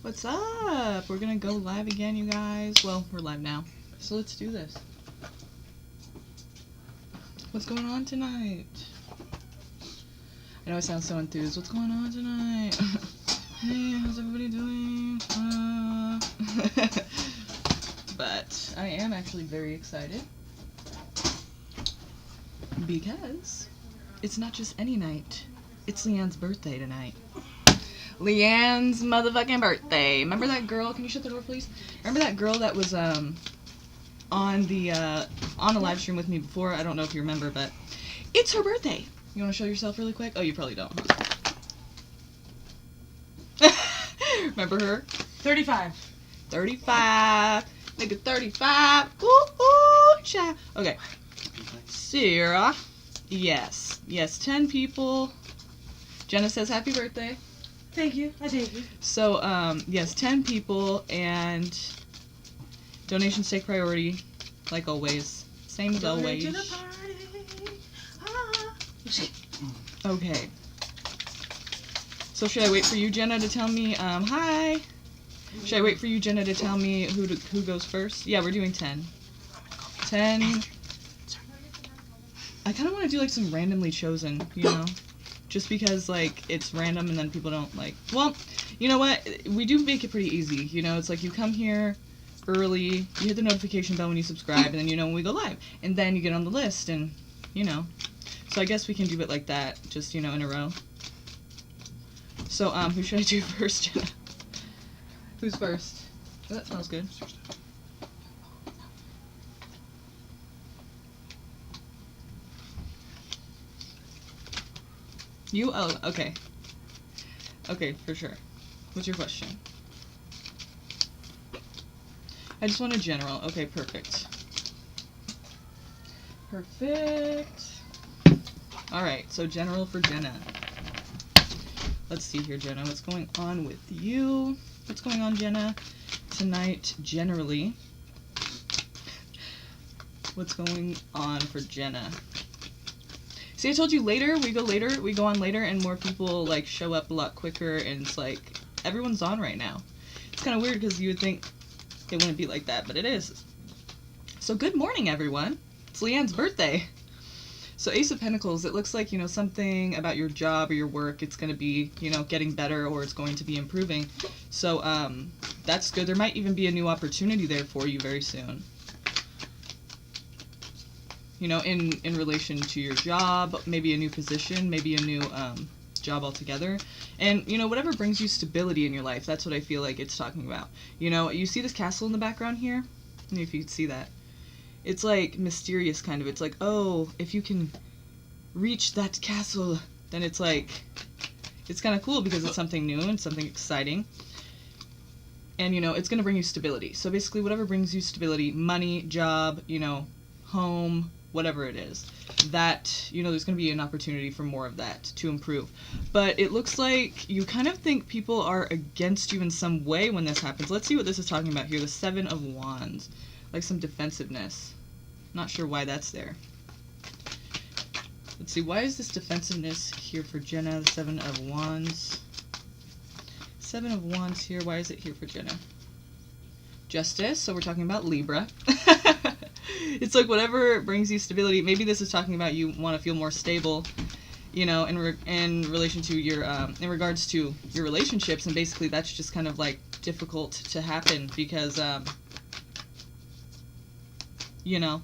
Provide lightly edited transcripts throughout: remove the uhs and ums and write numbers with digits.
What's up? We're gonna go live again, you guys. Well, we're live now, so let's do this. What's going on tonight? I know I sound so enthused. What's going on tonight? Hey, how's everybody doing? But I am actually very excited because it's not just any night. It's Leanne's birthday tonight. Leanne's motherfucking birthday. Remember that girl? Can you shut the door, please? Remember that girl that was on a live stream with me before? I don't know if you remember, but it's her birthday. You want to show yourself really quick? Oh, you probably don't. Remember her? 35. 35. Nigga 35. Ooh, ooh, child. Okay. Sarah. Yes. Yes, 10 people. Jenna says happy birthday. Thank you. I take you. So, yes, 10 people, and donations take priority, like always. Same as always. To the party. Ah. Okay. So should I wait for you, Jenna, to tell me, hi? Should I wait for you, Jenna, to tell me who goes first? Yeah, we're doing 10. 10. I kind of want to do, like, some randomly chosen, you know? Just because, like, it's random and then people don't, like... Well, you know what? We do make it pretty easy, you know? It's like you come here early, you hit the notification bell when you subscribe, and then you know when we go live. And then you get on the list, and, you know. So I guess we can do it like that, just, you know, in a row. So, who should I do first, Jenna? Who's first? Oh, that smells good. You? Oh, okay. Okay, for sure. What's your question? I just want a general. Okay, perfect. Perfect. Alright, so general for Jenna. Let's see here, Jenna. What's going on with you? What's going on, Jenna? Tonight, generally. What's going on for Jenna? See, I told you later, we go on later, and more people, like, show up a lot quicker, and it's like, everyone's on right now. It's kind of weird, because you would think it wouldn't be like that, but it is. So, good morning, everyone. It's Leanne's birthday. So, Ace of Pentacles, it looks like, you know, something about your job or your work, it's going to be, you know, getting better, or it's going to be improving. So, that's good. There might even be a new opportunity there for you very soon. You know, in relation to your job, maybe a new position, maybe a new job altogether. And, you know, whatever brings you stability in your life, that's what I feel like it's talking about. You know, you see this castle in the background here? I don't know if you can see that. It's, like, mysterious, kind of. It's like, oh, if you can reach that castle, then it's, like, it's kind of cool because it's something new and something exciting. And, you know, it's going to bring you stability. So, basically, whatever brings you stability, money, job, you know, home, whatever it is, that, you know, there's going to be an opportunity for more of that to improve. But it looks like you kind of think people are against you in some way when this happens. Let's see what this is talking about here. The Seven of Wands. Like some defensiveness. Not sure why that's there. Let's see, why is this defensiveness here for Jenna? The Seven of Wands. Seven of Wands here. Why is it here for Jenna? Justice. So we're talking about Libra. It's like whatever brings you stability. Maybe this is talking about you want to feel more stable, you know, in relation to your, in regards to your relationships. And basically that's just kind of like difficult to happen because, you know,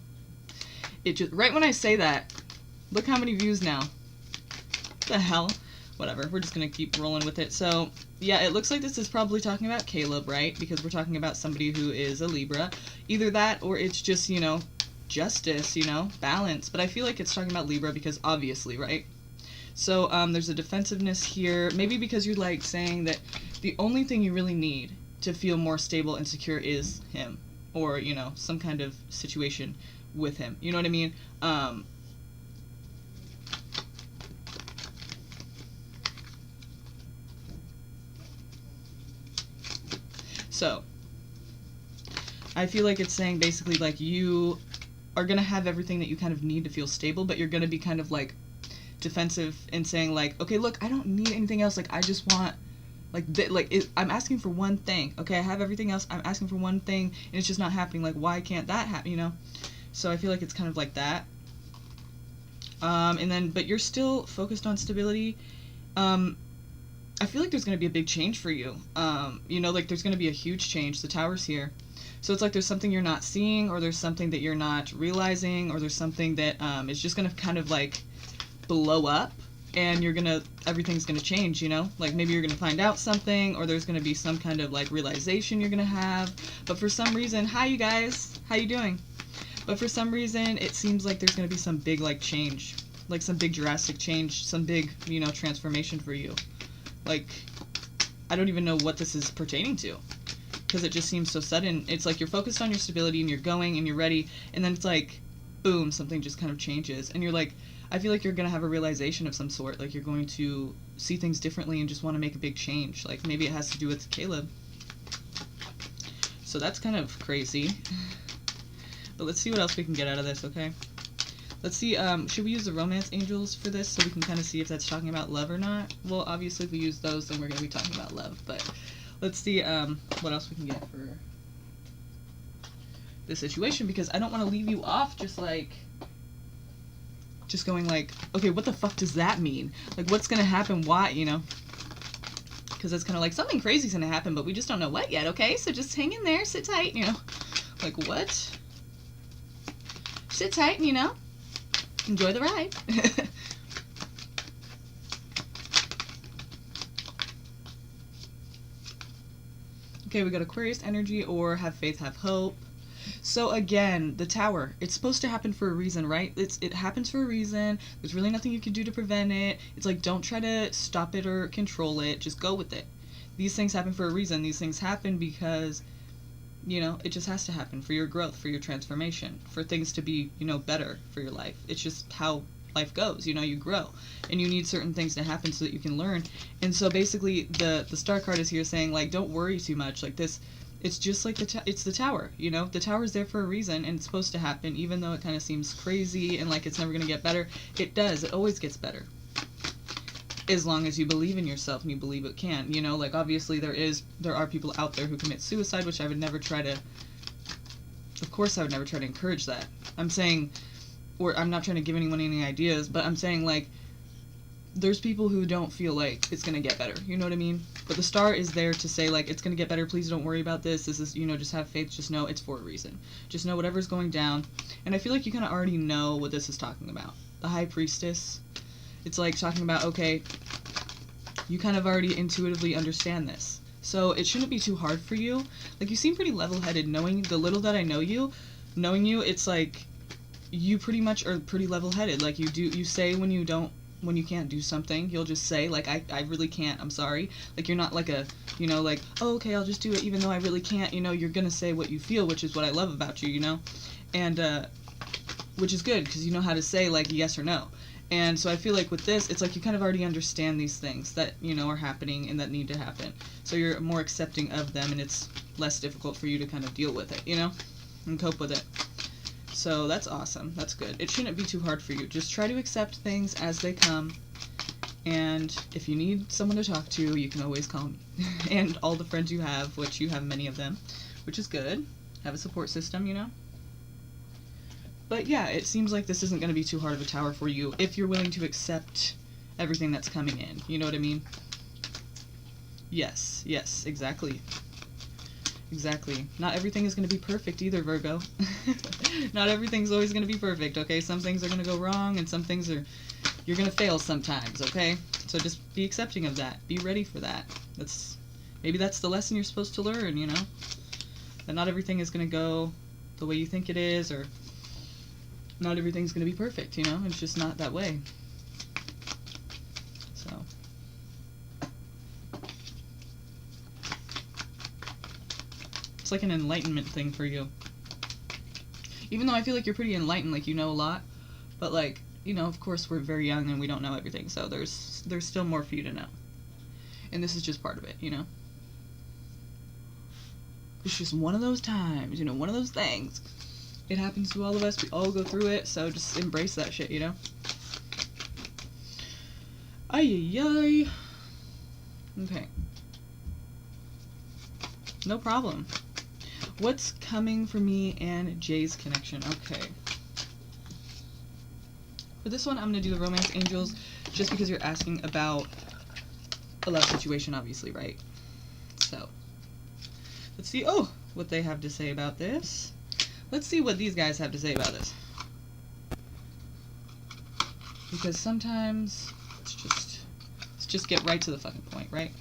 it just, right when I say that, look how many views now. What the hell? Whatever, we're just going to keep rolling with it. So, yeah, it looks like this is probably talking about Caleb, right? Because we're talking about somebody who is a Libra. Either that or it's just, you know, justice, you know, balance. But I feel like it's talking about Libra because obviously, right? So, there's a defensiveness here. Maybe because you're, like, saying that the only thing you really need to feel more stable and secure is him. Or, you know, some kind of situation with him. You know what I mean? So, I feel like it's saying basically like you are going to have everything that you kind of need to feel stable, but you're going to be kind of like defensive and saying like, okay, look, I don't need anything else. Like, I just want I'm asking for one thing. Okay, I have everything else. I'm asking for one thing, and it's just not happening. Like, why can't that happen? You know? So I feel like it's kind of like that. And then, but you're still focused on stability. I feel like there's going to be a big change for you. You know, like there's going to be a huge change. The Tower's here. So it's like there's something you're not seeing, or there's something that you're not realizing, or there's something that is just going to kind of like blow up, and everything's going to change, you know? Like maybe you're going to find out something, or there's going to be some kind of like realization you're going to have. But for some reason, hi you guys, how you doing? But for some reason, it seems like there's going to be some big like change, like some big drastic change, some big, you know, transformation for you. Like, I don't even know what this is pertaining to, because it just seems so sudden. It's like you're focused on your stability, and you're going, and you're ready, and then it's like, boom, something just kind of changes, and you're like, I feel like you're going to have a realization of some sort, like you're going to see things differently and just want to make a big change. Like, maybe it has to do with Caleb. So that's kind of crazy. But let's see what else we can get out of this, okay? Let's see, should we use the romance angels for this so we can kind of see if that's talking about love or not? Well, obviously if we use those, then we're going to be talking about love, but let's see what else we can get for this situation, because I don't want to leave you off just going like, okay, what the fuck does that mean? Like, what's going to happen? Why, you know? Because it's kind of like, something crazy's going to happen, but we just don't know what yet, okay? So just hang in there, sit tight, you know? Like, what? Sit tight, you know? Enjoy the ride. Okay, we got Aquarius energy, or have faith, have hope. So again, the Tower, it's supposed to happen for a reason, right? It happens for a reason. There's really nothing you can do to prevent it. It's like, don't try to stop it or control it. Just go with it. These things happen for a reason. These things happen because, you know, it just has to happen for your growth, for your transformation, for things to be, you know, better for your life. It's just how life goes, you know, you grow, and you need certain things to happen so that you can learn. And so basically the Star card is here saying, like, don't worry too much. Like, this, it's just like it's the Tower, you know? The Tower's there for a reason, and it's supposed to happen, even though it kind of seems crazy and like it's never going to get better. It does. It always gets better. As long as you believe in yourself and you believe it can, you know? Like, obviously there are people out there who commit suicide, which I would never try to, of course I would never try to encourage that. I'm saying, or I'm not trying to give anyone any ideas, but I'm saying, like, there's people who don't feel like it's going to get better, you know what I mean? But the Star is there to say, like, it's going to get better, please don't worry about this is, you know, just have faith, just know it's for a reason. Just know whatever's going down. And I feel like you kind of already know what this is talking about. The High Priestess, it's like talking about, okay, you kind of already intuitively understand this. So it shouldn't be too hard for you. Like, you seem pretty level-headed, knowing the little that I know you, knowing you, it's like, you pretty much are pretty level-headed. Like, you say when you can't do something, you'll just say, like, I really can't, I'm sorry. Like, you're not like a, you know, like, oh, okay, I'll just do it even though I really can't, you know, you're gonna say what you feel, which is what I love about you, you know? And, which is good, because you know how to say, like, yes or no. And so I feel like with this, it's like you kind of already understand these things that, you know, are happening and that need to happen. So you're more accepting of them, and it's less difficult for you to kind of deal with it, you know? And cope with it. So that's awesome. That's good. It shouldn't be too hard for you. Just try to accept things as they come. And if you need someone to talk to, you can always call me. And all the friends you have, which you have many of them, which is good. Have a support system, you know? But yeah, it seems like this isn't going to be too hard of a Tower for you if you're willing to accept everything that's coming in. You know what I mean? Yes, exactly. Exactly. Not everything is going to be perfect either, Virgo. Not everything's always going to be perfect, okay? Some things are going to go wrong, and some things you're going to fail sometimes, okay? So just be accepting of that. Be ready for that. Maybe that's the lesson you're supposed to learn, you know? That not everything is going to go the way you think it is, or not everything's going to be perfect, you know? It's just not that way. So it's like an enlightenment thing for you. Even though I feel like you're pretty enlightened, like you know a lot, but like, you know, of course we're very young and we don't know everything, so there's still more for you to know. And this is just part of it, you know? It's just one of those times, you know, one of those things. It happens to all of us, we all go through it, so just embrace that shit, you know? Ay. Okay. No problem. What's coming for me and Jay's connection? Okay. For this one, I'm going to do the Romance Angels just because you're asking about a love situation, obviously, right? So, let's see, what they have to say about this. Let's see what these guys have to say about this. Because sometimes, let's just get right to the fucking point, right?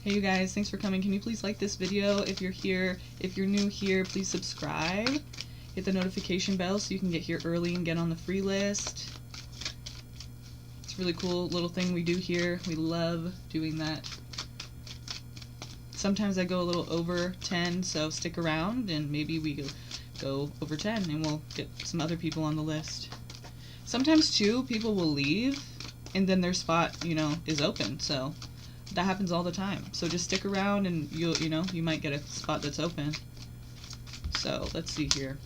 Hey you guys, thanks for coming. Can you please like this video if you're here? If you're new here, please subscribe. Hit the notification bell so you can get here early and get on the free list. It's a really cool little thing we do here. We love doing that. Sometimes I go a little over 10, so stick around and maybe we go over 10 and we'll get some other people on the list. Sometimes too, people will leave and then their spot, is open, so that happens all the time. So just stick around and you might get a spot that's open. So let's see here.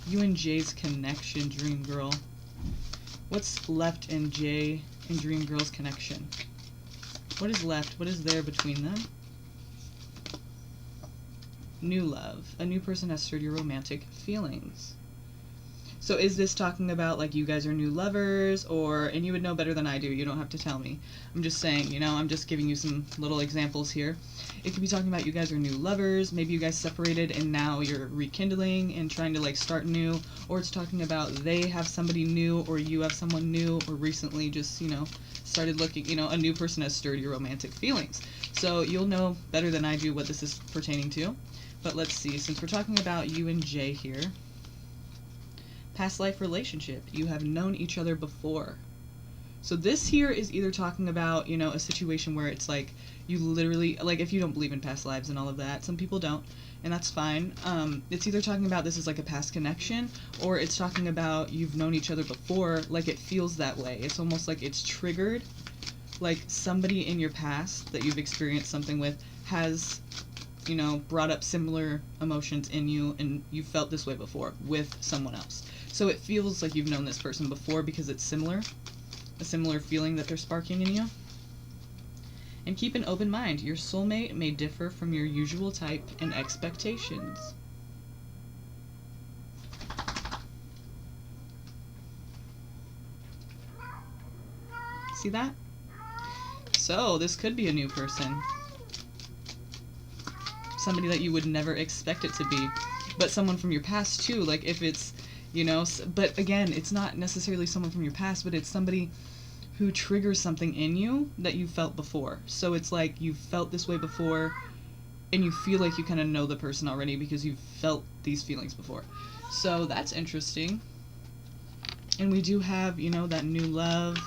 You and Jay's connection, Dream Girl. What's left in Jay and Dream Girl's connection? What is left? What is there between them? New love. A new person has stirred your romantic feelings. So is this talking about like you guys are new lovers, and you would know better than I do, you don't have to tell me. I'm just saying, I'm just giving you some little examples here. It could be talking about you guys are new lovers, maybe you guys separated and now you're rekindling and trying to like start new, or it's talking about they have somebody new or you have someone new or recently just, started looking, a new person has stirred your romantic feelings. So you'll know better than I do what this is pertaining to. But let's see, since we're talking about you and Jay here. Past life relationship. You have known each other before. So this here is either talking about, a situation where it's like you literally, like if you don't believe in past lives and all of that, some people don't, and that's fine. It's either talking about this is like a past connection, or it's talking about you've known each other before, like it feels that way. It's almost like it's triggered, like somebody in your past that you've experienced something with has brought up similar emotions in you and you felt this way before with someone else. So it feels like you've known this person before because it's similar, a similar feeling that they're sparking in you. And keep an open mind. Your soulmate may differ from your usual type and expectations. See that? So this could be a new person. Somebody that you would never expect it to be, but someone from your past too. Like if it's, but again, it's not necessarily someone from your past, but it's somebody who triggers something in you that you felt before. So it's like you felt this way before and you feel like you kind of know the person already because you've felt these feelings before. So that's interesting. And we do have, that new love,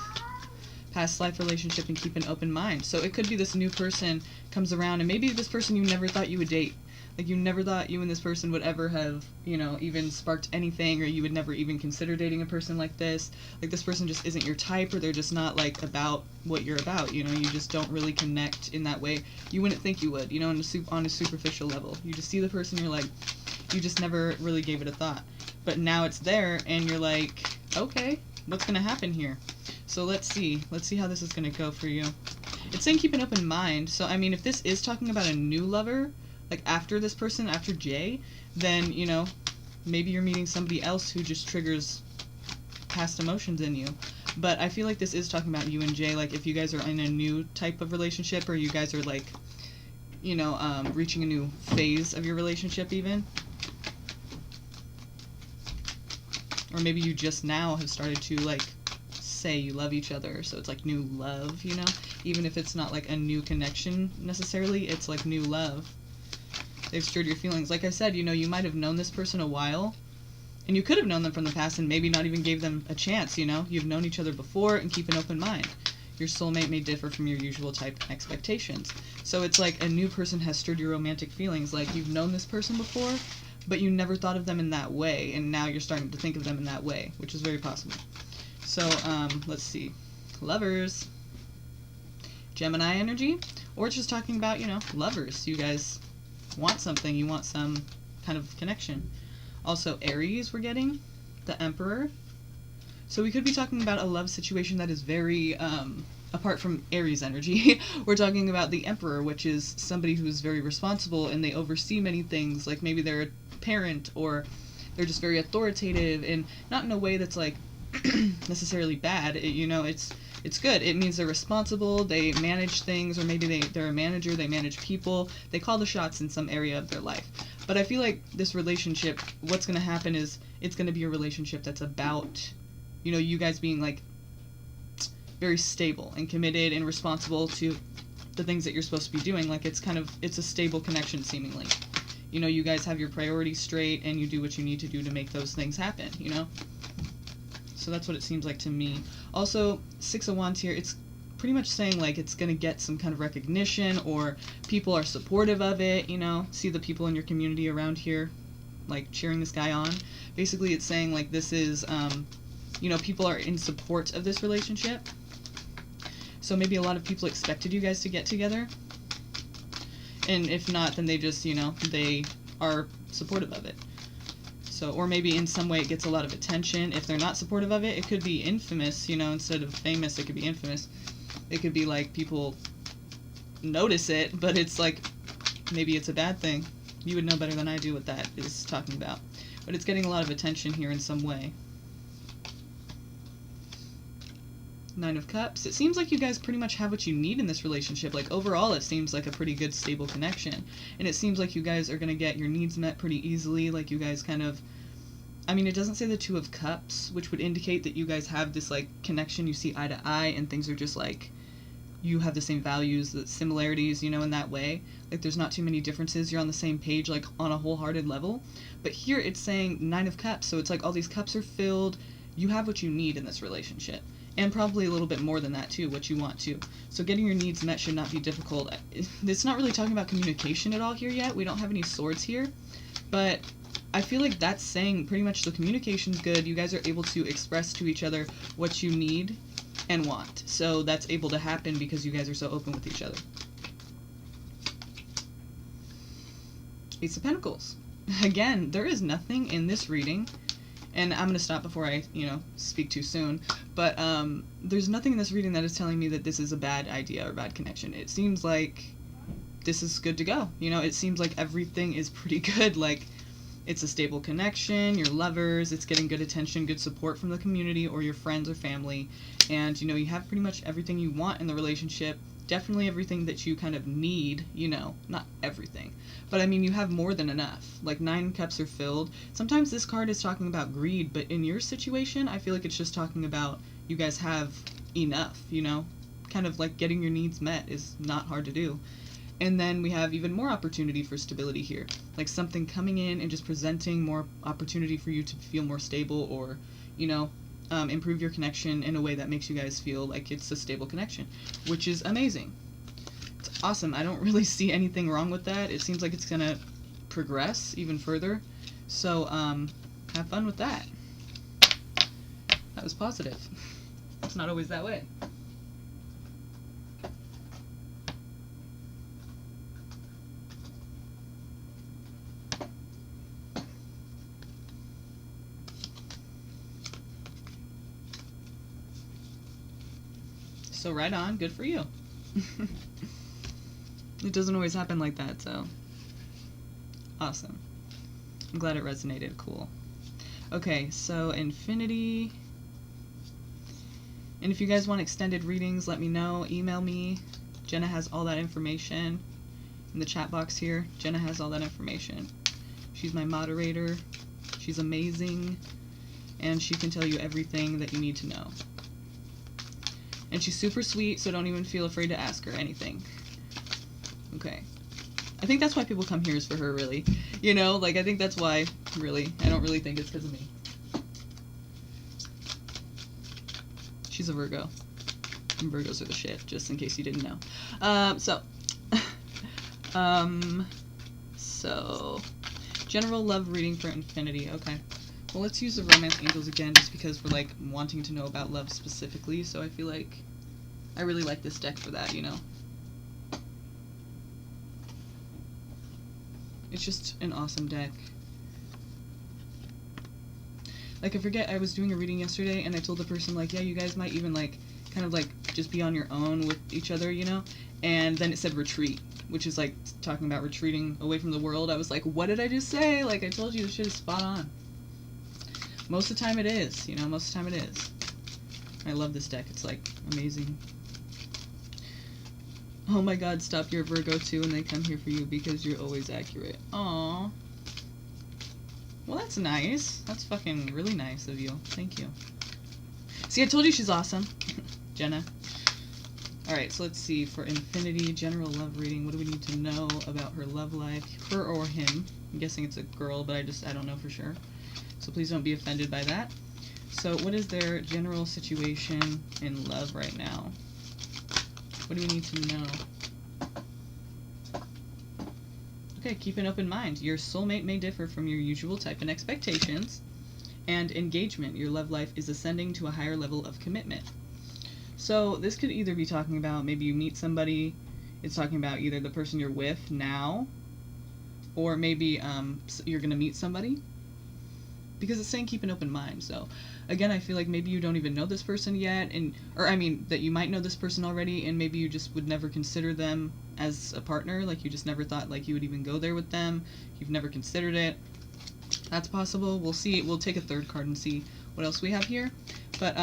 past life relationship, and keep an open mind. So it could be this new person comes around and maybe this person you never thought you would date. Like you never thought you and this person would ever have, even sparked anything, or you would never even consider dating a person like this. Like this person just isn't your type, or they're just not like about what you're about, you just don't really connect in that way. You wouldn't think you would, on a superficial level. You just see the person, you're like, you just never really gave it a thought. But now it's there and you're like, okay, what's going to happen here? So let's see how this is going to go for you. It's saying keep an open mind. So, I mean, if this is talking about a new lover, like after this person, after Jay, then, maybe you're meeting somebody else who just triggers past emotions in you. But I feel like this is talking about you and Jay, like if you guys are in a new type of relationship, or you guys are like, reaching a new phase of your relationship even. Or maybe you just now have started to like say you love each other, so it's like new love, even if it's not like a new connection necessarily, it's like new love. They've stirred your feelings. Like I said, you might have known this person a while, and you could have known them from the past and maybe not even gave them a chance, You've known each other before, and keep an open mind. Your soulmate may differ from your usual type and expectations. So it's like a new person has stirred your romantic feelings, like you've known this person before, but you never thought of them in that way, and now you're starting to think of them in that way, which is very possible. So, let's see. Lovers. Gemini energy, or it's just talking about, lovers. You guys want something. You want some kind of connection. Also, Aries, we're getting the Emperor. So we could be talking about a love situation that is very, apart from Aries energy, we're talking about the Emperor, which is somebody who's very responsible and they oversee many things. Like maybe they're a parent or they're just very authoritative, and not in a way that's like necessarily bad. It's good. It means they're responsible, they manage things, or maybe they're a manager, they manage people, they call the shots in some area of their life. But I feel like this relationship, what's going to happen is it's going to be a relationship that's about, you guys being like very stable and committed and responsible to the things that you're supposed to be doing. Like it's a stable connection seemingly. You guys have your priorities straight and you do what you need to do to make those things happen, So that's what it seems like to me. Also, Six of Wands here, it's pretty much saying like it's going to get some kind of recognition or people are supportive of it, See the people in your community around here like cheering this guy on. Basically, it's saying like this is, people are in support of this relationship. So maybe a lot of people expected you guys to get together. And if not, then they just, they are supportive of it. So, or maybe in some way it gets a lot of attention. If they're not supportive of it, it could be infamous, instead of famous, it could be infamous. It could be like people notice it, but it's like, maybe it's a bad thing. You would know better than I do what that is talking about. But it's getting a lot of attention here in some way. Nine of Cups. It seems like you guys pretty much have what you need in this relationship. Like, overall, it seems like a pretty good, stable connection. And it seems like you guys are going to get your needs met pretty easily. Like, you guys kind of... it doesn't say the Two of Cups, which would indicate that you guys have this, like, connection. You see eye to eye, and things are just, like... You have the same values, the similarities, in that way. Like, there's not too many differences. You're on the same page, like, on a wholehearted level. But here, it's saying Nine of Cups. So it's like all these cups are filled. You have what you need in this relationship. And probably a little bit more than that, too, what you want to. So getting your needs met should not be difficult. It's not really talking about communication at all here yet. We don't have any swords here. But I feel like that's saying pretty much the communication's good. You guys are able to express to each other what you need and want. So that's able to happen because you guys are so open with each other. Ace of Pentacles. Again, there is nothing in this reading, and I'm going to stop before I, speak too soon, but there's nothing in this reading that is telling me that this is a bad idea or bad connection. It seems like this is good to go. It seems like everything is pretty good. Like, it's a stable connection, you're lovers, it's getting good attention, good support from the community or your friends or family, and, you have pretty much everything you want in the relationship. Definitely everything that you kind of need, not everything. But, you have more than enough. Like, 9 cups are filled. Sometimes this card is talking about greed, but in your situation, I feel like it's just talking about you guys have enough, Kind of like getting your needs met is not hard to do. And then we have even more opportunity for stability here. Like something coming in and just presenting more opportunity for you to feel more stable or, improve your connection in a way that makes you guys feel like it's a stable connection, which is amazing. It's awesome. I don't really see anything wrong with that. It seems like it's going to progress even further. So, have fun with that. That was positive. It's not always that way. So right on, good for you. It doesn't always happen like that, so awesome. I'm glad it resonated, cool. Okay, so Infinity. And if you guys want extended readings, let me know, email me. Jenna has all that information in the chat box here. Jenna has all that information. She's my moderator. She's amazing. And she can tell you everything that you need to know. And she's super sweet, so don't even feel afraid to ask her anything. Okay. I think that's why people come here is for her, really. I think that's why, really. I don't really think it's because of me. She's a Virgo. And Virgos are the shit, just in case you didn't know. So, general love reading for Infinity. Okay. Well, let's use the Romance Angels again, just because we're, wanting to know about love specifically, so I feel like I really like this deck for that, It's just an awesome deck. Like, I forget, I was doing a reading yesterday, and I told the person, like, yeah, you guys might even, like, kind of, like, just be on your own with each other, you know? And then it said retreat, which is, like, talking about retreating away from the world. I was like, what did I just say? Like, I told you this shit is spot on. Most of the time it is, you know? Most of the time it is. I love this deck. It's, like, amazing. Oh my god, stop, you're a Virgo too, and they come here for you because you're always accurate. Aww. Well, that's nice. That's fucking really nice of you. Thank you. See, I told you she's awesome. Jenna. Alright, so let's see. For Infinity, general love reading, what do we need to know about her love life? Her or him. I'm guessing it's a girl, but I don't know for sure. So please don't be offended by that. So what is their general situation in love right now? What do we need to know? Okay, keep an open mind. Your soulmate may differ from your usual type and expectations. And engagement. Your love life is ascending to a higher level of commitment. So this could either be talking about maybe you meet somebody. It's talking about either the person you're with now, or maybe you're going to meet somebody. Because it's saying keep an open mind. So again, I feel like maybe you don't even know this person yet, that you might know this person already, and maybe you just would never consider them as a partner. Like, you just never thought, like, you would even go there with them. You've never considered it. That's possible. We'll see. We'll take a third card and see what else we have here. But,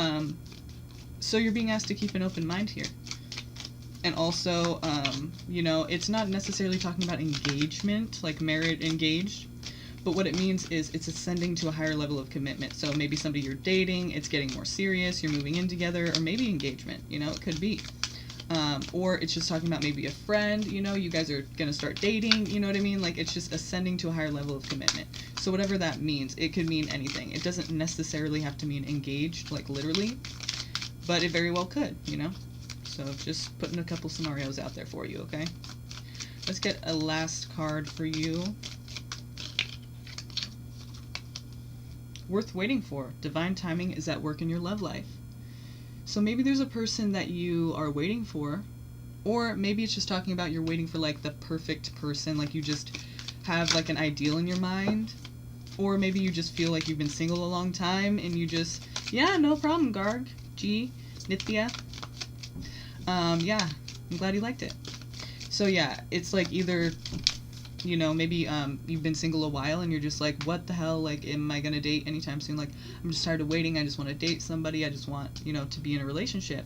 so you're being asked to keep an open mind here. And also, you know, it's not necessarily talking about engagement, like married, engaged. But what it means is it's ascending to a higher level of commitment. So maybe somebody you're dating, it's getting more serious, you're moving in together, or maybe engagement, you know, it could be. Or it's just talking about maybe a friend, you know, you guys are going to start dating, you know what I mean? Like, it's just ascending to a higher level of commitment. So whatever that means, it could mean anything. It doesn't necessarily have to mean engaged, like literally, but it very well could, you know? So just putting a couple scenarios out there for you, okay? Let's get a last card for you. Worth waiting for. Divine timing is at work in your love life. So maybe there's a person that you are waiting for, or maybe it's just talking about you're waiting for, like, the perfect person, like you just have, like, an ideal in your mind, or maybe you just feel like you've been single a long time, and you just, yeah, no problem, Garg, G, Nithya. Yeah, I'm glad you liked it. So yeah, it's like either, you know, maybe you've been single a while and you're just like, what the hell, like, am I gonna date anytime soon? Like, I'm just tired of waiting, I just want to date somebody, I just want, you know, to be in a relationship.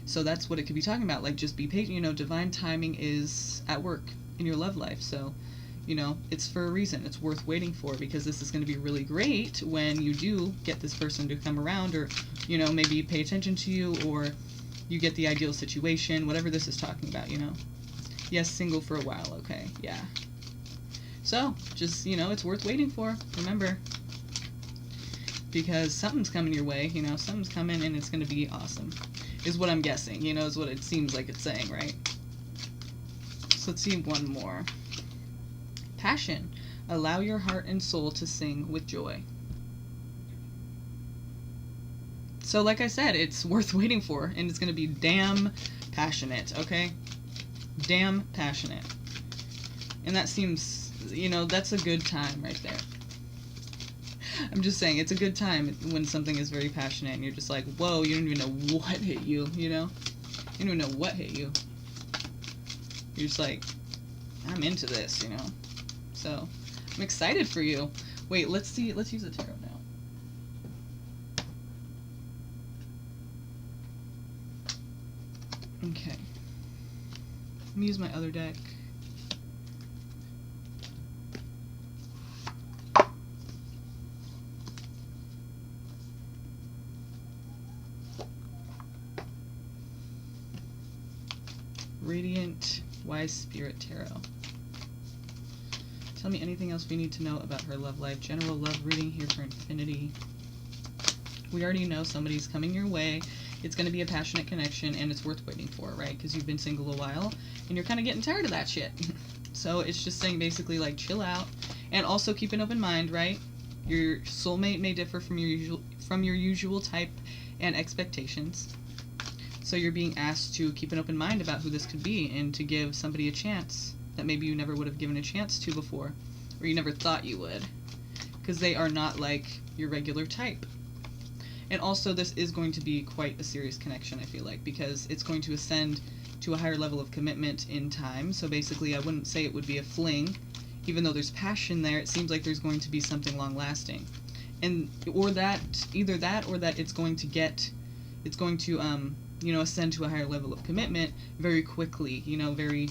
So that's what it could be talking about, like, just be patient, you know, divine timing is at work in your love life. So, you know, it's for a reason, it's worth waiting for, because this is going to be really great when you do get this person to come around, or, you know, maybe pay attention to you, or you get the ideal situation, whatever this is talking about, you know. Yes, single for a while, okay, yeah. So, just, you know, it's worth waiting for, remember. Because something's coming your way, you know, something's coming and it's going to be awesome. Is what I'm guessing, you know, is what it seems like it's saying, right? So let's see one more. Passion. Allow your heart and soul to sing with joy. So like I said, it's worth waiting for, and it's going to be damn passionate, okay? Damn passionate. And that seems, you know, that's a good time right there. I'm just saying, it's a good time when something is very passionate and you're just like, whoa, you don't even know what hit you, you know? You don't even know what hit you. You're just like, I'm into this, you know? So, I'm excited for you. Wait, let's see, let's use the tarot now. Okay. Let me use my other deck. Radiant Wise Spirit Tarot. Tell me anything else we need to know about her love life. General love reading here for Infinity. We already know somebody's coming your way. It's going to be a passionate connection, and it's worth waiting for, right? Because you've been single a while, and you're kind of getting tired of that shit. So it's just saying basically, like, chill out, and also keep an open mind, right? Your soulmate may differ from your usual type and expectations. So you're being asked to keep an open mind about who this could be, and to give somebody a chance that maybe you never would have given a chance to before. or you never thought you would, because they are not like your regular type. And also, this is going to be quite a serious connection, I feel like, because it's going to ascend to a higher level of commitment in time. So basically, I wouldn't say it would be a fling. Even though there's passion there, it seems like there's going to be something long-lasting. And, or that, either that or that it's going to ascend to a higher level of commitment very quickly, very,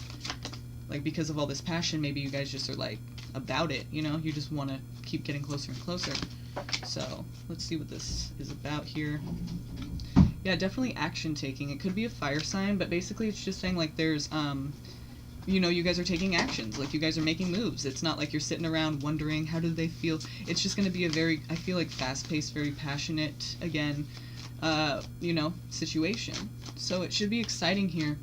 like, because of all this passion, maybe you guys just are, like, about it, you just want to keep getting closer and closer. So, let's see what this is about here. Yeah, definitely action taking. It could be a fire sign, but basically it's just saying, like, there's, you guys are taking actions, like, you guys are making moves. It's not like you're sitting around wondering, how do they feel? It's just going to be a very, I feel like, fast-paced, very passionate, again, situation. So it should be exciting here.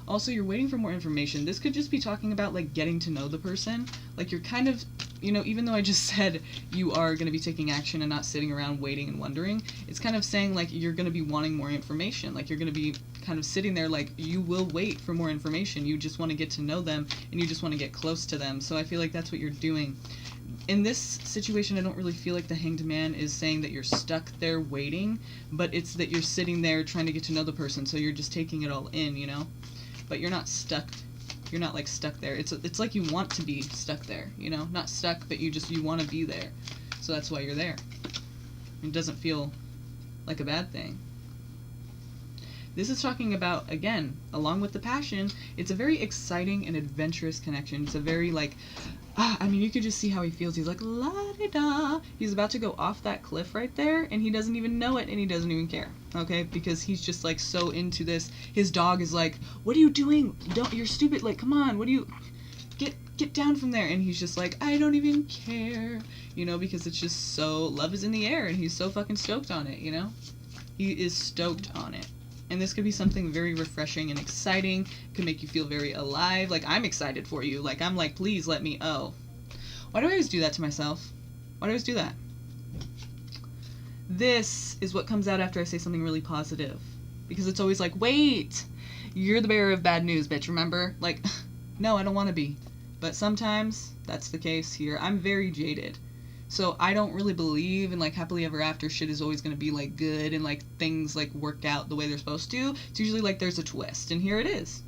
Also, you're waiting for more information. This could just be talking about, like, getting to know the person. Like, you're kind of, even though I just said you are going to be taking action and not sitting around waiting and wondering, it's kind of saying, like, you're going to be wanting more information. Like, you're going to be kind of sitting there, like, you will wait for more information. You just want to get to know them, and you just want to get close to them. So I feel like that's what you're doing. In this situation, I don't really feel like the Hanged Man is saying that you're stuck there waiting, but it's that you're sitting there trying to get to know the person, so you're just taking it all in, But you're not stuck. You're not, like, stuck there. It's like you want to be stuck there, Not stuck, but you want to be there. So that's why you're there. It doesn't feel like a bad thing. This is talking about, again, along with the passion, it's a very exciting and adventurous connection. It's a very, like, you could just see how he feels. He's like, la-di-da. He's about to go off that cliff right there, and he doesn't even know it, and he doesn't even care, okay? Because he's just, like, so into this. His dog is like, what are you doing? You're stupid. Like, come on, get down from there. And he's just like, I don't even care, because it's just so, love is in the air, and he's so fucking stoked on it, He is stoked on it. And this could be something very refreshing and exciting. It could make you feel very alive. Like, I'm excited for you. Like, I'm like, please let me, Why do I always do that to myself? Why do I always do that? This is what comes out after I say something really positive. Because it's always like, wait, you're the bearer of bad news, bitch, remember? Like, no, I don't want to be. But sometimes that's the case here. I'm very jaded. So I don't really believe in, like, happily ever after shit is always going to be, like, good and, like, things, like, work out the way they're supposed to. It's usually, like, there's a twist, and here it is.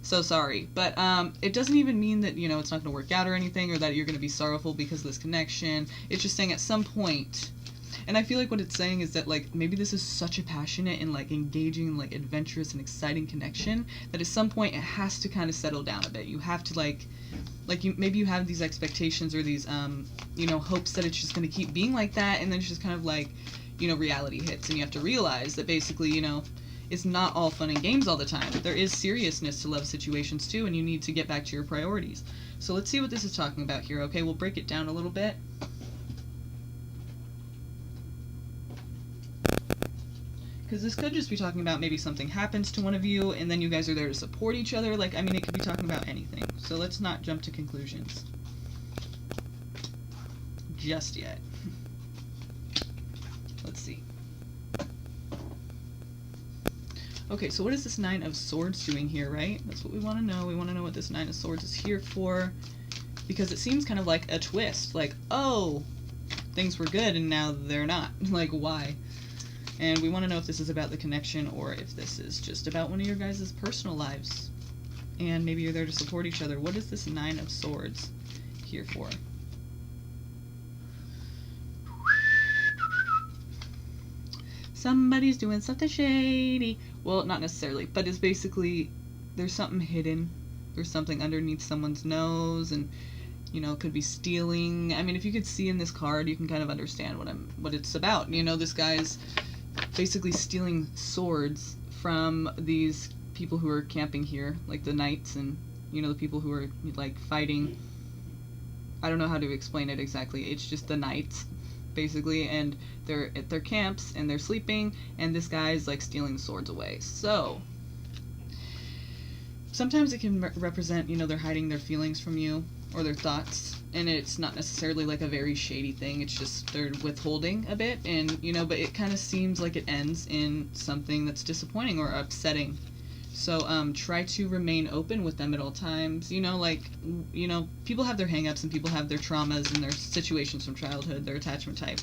So sorry. But it doesn't even mean that, it's not going to work out or anything, or that you're going to be sorrowful because of this connection. It's just saying at some point, and I feel like what it's saying is that, like, maybe this is such a passionate and, like, engaging, like, adventurous and exciting connection that at some point it has to kind of settle down a bit. You have to, like maybe you have these expectations or these, hopes that it's just going to keep being like that, and then it's just kind of like, reality hits, and you have to realize that basically, it's not all fun and games all the time. There is seriousness to love situations too, and you need to get back to your priorities. So let's see what this is talking about here, okay? We'll break it down a little bit. Because this could just be talking about maybe something happens to one of you, and then you guys are there to support each other. Like, it could be talking about anything. So let's not jump to conclusions just yet. Let's see. Okay, so what is this Nine of Swords doing here, right? That's what we want to know. We want to know what this Nine of Swords is here for. Because it seems kind of like a twist. Like, oh, things were good, and now they're not. Like, why? And we want to know if this is about the connection or if this is just about one of your guys' personal lives. And maybe you're there to support each other. What is this Nine of Swords here for? Somebody's doing something shady. Well, not necessarily, but it's basically there's something hidden. There's something underneath someone's nose, and it could be stealing. If you could see in this card, you can kind of understand what it's about. This guy's basically stealing swords from these people who are camping here, like the knights and, the people who are, like, fighting. I don't know how to explain it exactly. It's just the knights, basically, and they're at their camps, and they're sleeping, and this guy's, like, stealing swords away. So, sometimes it can represent, they're hiding their feelings from you, or their thoughts, and it's not necessarily like a very shady thing. It's just they're withholding a bit, and but it kind of seems like it ends in something that's disappointing or upsetting So try to remain open with them at all times. People have their hang-ups and people have their traumas and their situations from childhood, their attachment type.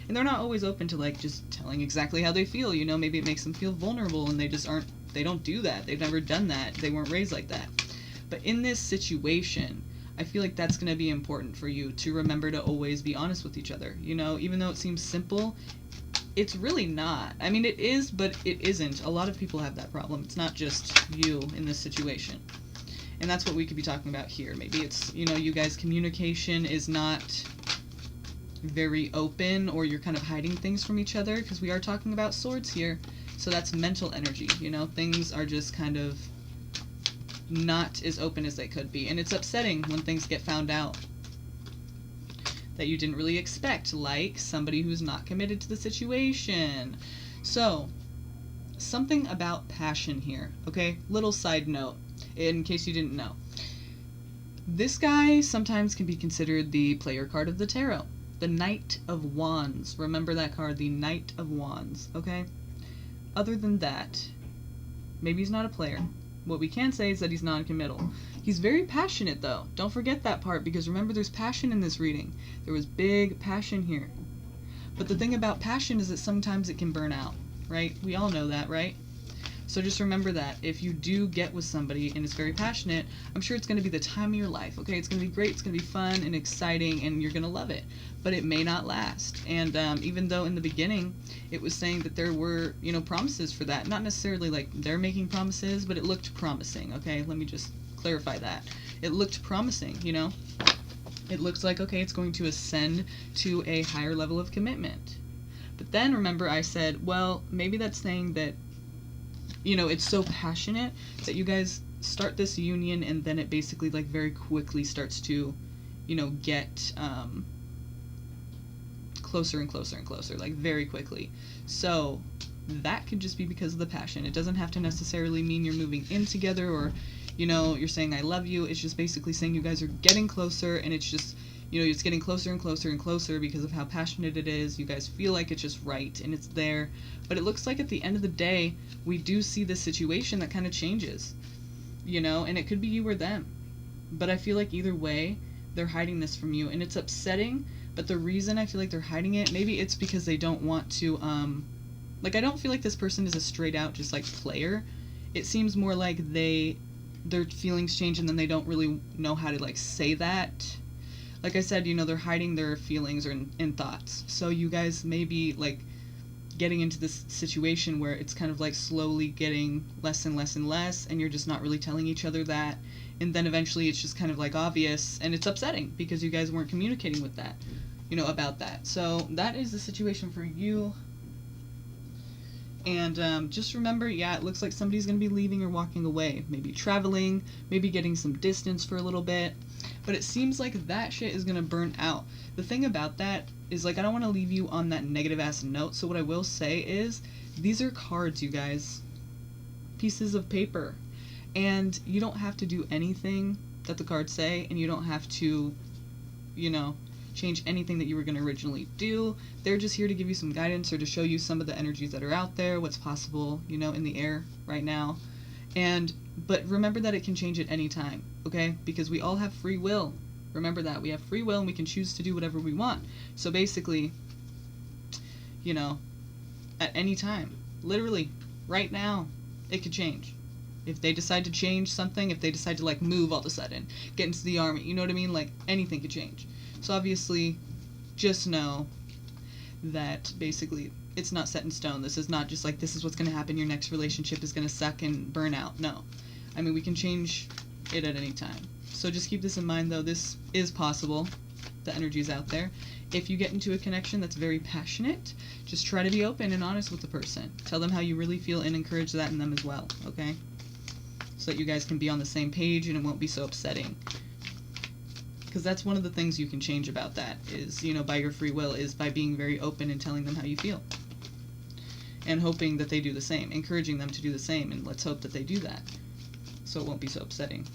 And they're not always open to like just telling exactly how they feel. Maybe it makes them feel vulnerable and they don't do that. They've never done that. They weren't raised like that. But in this situation, I feel like that's going to be important for you to remember to always be honest with each other. Even though it seems simple, it's really not. I mean, it is, but it isn't. A lot of people have that problem. It's not just you in this situation. And that's what we could be talking about here. Maybe it's, you guys' communication is not very open, or you're kind of hiding things from each other, because we are talking about swords here. So that's mental energy. Things are just kind of not as open as they could be. And it's upsetting when things get found out that you didn't really expect, like somebody who's not committed to the situation. So, something about passion here, okay? Little side note, in case you didn't know. This guy sometimes can be considered the player card of the tarot. The Knight of Wands. Remember that card, the Knight of Wands, okay? Other than that, maybe he's not a player. What we can say is that he's non-committal. He's very passionate, though. Don't forget that part, because remember, there's passion in this reading. There was big passion here. But the thing about passion is that sometimes it can burn out, right? We all know that, right? So just remember that. If you do get with somebody and is very passionate, I'm sure it's going to be the time of your life, okay? It's going to be great, it's going to be fun and exciting, and you're going to love it. But it may not last. And even though in the beginning it was saying that there were, promises for that. Not necessarily like they're making promises, but it looked promising, okay? Let me just clarify that. It looked promising, It looks like, okay, it's going to ascend to a higher level of commitment. But then, remember, I said, well, maybe that's saying that, it's so passionate that you guys start this union and then it basically, like, very quickly starts to, get closer and closer and closer, like, very quickly. So that could just be because of the passion. It doesn't have to necessarily mean you're moving in together or, you're saying I love you. It's just basically saying you guys are getting closer, and it's just, it's getting closer and closer and closer because of how passionate it is. You guys feel like it's just right, and it's there. But it looks like at the end of the day, we do see this situation that kind of changes, and it could be you or them. But I feel like either way, they're hiding this from you, and it's upsetting. But the reason I feel like they're hiding it, maybe it's because they don't want to, I don't feel like this person is a straight out just, like, player. It seems more like their feelings change and then they don't really know how to, like, say that. Like I said, they're hiding their feelings and thoughts. So you guys may be, like, getting into this situation where it's kind of, like, slowly getting less and less and less, and you're just not really telling each other that. And then eventually it's just kind of, like, obvious, and it's upsetting because you guys weren't communicating with that, about that. So that is the situation for you. And just remember, it looks like somebody's going to be leaving or walking away. Maybe traveling, maybe getting some distance for a little bit. But it seems like that shit is going to burn out. The thing about that is, like, I don't want to leave you on that negative-ass note. So what I will say is, these are cards, you guys. Pieces of paper. And you don't have to do anything that the cards say. And you don't have to, change anything that you were going to originally do. They're just here to give you some guidance or to show you some of the energies that are out there, what's possible, in the air right now. But remember that it can change at any time, okay? Because we all have free will. Remember that. We have free will and we can choose to do whatever we want. So basically, at any time, literally, right now, it could change. If they decide to change something, if they decide to, like, move all of a sudden, get into the army, you know what I mean? Like, anything could change. So obviously, just know that basically it's not set in stone. This is not just like, this is what's going to happen, your next relationship is going to suck and burn out. No. I mean, we can change it at any time. So just keep this in mind, though. This is possible. The energy is out there. If you get into a connection that's very passionate, just try to be open and honest with the person. Tell them how you really feel and encourage that in them as well, okay? So that you guys can be on the same page and it won't be so upsetting. Because that's one of the things you can change about that is, by your free will, is by being very open and telling them how you feel. And hoping that they do the same. Encouraging them to do the same, and let's hope that they do that. So it won't be so upsetting.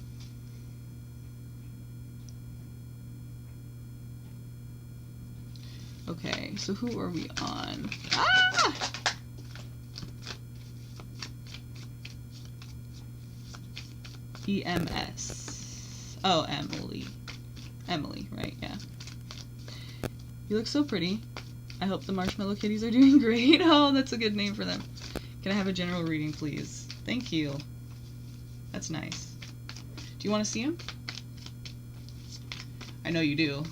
Okay, so who are we on? Ah! EMS. Oh, Emily. Emily, right, yeah. You look so pretty. I hope the marshmallow kitties are doing great. Oh, that's a good name for them. Can I have a general reading, please? Thank you. That's nice. Do you want to see them? I know you do.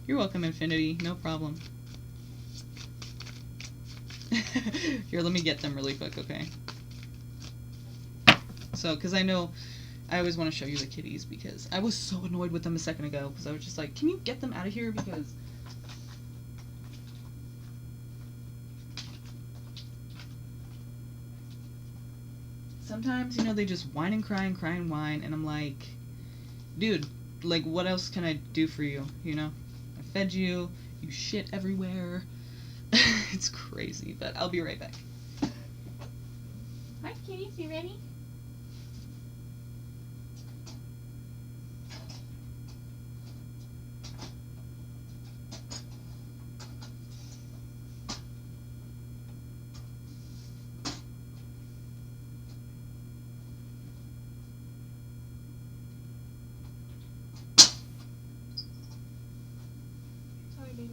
You're welcome, Infinity. No problem. Here, let me get them really quick, okay? So, because I know I always want to show you the kitties because I was so annoyed with them a second ago because I was just like, can you get them out of here? Because sometimes, you know, they just whine and cry and whine, and I'm like, dude, like, what else can I do for you, you know? I fed you, you shit everywhere. It's crazy, but I'll be right back. Hi, kitties, you ready? Sorry, baby.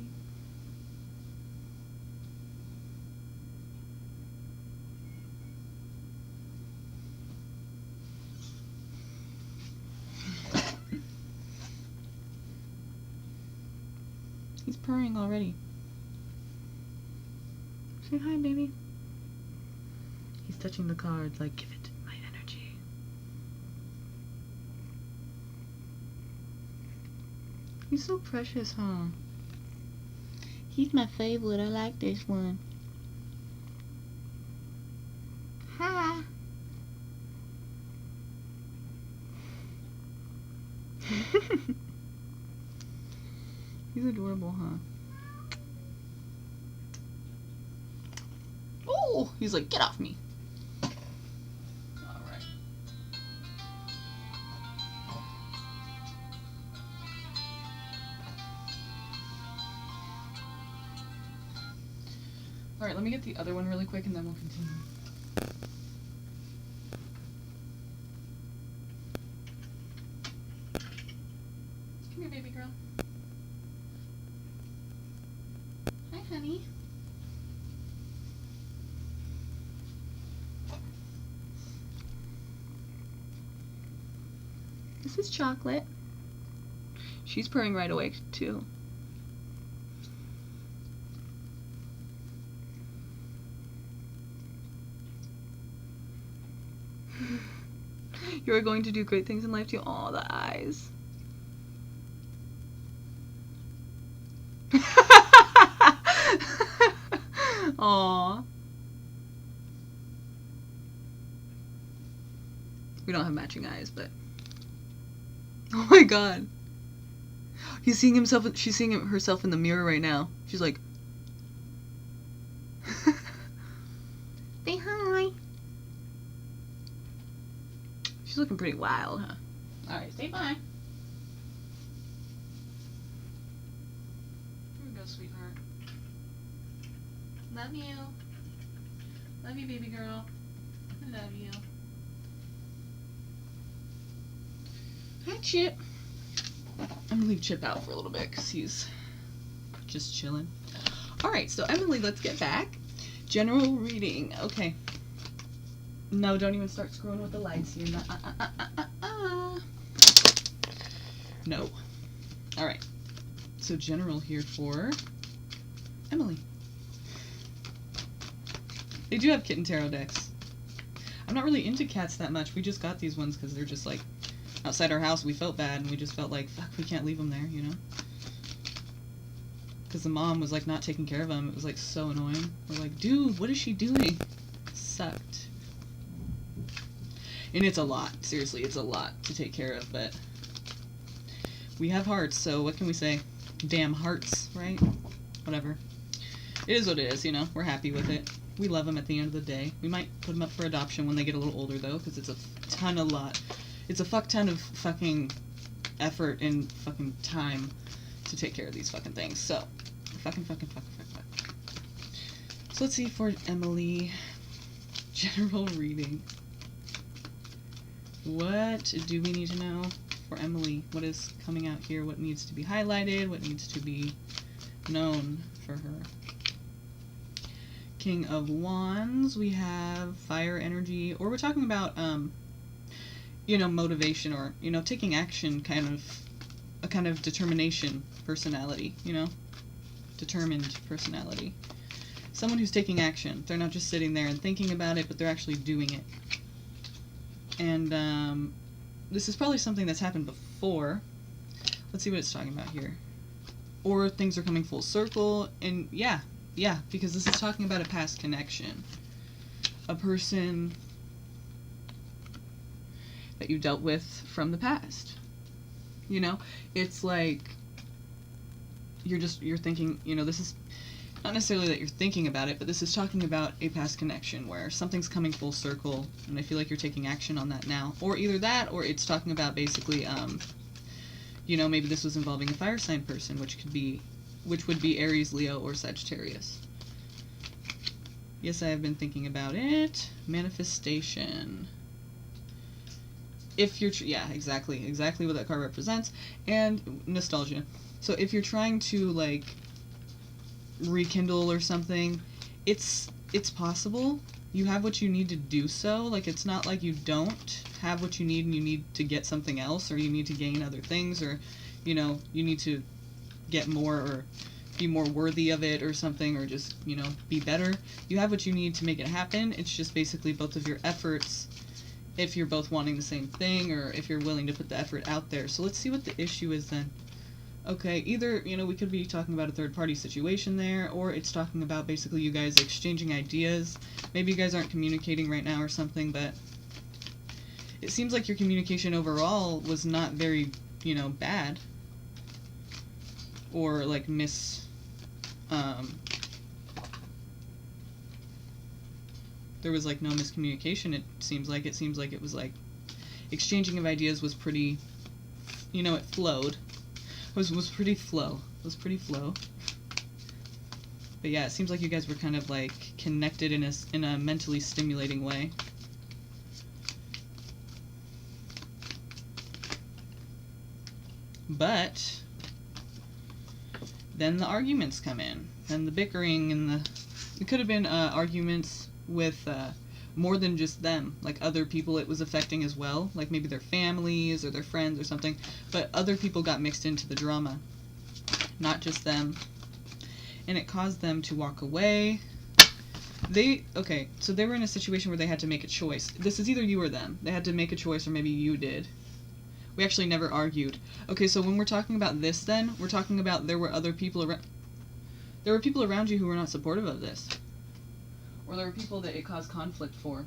He's purring already. Say hi, baby. He's touching the cards like, give it my energy. He's so precious, huh? He's my favorite. I like this one. Hi. He's adorable, huh? Oh, he's like, get off me. All right. All right, let me get the other one really quick and then we'll continue. Come here, baby girl. Hi, honey. This is Chocolate. She's purring right away, too. You are going to do great things in life, too. Aw, the eyes. Aw. We don't have matching eyes, but... Oh my god. He's seeing himself, she's seeing herself in the mirror right now. She's like... Say hi. She's looking pretty wild, huh? Alright, say bye. Here we go, sweetheart. Love you. Love you, baby girl. I love you. Hi, Chip. I'm gonna leave Chip out for a little bit because he's just chilling. Alright, so Emily, let's get back. General reading. Okay. No, don't even start screwing with the lights here. No. Alright. So general here for Emily. They do have kitten tarot decks. I'm not really into cats that much. We just got these ones because they're just like outside our house. We felt bad and we just felt like, fuck, we can't leave them there, you know? Because the mom was like not taking care of them. It was like so annoying. We're like, dude, what is she doing? It sucked. And it's a lot. Seriously, it's a lot to take care of, but we have hearts, so what can we say? Damn hearts, right? Whatever. It is what it is, you know? We're happy with it. We love them at the end of the day. We might put them up for adoption when they get a little older, though, because it's a lot. It's a fuck ton of fucking effort and fucking time to take care of these fucking things. So, fucking. So let's see for Emily. General reading. What do we need to know for Emily? What is coming out here? What needs to be highlighted? What needs to be known for her? King of Wands. We have fire energy, or we're talking about, motivation, or, taking action, a kind of determination personality, determined personality. Someone who's taking action. They're not just sitting there and thinking about it, but they're actually doing it. And this is probably something that's happened before. Let's see what it's talking about here. Or things are coming full circle, and yeah, because this is talking about a past connection. A person that you dealt with from the past. It's like you're thinking, this is not necessarily that you're thinking about it, but this is talking about a past connection where something's coming full circle, and I feel like you're taking action on that now. Or either that, or it's talking about basically, maybe this was involving a fire sign person, which would be Aries, Leo, or Sagittarius. Yes, I have been thinking about it. Manifestation. If you're, exactly what that card represents. And nostalgia. So if you're trying to, rekindle or something, it's possible. You have what you need to do so. It's not like you don't have what you need and you need to get something else, or you need to gain other things, or, you need to get more or be more worthy of it or something, or just, be better. You have what you need to make it happen. It's just basically both of your efforts, if you're both wanting the same thing, or if you're willing to put the effort out there. So let's see what the issue is then. Okay, either, we could be talking about a third-party situation there, or it's talking about basically you guys exchanging ideas. Maybe you guys aren't communicating right now or something, but it seems like your communication overall was not very, bad. Or, there was, no miscommunication, it seems like. It seems like it was, exchanging of ideas was pretty, it flowed. Was pretty flow. But yeah, it seems like you guys were kind of connected in a mentally stimulating way. But then the arguments come in, and the bickering, and it could have been arguments with more than just them, other people it was affecting as well, maybe their families or their friends or something, but other people got mixed into the drama, not just them, and it caused them to walk away. So they were in a situation where they had to make a choice. This is either you or them. They had to make a choice, or maybe you did. We actually never argued. Okay, so when we're talking about this then, we're talking about there were other people around. There were people around you who were not supportive of this. Or there were people that it caused conflict for.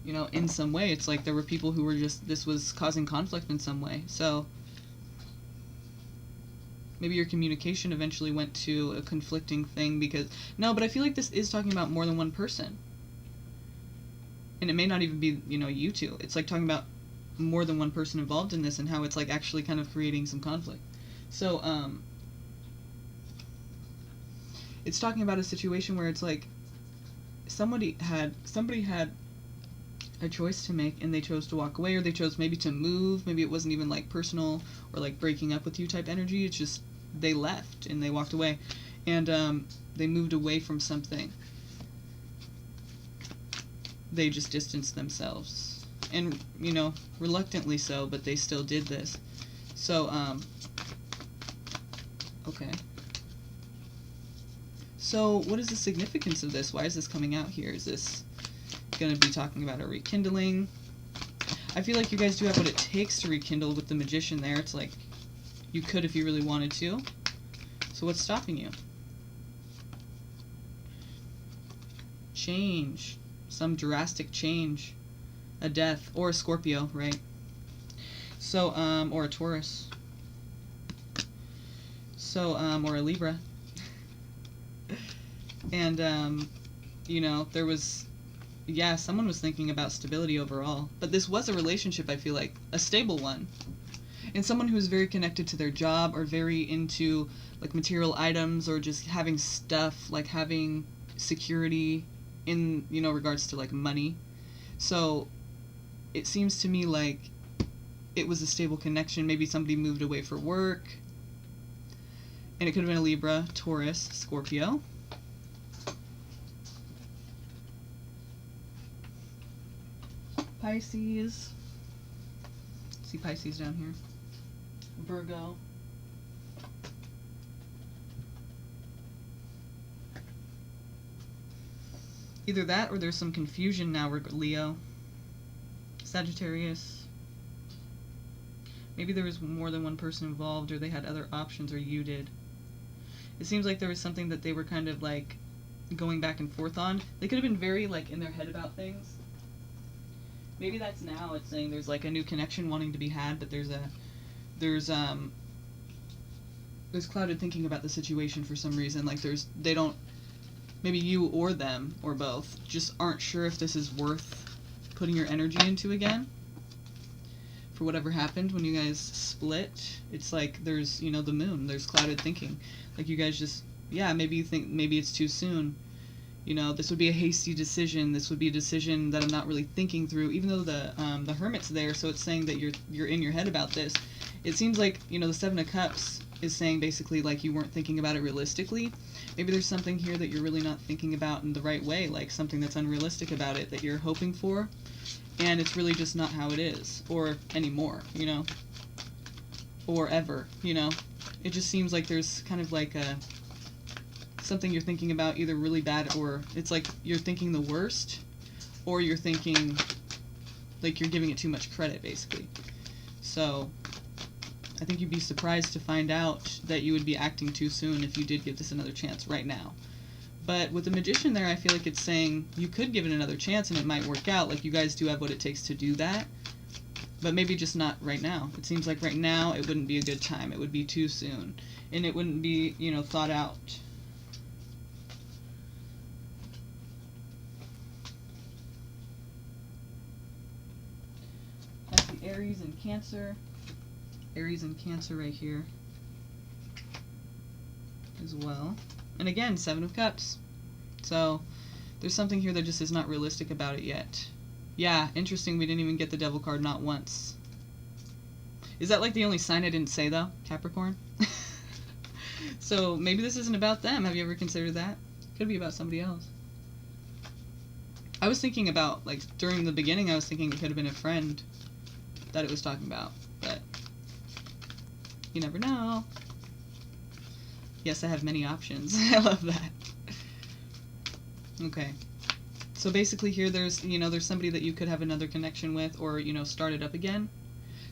In some way. It's there were people who were this was causing conflict in some way. So, maybe your communication eventually went to a conflicting thing because... No, but I feel like this is talking about more than one person. And it may not even be, you two. It's talking about more than one person involved in this and how it's actually kind of creating some conflict. So, it's talking about a situation where it's somebody had a choice to make, and they chose to walk away, or they chose maybe to move. Maybe it wasn't even personal or breaking up with you type energy. It's just they left and they walked away, and they moved away from something. They just distanced themselves, and reluctantly so, but they still did this. So okay. So, what is the significance of this? Why is this coming out here? Is this going to be talking about a rekindling? I feel like you guys do have what it takes to rekindle with the Magician there. It's you could if you really wanted to. So, what's stopping you? Change. Some drastic change. A death. Or a Scorpio, right? So, or a Taurus. So, or a Libra. And, there was, someone was thinking about stability overall. But this was a relationship, I feel like, a stable one. And someone who was very connected to their job, or very into, material items, or just having stuff, having security, in, you know, regards to like money. So it seems to me like it was a stable connection. Maybe somebody moved away for work. And it could have been a Libra, Taurus, Scorpio. Pisces. See Pisces down here. Virgo. Either that or there's some confusion now, Leo. Sagittarius. Maybe there was more than one person involved, or they had other options, or you did. It seems like there was something that they were kind of like going back and forth on. They could have been very like in their head about things. Maybe that's now it's saying there's like a new connection wanting to be had, but there's clouded thinking about the situation for some reason. Like they don't, maybe you or them or both just aren't sure if this is worth putting your energy into again. For whatever happened when you guys split, it's like there's, you know, the moon, there's clouded thinking. Like you guys just, yeah, maybe you think maybe it's too soon. You know, this would be a hasty decision. This would be a decision that I'm not really thinking through, even though the Hermit's there, so it's saying that you're in your head about this. It seems like, you know, the Seven of Cups is saying basically like you weren't thinking about it realistically. Maybe there's something here that you're really not thinking about in the right way, like something that's unrealistic about it that you're hoping for, and it's really just not how it is, or anymore, you know, or ever, you know. It just seems like there's kind of like a something you're thinking about either really bad, or it's like you're thinking the worst, or you're thinking like you're giving it too much credit, basically. So I think you'd be surprised to find out that you would be acting too soon if you did give this another chance right now. But with the Magician there, I feel like it's saying you could give it another chance and it might work out. Like you guys do have what it takes to do that, but maybe just not right now. It seems like right now it wouldn't be a good time. It would be too soon, and it wouldn't be, you know, thought out. That's the Aries and Cancer. Aries and Cancer right here as well. And again, Seven of Cups. So there's something here that just is not realistic about it yet. Yeah, interesting, we didn't even get the Devil card, not once. Is that like the only sign I didn't say though? Capricorn? So maybe this isn't about them. Have you ever considered that? Could be about somebody else. I was thinking about, like, during the beginning I was thinking it could have been a friend that it was talking about, but you never know. Yes, I have many options. I love that. Okay. So basically here there's, you know, there's somebody that you could have another connection with, or, you know, start it up again.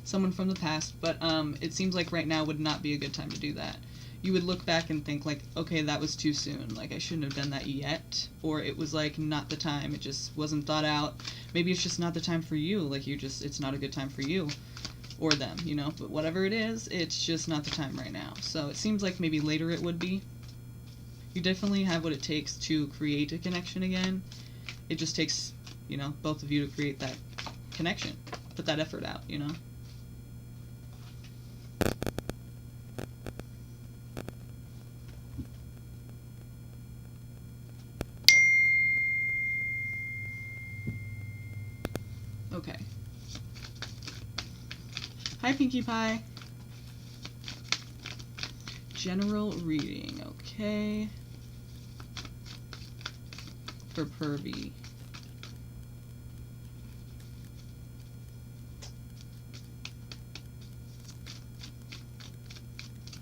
Someone from the past, but it seems like right now would not be a good time to do that. You would look back and think like, okay, that was too soon. Like I shouldn't have done that yet. Or it was like not the time. It just wasn't thought out. Maybe it's just not the time for you. Like it's not a good time for you. Or them, you know, but whatever it is, it's just not the time right now. So it seems like maybe later it would be. You definitely have what it takes to create a connection again. It just takes, you know, both of you to create that connection. Put that effort out, you know. Okay. Hi, Pinkie Pie. General reading, okay. For Pervy.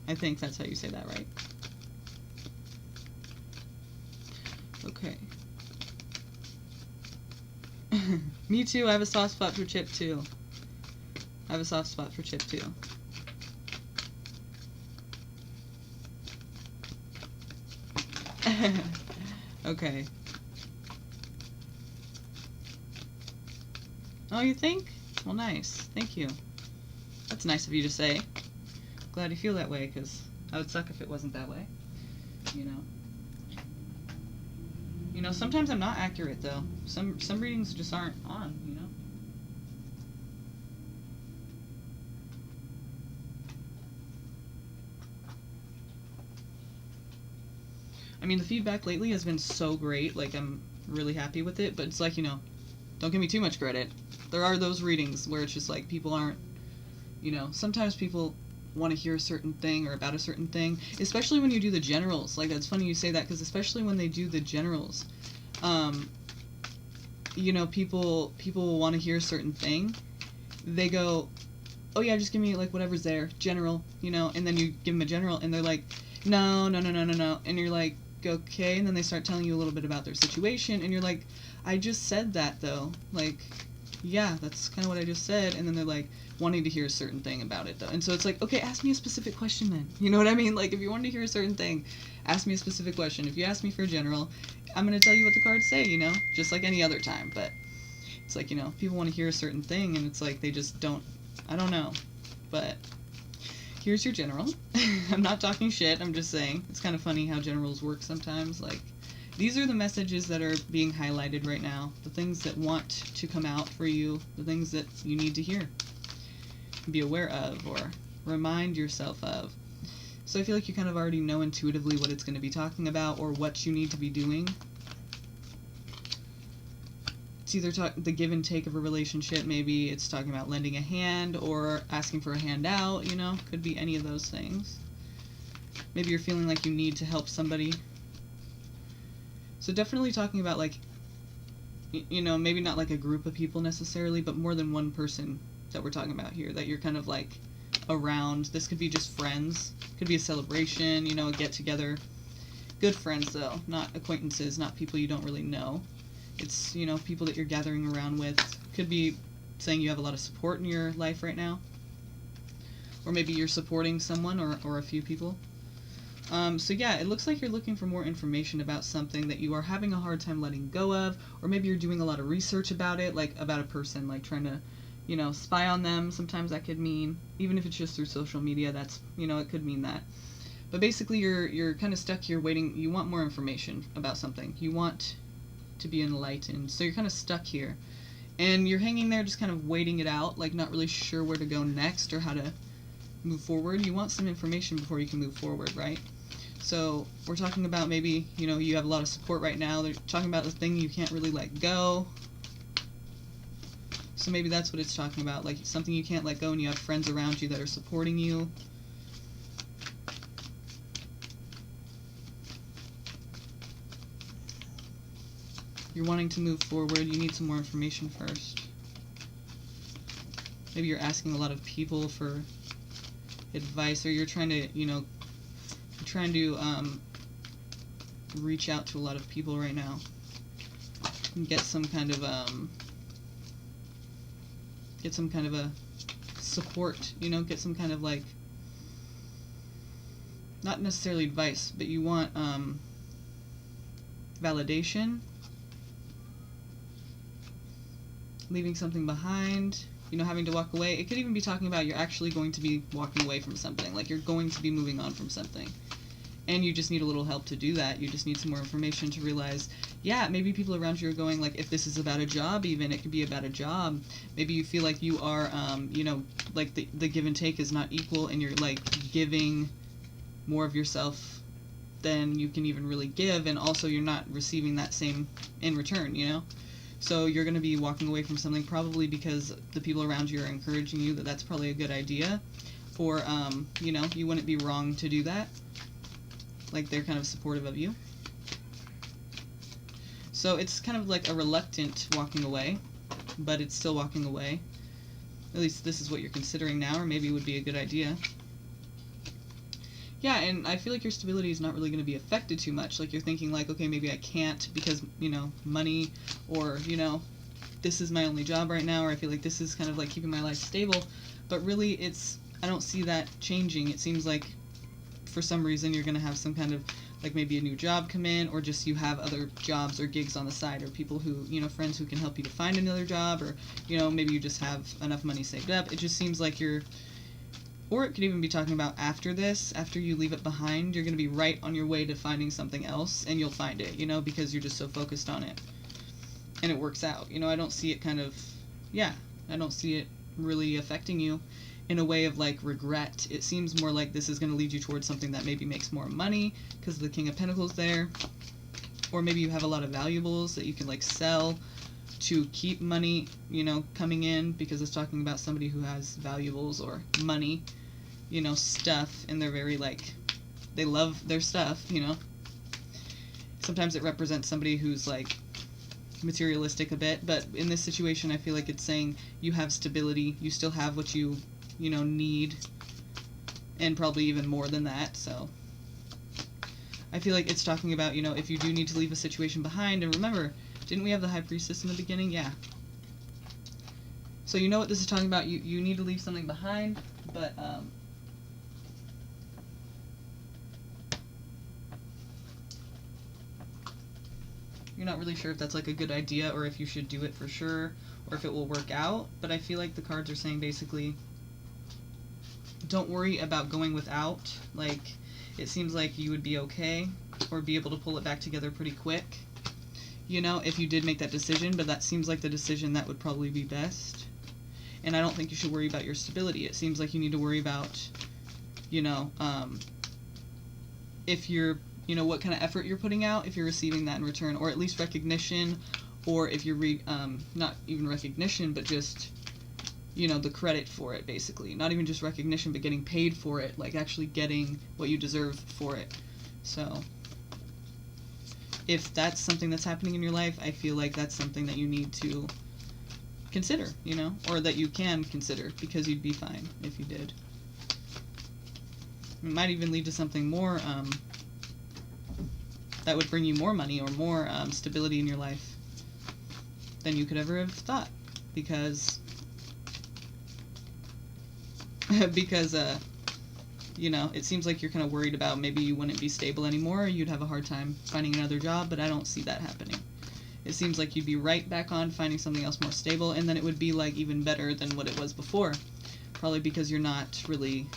I think that's how you say that, right? Okay. Me too, I have a soft spot for Chip too. I have a soft spot for Chip too. Okay. Oh, you think? Well, nice. Thank you. That's nice of you to say. Glad you feel that way, because I would suck if it wasn't that way. You know? You know, sometimes I'm not accurate, though. Some readings just aren't on, you know? I mean, the feedback lately has been so great. Like, I'm really happy with it, but it's like, don't give me too much credit. There are those readings where it's just like people aren't, sometimes people want to hear a certain thing or about a certain thing, especially when you do the generals. Like, that's funny you say that, because especially when they do the generals, people will want to hear a certain thing. They go, oh yeah, just give me like whatever's there, general, and then you give them a general, and they're like, no, and you're like, okay, and then they start telling you a little bit about their situation, and you're like, I just said that though, like, yeah, that's kind of what I just said, and then they're like, wanting to hear a certain thing about it though, and so it's like, okay, ask me a specific question then, you know what I mean? Like, if you wanted to hear a certain thing, ask me a specific question. If you ask me for a general, I'm going to tell you what the cards say, just like any other time, but it's like, people want to hear a certain thing, and it's like, they just don't, I don't know, but here's your general. I'm not talking shit, I'm just saying, it's kind of funny how generals work sometimes. Like, these are the messages that are being highlighted right now, the things that want to come out for you, the things that you need to hear, be aware of, or remind yourself of. So I feel like you kind of already know intuitively what it's going to be talking about, or what you need to be doing. It's either the give and take of a relationship, maybe it's talking about lending a hand, or asking for a handout, could be any of those things. Maybe you're feeling like you need to help somebody. So definitely talking about, like, maybe not like a group of people necessarily, but more than one person that we're talking about here, that you're kind of like around. This could be just friends, could be a celebration, a get-together. Good friends, though, not acquaintances, not people you don't really know. It's, people that you're gathering around with. Could be saying you have a lot of support in your life right now. Or maybe you're supporting someone or a few people. So yeah, it looks like you're looking for more information about something that you are having a hard time letting go of, or maybe you're doing a lot of research about it, like about a person, like trying to, spy on them. Sometimes that could mean, even if it's just through social media, that's, it could mean that. But basically you're kind of stuck here waiting. You want more information about something. You want to be enlightened. So you're kind of stuck here. And you're hanging there just kind of waiting it out, like not really sure where to go next or how to move forward. You want some information before you can move forward, right? So we're talking about maybe, you have a lot of support right now. They're talking about the thing you can't really let go. So maybe that's what it's talking about, like something you can't let go, and you have friends around you that are supporting you. You're wanting to move forward. You need some more information first. Maybe you're asking a lot of people for advice, or you're trying to, reach out to a lot of people right now and get some kind of a support, get some kind of, like, not necessarily advice, but you want validation, leaving something behind, having to walk away. It could even be talking about you're actually going to be walking away from something, like you're going to be moving on from something. And you just need a little help to do that. You just need some more information to realize, yeah, maybe people around you are going, like, if this is about a job even, it could be about a job. Maybe you feel like you are, like the give and take is not equal, and you're, like, giving more of yourself than you can even really give, and also you're not receiving that same in return, So you're going to be walking away from something probably because the people around you are encouraging you that that's probably a good idea, or, you wouldn't be wrong to do that. Like, they're kind of supportive of you. So it's kind of like a reluctant walking away, but it's still walking away. At least this is what you're considering now, or maybe it would be a good idea. Yeah, and I feel like your stability is not really going to be affected too much. Like, you're thinking, like, okay, maybe I can't because, money, or, this is my only job right now, or I feel like this is kind of like keeping my life stable. But really, I don't see that changing. It seems like for some reason you're going to have some kind of, like, maybe a new job come in, or just you have other jobs or gigs on the side, or people who, friends who can help you to find another job, or, maybe you just have enough money saved up. It just seems like or it could even be talking about after this, after you leave it behind, you're going to be right on your way to finding something else, and you'll find it, because you're just so focused on it. And it works out. I don't see it I don't see it really affecting you in a way of, like, regret. It seems more like this is going to lead you towards something that maybe makes more money, because the King of Pentacles there. or maybe you have a lot of valuables that you can like sell to keep money, you know, coming in, because it's talking about somebody who has valuables or money, you know, stuff, and they're very like, they love their stuff, you know. Sometimes it represents somebody who's like materialistic a bit, but in this situation I feel like it's saying you have stability, you still have what you know, need, and probably even more than that. So I feel like it's talking about, you know, if you do need to leave a situation behind, and remember, didn't we have the High Priestess in the beginning? Yeah. So you know what this is talking about, you need to leave something behind, but you're not really sure if that's like a good idea, or if you should do it for sure, or if it will work out. But I feel like the cards are saying basically, don't worry about going without. Like, it seems like you would be okay, or be able to pull it back together pretty quick, you know, if you did make that decision. But that seems like the decision that would probably be best. And I don't think you should worry about your stability. It seems like you need to worry about, you know, if you're, you know, what kind of effort you're putting out, if you're receiving that in return, or at least recognition, or if you're not even recognition, but just, you know, the credit for it, basically. Not even just recognition, but getting paid for it, like actually getting what you deserve for it. So if that's something that's happening in your life, I feel like that's something that you need to consider, you know, or that you can consider, because you'd be fine if you did. It might even lead to something more that would bring you more money, or more stability in your life than you could ever have thought, because you know, it seems like you're kind of worried about maybe you wouldn't be stable anymore, or you'd have a hard time finding another job, but I don't see that happening. It seems like you'd be right back on finding something else more stable, and then it would be like even better than what it was before, probably because you're not really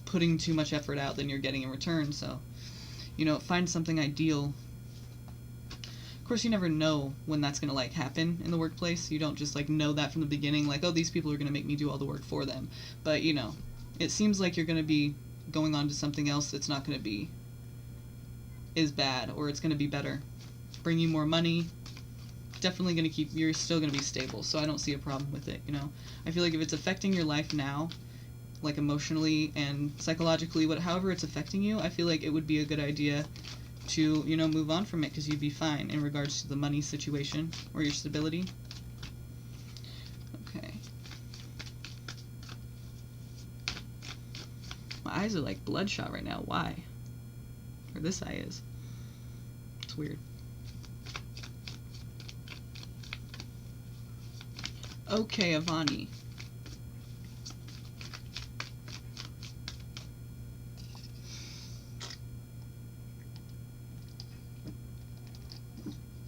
putting too much effort out than you're getting in return. So, you know, find something ideal. Of course, you never know when that's going to, like, happen in the workplace. You don't just, like, know that from the beginning, like, oh, these people are going to make me do all the work for them. But, you know, it seems like you're going to be going on to something else that's not going to be as bad, or it's going to be better. Bring you more money. Definitely going to you're still going to be stable, so I don't see a problem with it, you know. I feel like if it's affecting your life now, like emotionally and psychologically, however it's affecting you, I feel like it would be a good idea to, you know, move on from it, because you'd be fine in regards to the money situation or your stability. Okay. My eyes are like bloodshot right now. Why? Or this eye is. It's weird. Okay, Avani.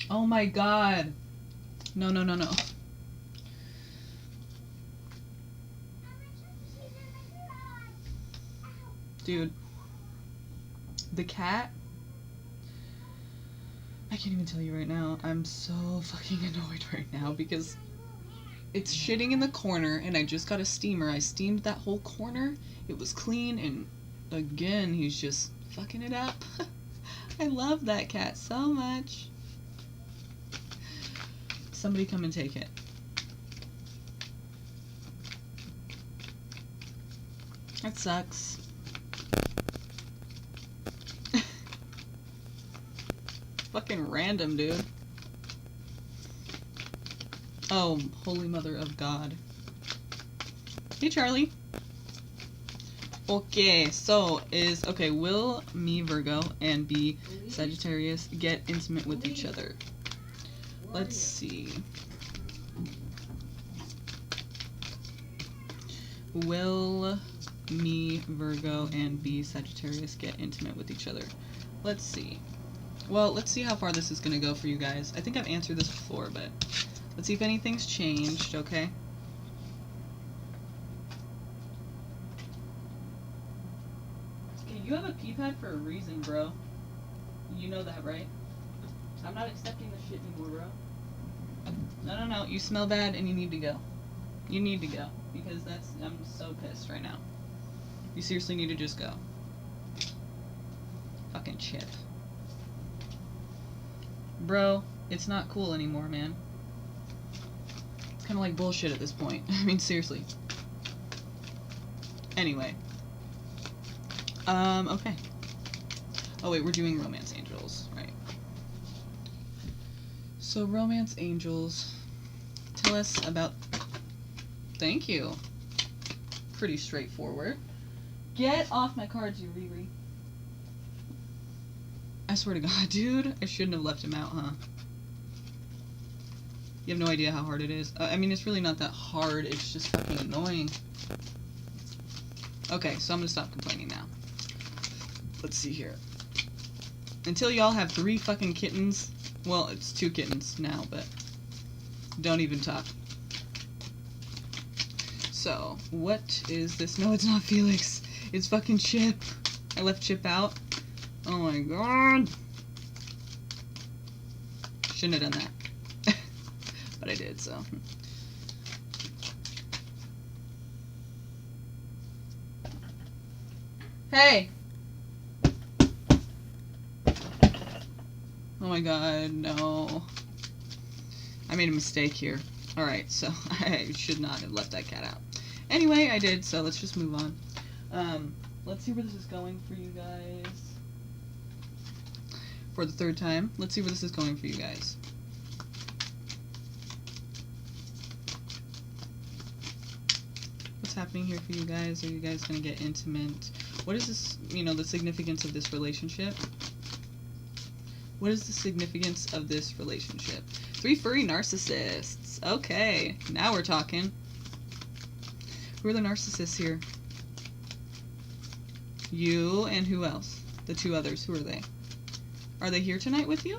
Oh my god. No, no, no, no. Dude. The cat? I can't even tell you right now. I'm so fucking annoyed right now, because it's shitting in the corner, and I just got a steamer. I steamed that whole corner. It was clean, and again, he's just fucking it up. I love that cat so much. Somebody come and take it. That sucks. Fucking random, dude. Oh, Holy Mother of God. Hey, Charlie. Okay, so will me, Virgo, and be Sagittarius get intimate with each other? Let's see. Will me, Virgo, and be Sagittarius get intimate with each other? Let's see. Well, let's see how far this is going to go for you guys. I think I've answered this before, but let's see if anything's changed, okay? Okay, you have a pee pad for a reason, bro. You know that, right? I'm not accepting this shit anymore, bro. No, no, no. You smell bad and you need to go. You need to go. Because I'm so pissed right now. You seriously need to just go. Fucking chip. bro, it's not cool anymore, man. It's kind of like bullshit at this point. I mean, seriously. Anyway. Okay. Oh, wait, we're doing Romance Angels, right. So, Romance Angels, tell us about... Thank you. Pretty straightforward. Get off my cards, you Riri. I swear to God, dude, I shouldn't have left him out, huh? You have no idea how hard it is. I mean, it's really not that hard, it's just fucking annoying. Okay, so I'm gonna stop complaining now. Let's see here. Until y'all have 3 fucking kittens, well, it's 2 kittens now, but don't even talk. So, what is this? No, it's not Felix. It's fucking Chip. I left Chip out. Oh my god. Shouldn't have done that. But I did, so. Hey! Oh my god, no. I made a mistake here. Alright, so I should not have left that cat out. Anyway, I did, so let's just move on. Let's see where this is going for you guys. For the 3rd time, let's see where this is going for you guys. What's happening here for you guys? Are you guys going to get intimate? What is this, the significance of this relationship? What is the significance of this relationship? 3 furry narcissists. Okay, now we're talking. Who are the narcissists here? You and who else? The 2 others. Who are they? Are they here tonight with you?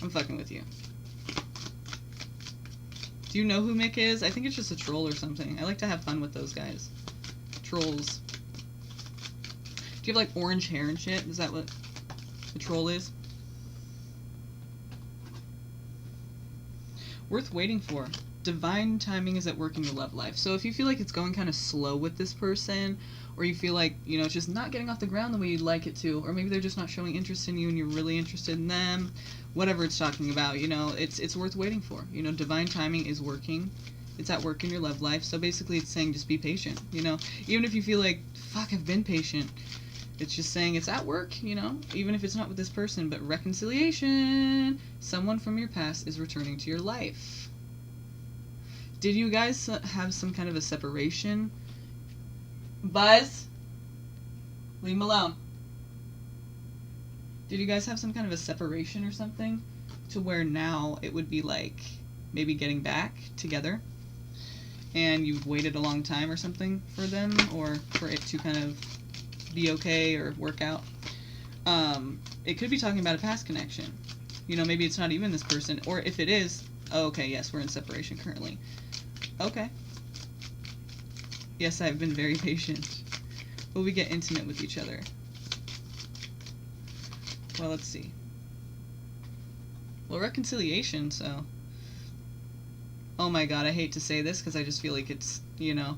I'm fucking with you. Do you know who Mick is? I think it's just a troll or something. I like to have fun with those guys. Trolls. Do you have like orange hair and shit? Is that what the troll is? Worth waiting for. Divine timing is at work in your love life. So if you feel like it's going kind of slow with this person, or you feel like, it's just not getting off the ground the way you'd like it to, or maybe they're just not showing interest in you and you're really interested in them, whatever it's talking about, it's worth waiting for. Divine timing is working. It's at work in your love life. So basically it's saying just be patient, Even if you feel like, fuck, I've been patient. It's just saying it's at work, even if it's not with this person, but reconciliation. Someone from your past is returning to your life. Did you guys have some kind of a separation? Buzz? Leave him alone. Did you guys have some kind of a separation or something? To where now it would be like maybe getting back together? And you've waited a long time or something for them? Or for it to kind of be okay or work out? It could be talking about a past connection. Maybe it's not even this person. Or if it is, oh, okay, yes, we're in separation currently. Okay. Yes, I've been very patient. Will we get intimate with each other? Well, let's see. Well, reconciliation, so... Oh my god, I hate to say this, because I just feel like it's, The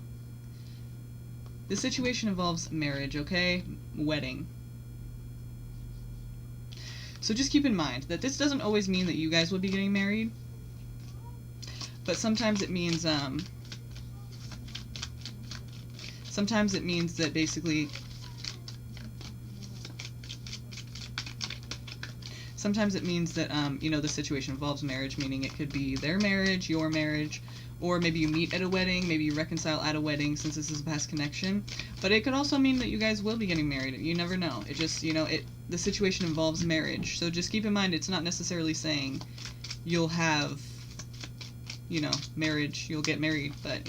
situation involves marriage, okay? Wedding. So just keep in mind that this doesn't always mean that you guys will be getting married. But sometimes it means, sometimes it means that basically, sometimes it means that, the situation involves marriage, meaning it could be their marriage, your marriage, or maybe you meet at a wedding, maybe you reconcile at a wedding since this is a past connection. But it could also mean that you guys will be getting married. You never know. It just, the situation involves marriage. So just keep in mind it's not necessarily saying you'll have, marriage, you'll get married, but,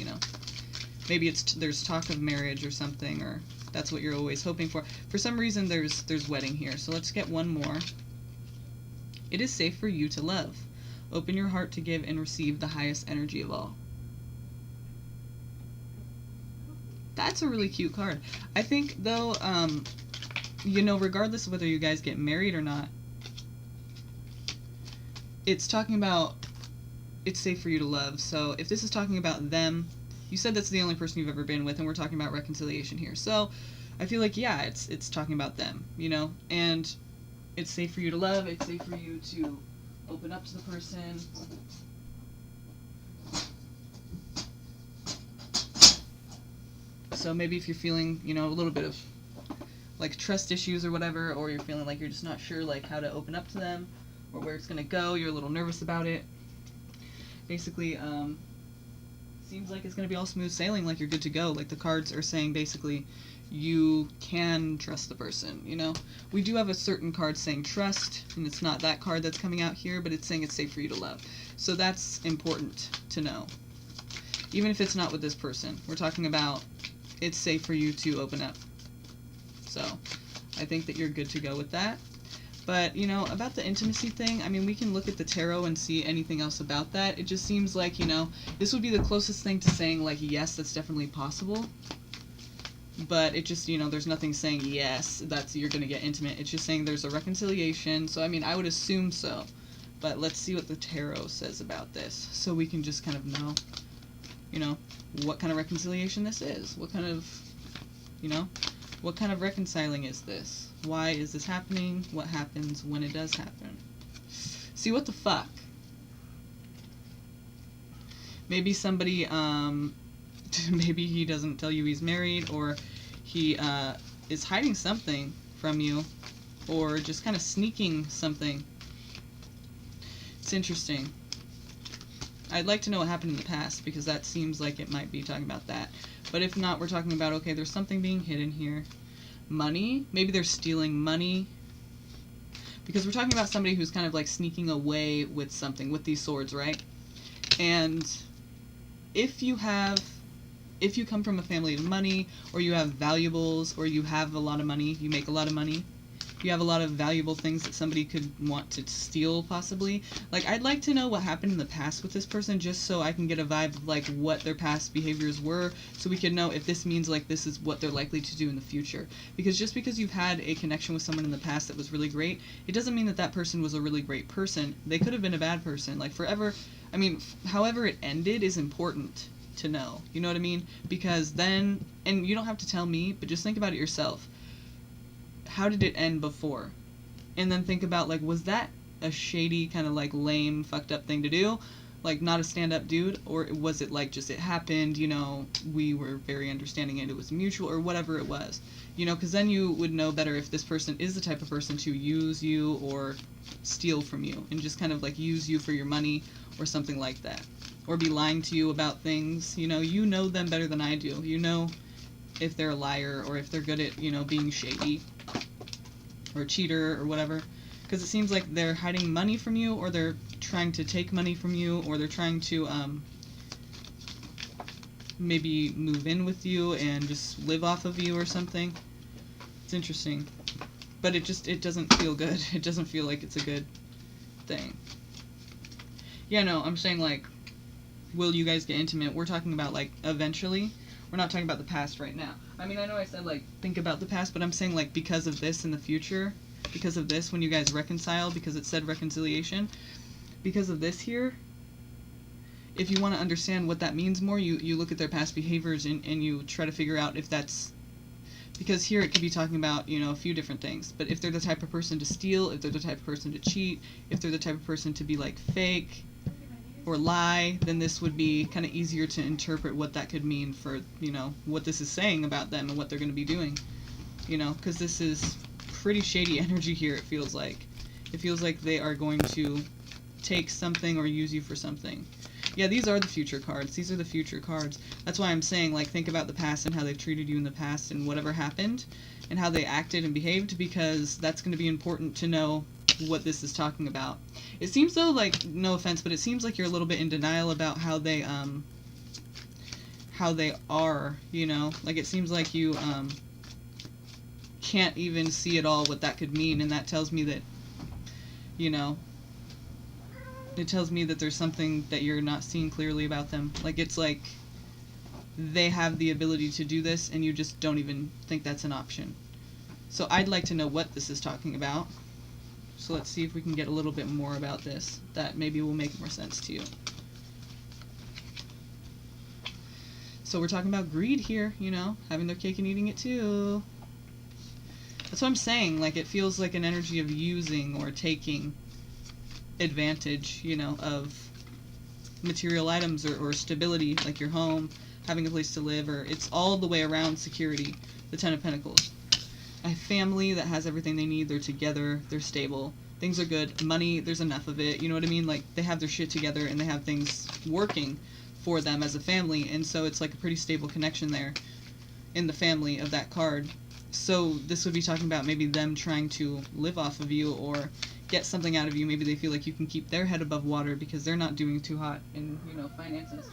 maybe there's talk of marriage or something, or that's what you're always hoping for. For some reason, there's wedding here, so let's get one more. It is safe for you to love. Open your heart to give and receive the highest energy of all. That's a really cute card. I think, though, regardless of whether you guys get married or not, it's talking about it's safe for you to love. So if this is talking about them, you said that's the only person you've ever been with, and we're talking about reconciliation here. So I feel like, yeah, it's talking about them, and it's safe for you to love, it's safe for you to open up to the person. So maybe if you're feeling, you know, a little bit of like trust issues or whatever, or you're feeling like you're just not sure like how to open up to them or where it's gonna go, you're a little nervous about it. Basically, seems like it's gonna be all smooth sailing, like you're good to go. Like the cards are saying basically you can trust the person, you know? We do have a certain card saying trust, and it's not that card that's coming out here, but it's saying it's safe for you to love. So that's important to know. Even if it's not with this person. We're talking about it's safe for you to open up. So I think that you're good to go with that. But, you know, about the intimacy thing, I mean, we can look at the tarot and see anything else about that. It just seems like, you know, this would be the closest thing to saying, like, yes, that's definitely possible. But it just, you know, there's nothing saying, yes, that's, you're going to get intimate. It's just saying there's a reconciliation. So, I mean, I would assume so. But let's see what the tarot says about this. So we can just kind of know, you know, what kind of reconciliation this is. What kind of, you know, what kind of reconciling is this? Why is this happening? What happens when it does happen? See, what the fuck? Maybe somebody, maybe he doesn't tell you he's married, or he is hiding something from you, or just kind of sneaking something. It's interesting. I'd like to know what happened in the past, because that seems like it might be talking about that. But if not, we're talking about, okay, there's something being hidden here. Money? Maybe they're stealing money. Because we're talking about somebody who's kind of like sneaking away with something, with these swords, right? And if you come from a family of money, or you have valuables, or you have a lot of money, you make a lot of money, you have a lot of valuable things that somebody could want to steal, possibly. Like, I'd like to know what happened in the past with this person, just so I can get a vibe of, like, what their past behaviors were, so we can know if this means, like, this is what they're likely to do in the future. Because just because you've had a connection with someone in the past that was really great, it doesn't mean that that person was a really great person. They could have been a bad person. Like, forever, I mean, however it ended is important to know. You know what I mean? Because then, and you don't have to tell me, but just think about it yourself. How did it end before? And then think about, like, was that a shady, kind of, like, lame, fucked up thing to do? Like, not a stand-up dude? Or was it, like, just it happened, you know, we were very understanding and it was mutual, or whatever it was? You know, because then you would know better if this person is the type of person to use you or steal from you, and just kind of, like, use you for your money or something like that. Or be lying to you about things. You know them better than I do. You know if they're a liar, or if they're good at, you know, being shady, or a cheater, or whatever. Because it seems like they're hiding money from you, or they're trying to take money from you, or they're trying to maybe move in with you and just live off of you or something. It's interesting. But it doesn't feel good. It doesn't feel like it's a good thing. Yeah, no, I'm saying, like, will you guys get intimate? We're talking about, like, eventually. We're not talking about the past right now. I mean, I know I said, like, think about the past, but I'm saying, like, because of this in the future, because of this when you guys reconcile, because it said reconciliation, because of this here, if you want to understand what that means more, you look at their past behaviors and you try to figure out if that's, because here it could be talking about, you know, a few different things, but if they're the type of person to steal, if they're the type of person to cheat, if they're the type of person to be, like, fake or lie, then this would be kind of easier to interpret what that could mean for, you know, what this is saying about them and what they're going to be doing, you know, because this is pretty shady energy here, it feels like. It feels like they are going to take something or use you for something. Yeah, these are the future cards. These are the future cards. That's why I'm saying, like, think about the past and how they've treated you in the past and whatever happened and how they acted and behaved, because that's going to be important to know what this is talking about. It seems though, like, no offense, but it seems like you're a little bit in denial about how they are, you know? Like, it seems like you can't even see at all what that could mean, and that tells me that, you know, it tells me that there's something that you're not seeing clearly about them. Like, it's like they have the ability to do this, and you just don't even think that's an option. So I'd like to know what this is talking about. So let's see if we can get a little bit more about this. That maybe will make more sense to you. So we're talking about greed here, you know, having their cake and eating it too. That's what I'm saying. Like, it feels like an energy of using or taking advantage, you know, of material items or stability, like your home, having a place to live, or it's all the way around security. The Ten of Pentacles. A family that has everything they need. They're together. They're stable. Things are good. Money, there's enough of it. You know what I mean? Like, they have their shit together and they have things working for them as a family. And so it's like a pretty stable connection there in the family of that card. So this would be talking about maybe them trying to live off of you or get something out of you. Maybe they feel like you can keep their head above water because they're not doing too hot in, you know, finances.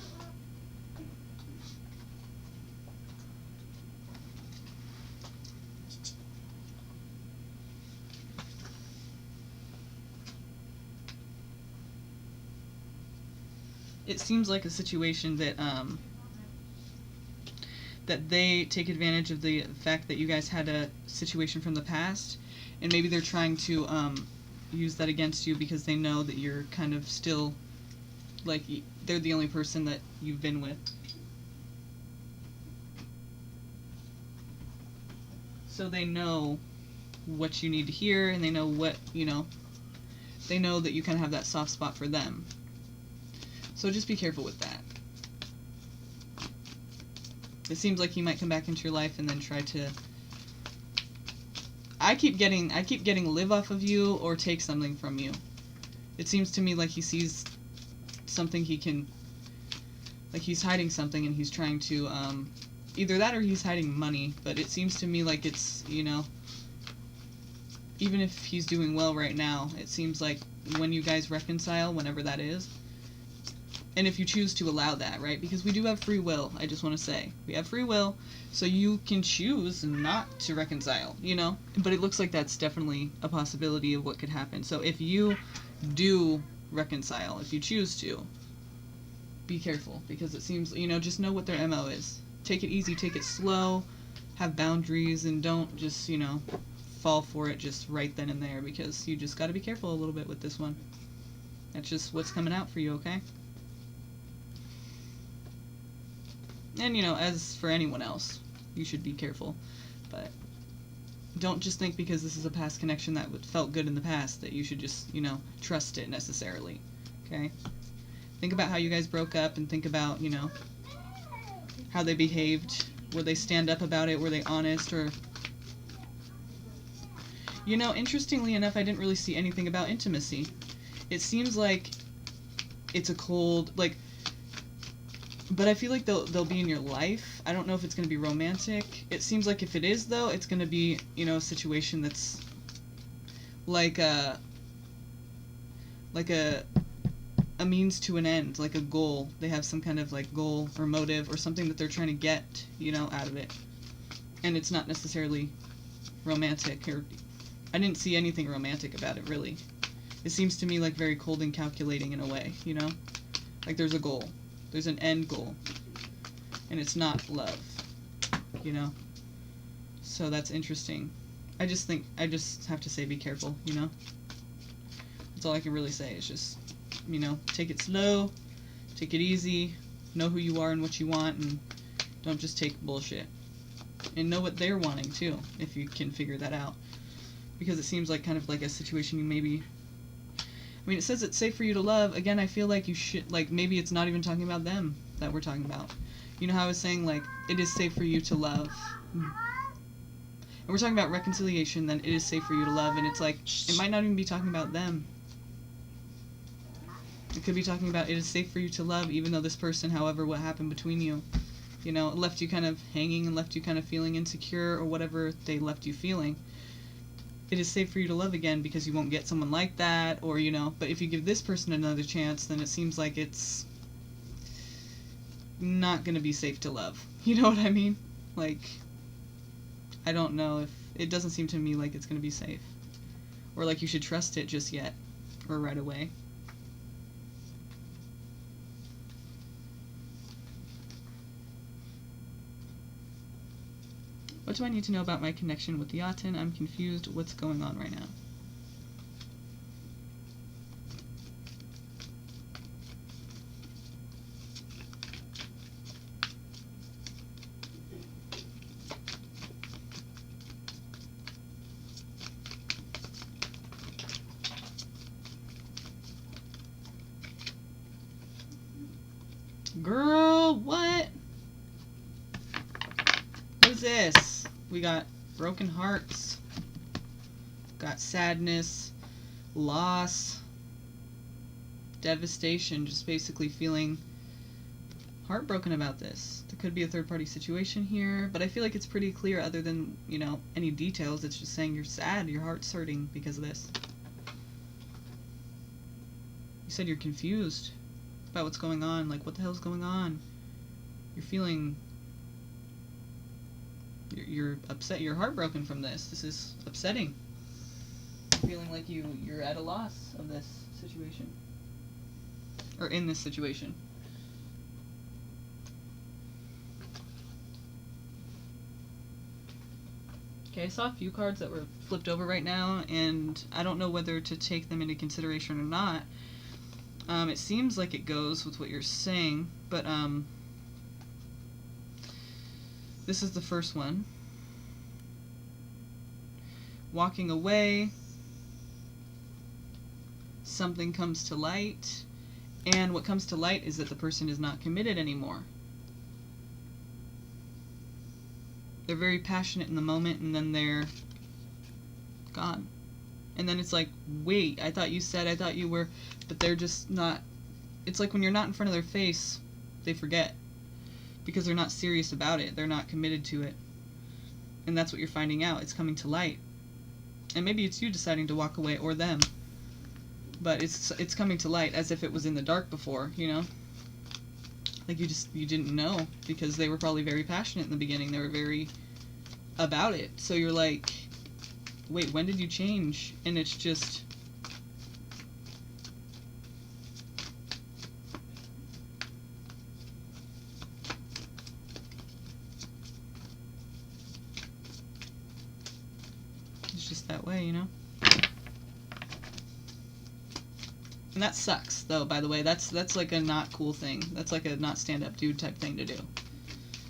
It seems like a situation that that they take advantage of the fact that you guys had a situation from the past, and maybe they're trying to use that against you because they know that you're kind of still, like, they're the only person that you've been with. So they know what you need to hear, and they know what, you know, they know that you kind of have that soft spot for them. So just be careful with that. It seems like he might come back into your life and then try to... I keep getting live off of you or take something from you. It seems to me like he sees something he can... Like he's hiding something and he's trying to... either that or he's hiding money. But it seems to me like it's, you know... Even if he's doing well right now, it seems like when you guys reconcile, whenever that is... And if you choose to allow that, right? Because we do have free will, I just want to say. We have free will, so you can choose not to reconcile, you know? But it looks like that's definitely a possibility of what could happen. So if you do reconcile, if you choose to, be careful. Because it seems, you know, just know what their MO is. Take it easy, take it slow, have boundaries, and don't just, you know, fall for it just right then and there. Because you just got to be careful a little bit with this one. That's just what's coming out for you, okay? And, you know, as for anyone else, you should be careful. But don't just think because this is a past connection that felt good in the past that you should just, you know, trust it necessarily. Okay? Think about how you guys broke up and think about, you know, how they behaved. Were they stand up about it? Were they honest? Or... You know, interestingly enough, I didn't really see anything about intimacy. It seems like it's a cold, like... But I feel like they'll be in your life. I don't know if it's going to be romantic. It seems like if it is, though, it's going to be, you know, a situation that's like a means to an end, like a goal. They have some kind of, like, goal or motive or something that they're trying to get, you know, out of it. And it's not necessarily romantic, or I didn't see anything romantic about it, really. It seems to me like very cold and calculating in a way, you know? Like there's a goal. There's an end goal. And it's not love, you know? So that's interesting. I just have to say be careful, you know? That's all I can really say is just, you know, take it slow, take it easy, know who you are and what you want, and don't just take bullshit. And know what they're wanting, too, if you can figure that out. Because it seems like kind of like a situation you maybe... I mean, it says it's safe for you to love. Again, I feel like you should, like, maybe it's not even talking about them that we're talking about. You know how I was saying, like, it is safe for you to love. And we're talking about reconciliation, then it is safe for you to love. And it's like, it might not even be talking about them. It could be talking about it is safe for you to love, even though this person, however, what happened between you, you know, left you kind of hanging and left you kind of feeling insecure or whatever they left you feeling. It is safe for you to love again because you won't get someone like that, or, you know, but if you give this person another chance, then it seems like it's not going to be safe to love. You know what I mean? Like, I don't know if, it doesn't seem to me like it's going to be safe. Or like you should trust it just yet, or right away. What do I need to know about my connection with the Aten? I'm confused. What's going on right now? Oh, what? What is this? We got broken hearts. Got sadness, loss, devastation, just basically feeling heartbroken about this. There could be a third-party situation here, but I feel like it's pretty clear other than, you know, any details. It's just saying you're sad, your heart's hurting because of this. You said you're confused about what's going on. Like, what the hell's going on? You're feeling... You're upset. You're heartbroken from this. This is upsetting. Feeling like you're at a loss of this situation. Or in this situation. Okay, I saw a few cards that were flipped over right now, and I don't know whether to take them into consideration or not. It seems like it goes with what you're saying, but this is the first one. Walking away, something comes to light, and what comes to light is that the person is not committed anymore. They're very passionate in the moment, and then they're gone. And then it's like, wait, I thought you were, but they're just not. It's like when you're not in front of their face, they forget. Because they're not serious about it. They're not committed to it. And that's what you're finding out. It's coming to light. And maybe it's you deciding to walk away, or them. But it's coming to light as if it was in the dark before, you know? Like you didn't know, because they were probably very passionate in the beginning. They were very about it. So you're like, wait, when did you change? And it's just... It's just that way, you know? And that sucks, though, by the way. That's like a not cool thing. That's like a not stand-up dude type thing to do.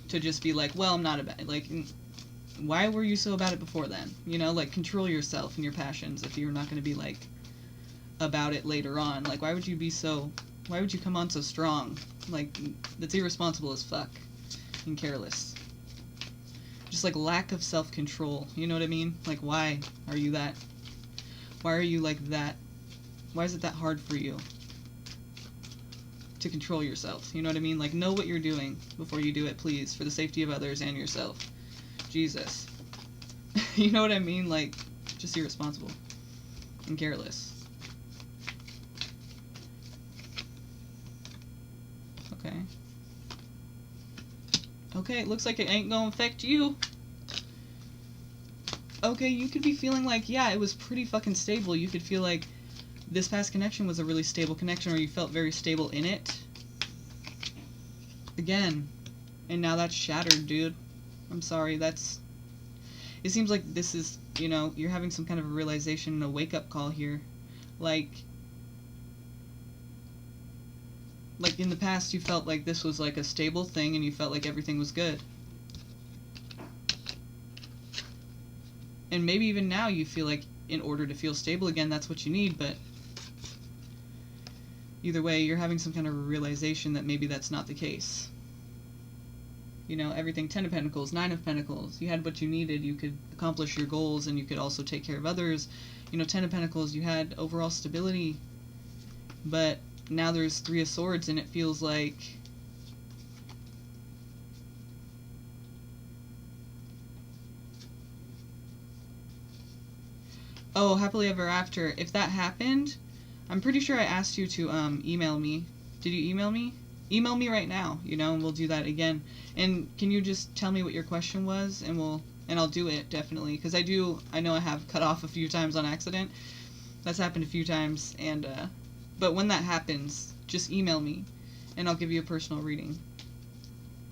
To just be like, well, I'm not about it. Like, why were you so about it before then? You know, like, control yourself and your passions if you're not going to be, like, about it later on. Like, why would you come on so strong? Like, that's irresponsible as fuck. And careless. Just, like, lack of self-control. You know what I mean? Like, why are you that? Why are you like that? Why is it that hard for you to control yourself? You know what I mean? Like, know what you're doing before you do it, please, for the safety of others and yourself. Jesus. You know what I mean? Like, just irresponsible and careless. Okay. Okay, it looks like it ain't gonna affect you. Okay, you could be feeling like, yeah, it was pretty fucking stable. You could feel like this past connection was a really stable connection, or you felt very stable in it. Again. And now that's shattered, dude. I'm sorry, it seems like this is, you know, you're having some kind of a realization and a wake-up call here. Like in the past you felt like this was like a stable thing and you felt like everything was good. And maybe even now you feel like in order to feel stable again, that's what you need, but either way, you're having some kind of a realization that maybe that's not the case. You know, everything, 10 of Pentacles, 9 of Pentacles. You had what you needed. You could accomplish your goals, and you could also take care of others. You know, 10 of Pentacles, you had overall stability. But now there's 3 of Swords, and it feels like... Oh, happily ever after. If that happened, I'm pretty sure I asked you to email me. Did you email me? Email me right now, you know, and we'll do that again. And can you just tell me what your question was, and I'll do it, definitely. Because I know I have cut off a few times on accident. That's happened a few times, and, but when that happens, just email me, and I'll give you a personal reading.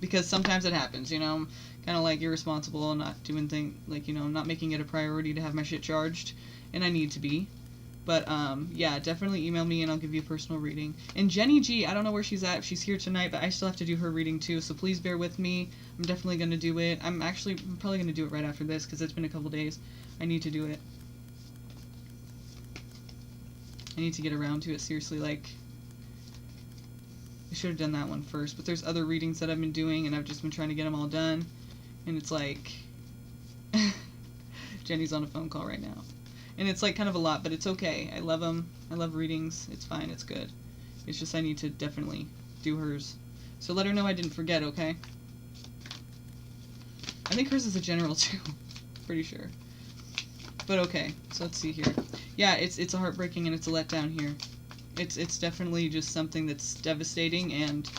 Because sometimes it happens, you know, I'm kind of, like, irresponsible and not doing things, like, you know, not making it a priority to have my shit charged, and I need to be. But, yeah, definitely email me and I'll give you a personal reading. And Jenny G, I don't know where she's at, if she's here tonight, but I still have to do her reading too, so please bear with me. I'm definitely going to do it. I'm probably going to do it right after this, because it's been a couple days. I need to do it. I need to get around to it, seriously, like... I should have done that one first, but there's other readings that I've been doing, and I've just been trying to get them all done, and it's like, Jenny's on a phone call right now, and it's like kind of a lot, but it's okay. I love them. I love readings. It's fine. It's good. It's just I need to definitely do hers. So let her know I didn't forget, okay? I think hers is a general too. Pretty sure. But okay, so let's see here. Yeah, it's a heartbreaking and it's a letdown here. It's definitely just something that's devastating and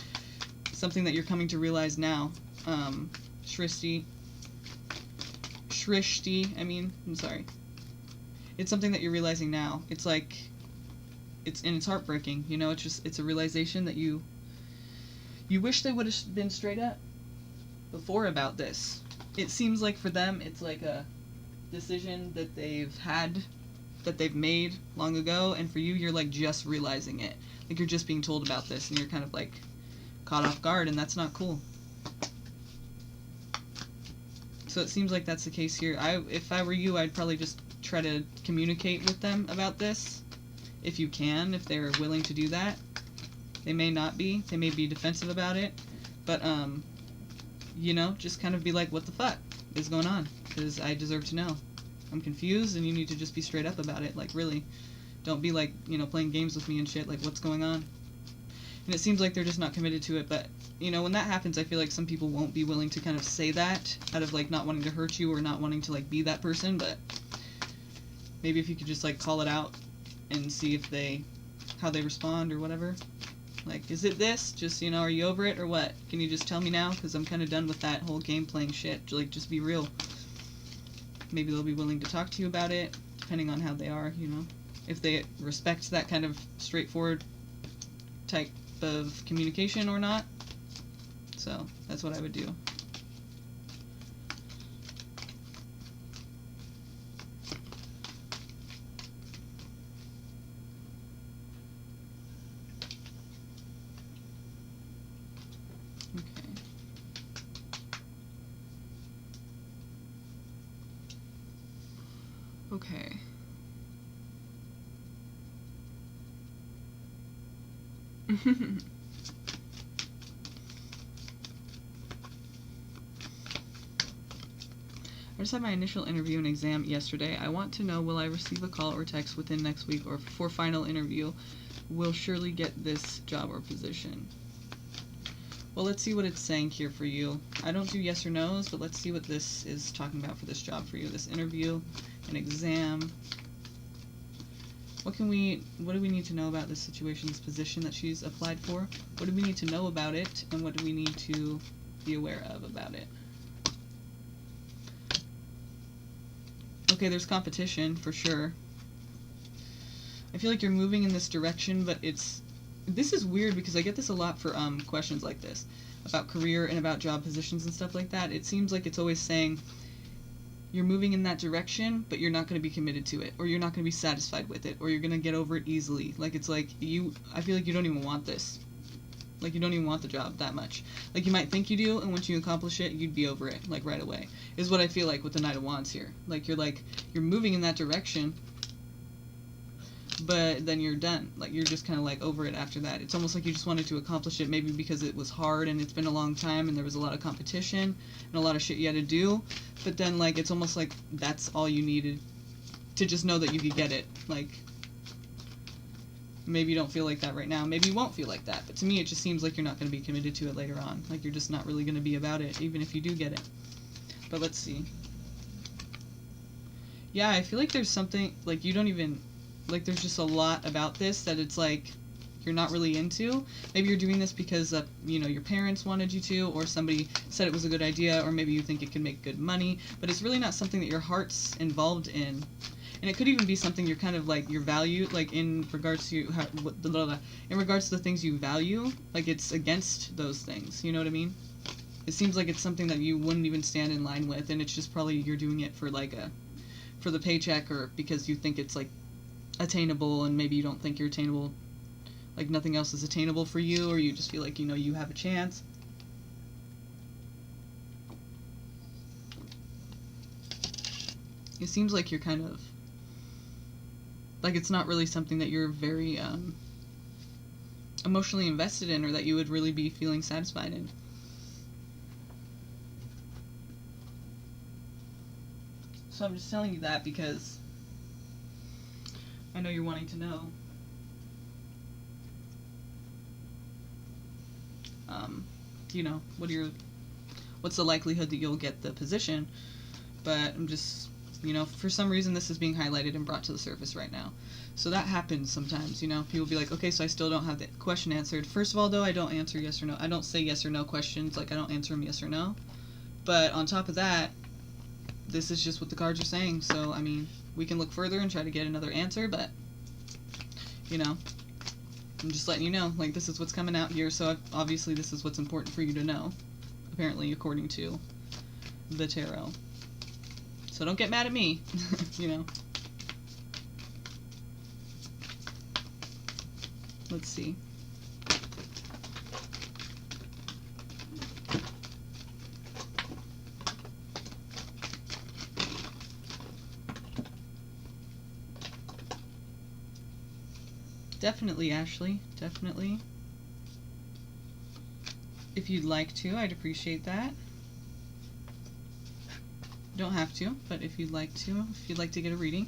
something that you're coming to realize now. Shrishti, I'm sorry. It's something that you're realizing now. It's like, it's heartbreaking, you know, it's a realization that you wish they would have been straight up before about this. It seems like for them, it's like a decision that they've made long ago, and for you, you're like just realizing it. Like you're just being told about this, and you're kind of like caught off guard, and that's not cool. So it seems like that's the case here. If I were you, I'd probably just try to communicate with them about this, if you can, if they're willing to do that. They may not be. They may be defensive about it, but you know, just kind of be like, what the fuck is going on? Because I deserve to know. I'm confused, and you need to just be straight up about it. Like, really. Don't be, like, you know, playing games with me and shit. Like, what's going on? And it seems like they're just not committed to it. But, you know, when that happens, I feel like some people won't be willing to kind of say that out of, like, not wanting to hurt you or not wanting to, like, be that person. But maybe if you could just, like, call it out and see if how they respond or whatever. Like, is it this? Just, you know, are you over it or what? Can you just tell me now? Because I'm kind of done with that whole game playing shit. Like, just be real. Maybe they'll be willing to talk to you about it, depending on how they are, you know. If they respect that kind of straightforward type of communication or not. So, that's what I would do. Okay. I just had my initial interview and exam yesterday. I want to know, will I receive a call or text within next week or for final interview? Will surely get this job or position. Well, let's see what it's saying here for you. I don't do yes or no's, but let's see what this is talking about for this job for you. This interview, an exam. What do we need to know about this situation, this position that she's applied for? What do we need to know about it, and what do we need to be aware of about it? Okay, there's competition, for sure. I feel like you're moving in this direction, but this is weird because I get this a lot for questions like this, about career and about job positions and stuff like that. It seems like it's always saying, you're moving in that direction, but you're not going to be committed to it, or you're not going to be satisfied with it, or you're going to get over it easily. Like, it's like, I feel like you don't even want this. Like, you don't even want the job that much. Like, you might think you do, and once you accomplish it, you'd be over it, like, right away. Is what I feel like with the Knight of Wands here. Like, you're moving in that direction, but then you're done. Like, you're just kind of, like, over it after that. It's almost like you just wanted to accomplish it, maybe because it was hard, and it's been a long time, and there was a lot of competition, and a lot of shit you had to do, but then, like, it's almost like that's all you needed to just know that you could get it. Like, maybe you don't feel like that right now. Maybe you won't feel like that, but to me, it just seems like you're not going to be committed to it later on. Like, you're just not really going to be about it, even if you do get it. But let's see. Yeah, I feel like there's something, like, you don't even... Like, there's just a lot about this that it's like you're not really into. Maybe you're doing this because, you know, your parents wanted you to, or somebody said it was a good idea, or maybe you think it could make good money, but it's really not something that your heart's involved in. And it could even be something you're kind of, like, your value, like, in regards to in regards to the things you value, like, it's against those things, you know what I mean? It seems like it's something that you wouldn't even stand in line with, and it's just probably you're doing it for, like, for the paycheck, or because you think it's, like, attainable, and maybe you don't think you're attainable, like nothing else is attainable for you, or you just feel like, you know, you have a chance. It seems like you're kind of, like, it's not really something that you're very emotionally invested in or that you would really be feeling satisfied in. So I'm just telling you that because I know you're wanting to know. You know, what's the likelihood that you'll get the position? But I'm just, you know, for some reason this is being highlighted and brought to the surface right now. So that happens sometimes, you know. People be like, okay, so I still don't have the question answered. First of all, though, I don't answer yes or no. I don't say yes or no questions. Like, I don't answer them yes or no. But on top of that, this is just what the cards are saying. So, I mean, we can look further and try to get another answer, but, you know, I'm just letting you know, like, this is what's coming out here, so obviously this is what's important for you to know, apparently, according to the tarot. So don't get mad at me, you know. Let's see. Definitely, Ashley. Definitely. If you'd like to, I'd appreciate that. Don't have to, but if you'd like to get a reading.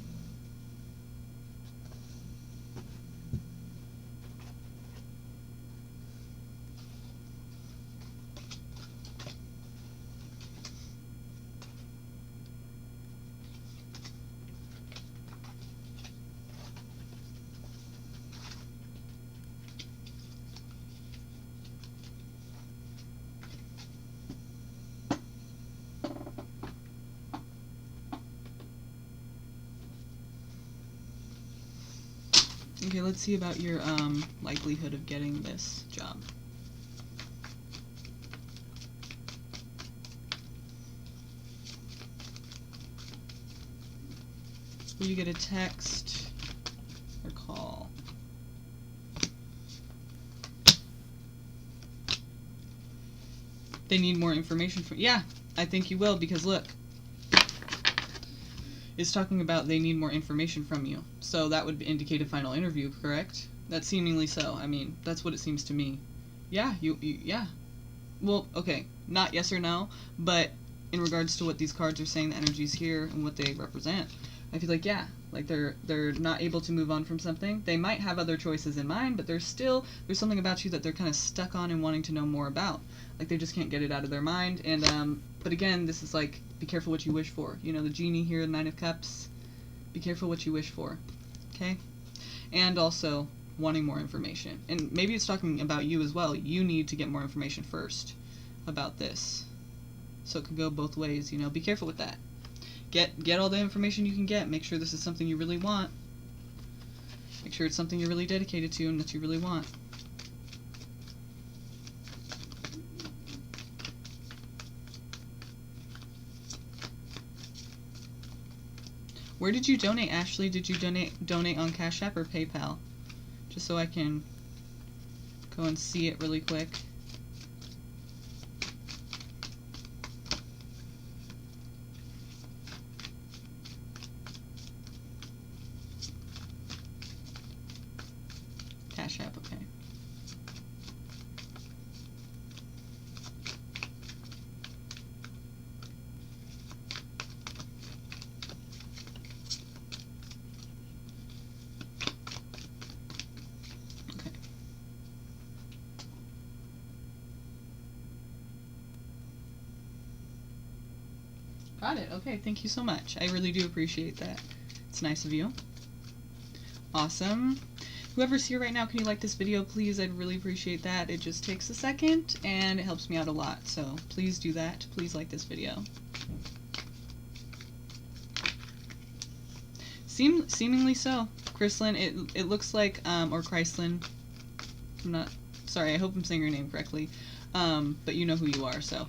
Okay, let's see about your likelihood of getting this job. Will you get a text or call? They need more information from... Yeah, I think you will, because look. It's talking about they need more information from you. So that would indicate a final interview, correct? That's seemingly so. I mean, that's what it seems to me. Yeah, yeah. Well, okay, not yes or no, but in regards to what these cards are saying, the energies here, and what they represent, I feel like, yeah, like they're not able to move on from something. They might have other choices in mind, but there's something about you that they're kind of stuck on and wanting to know more about. Like, they just can't get it out of their mind. And, but again, this is like, be careful what you wish for. You know, the genie here, the Nine of Cups, be careful what you wish for, okay? And also, wanting more information. And maybe it's talking about you as well. You need to get more information first about this. So it could go both ways, you know. Be careful with that. Get all the information you can get. Make sure this is something you really want. Make sure it's something you're really dedicated to and that you really want. Where did you donate, Ashley? Did you donate on Cashapp or PayPal? Just so I can go and see it really quick. Cashapp, okay. Okay. Got it. Okay, thank you so much. I really do appreciate that. It's nice of you. Awesome. Whoever's here right now, can you like this video, please? I'd really appreciate that. It just takes a second, and it helps me out a lot. So please do that. Please like this video. Seemingly so. Chryslin, it looks like, or Chryslin. I'm not, sorry, I hope I'm saying your name correctly. But you know who you are, so.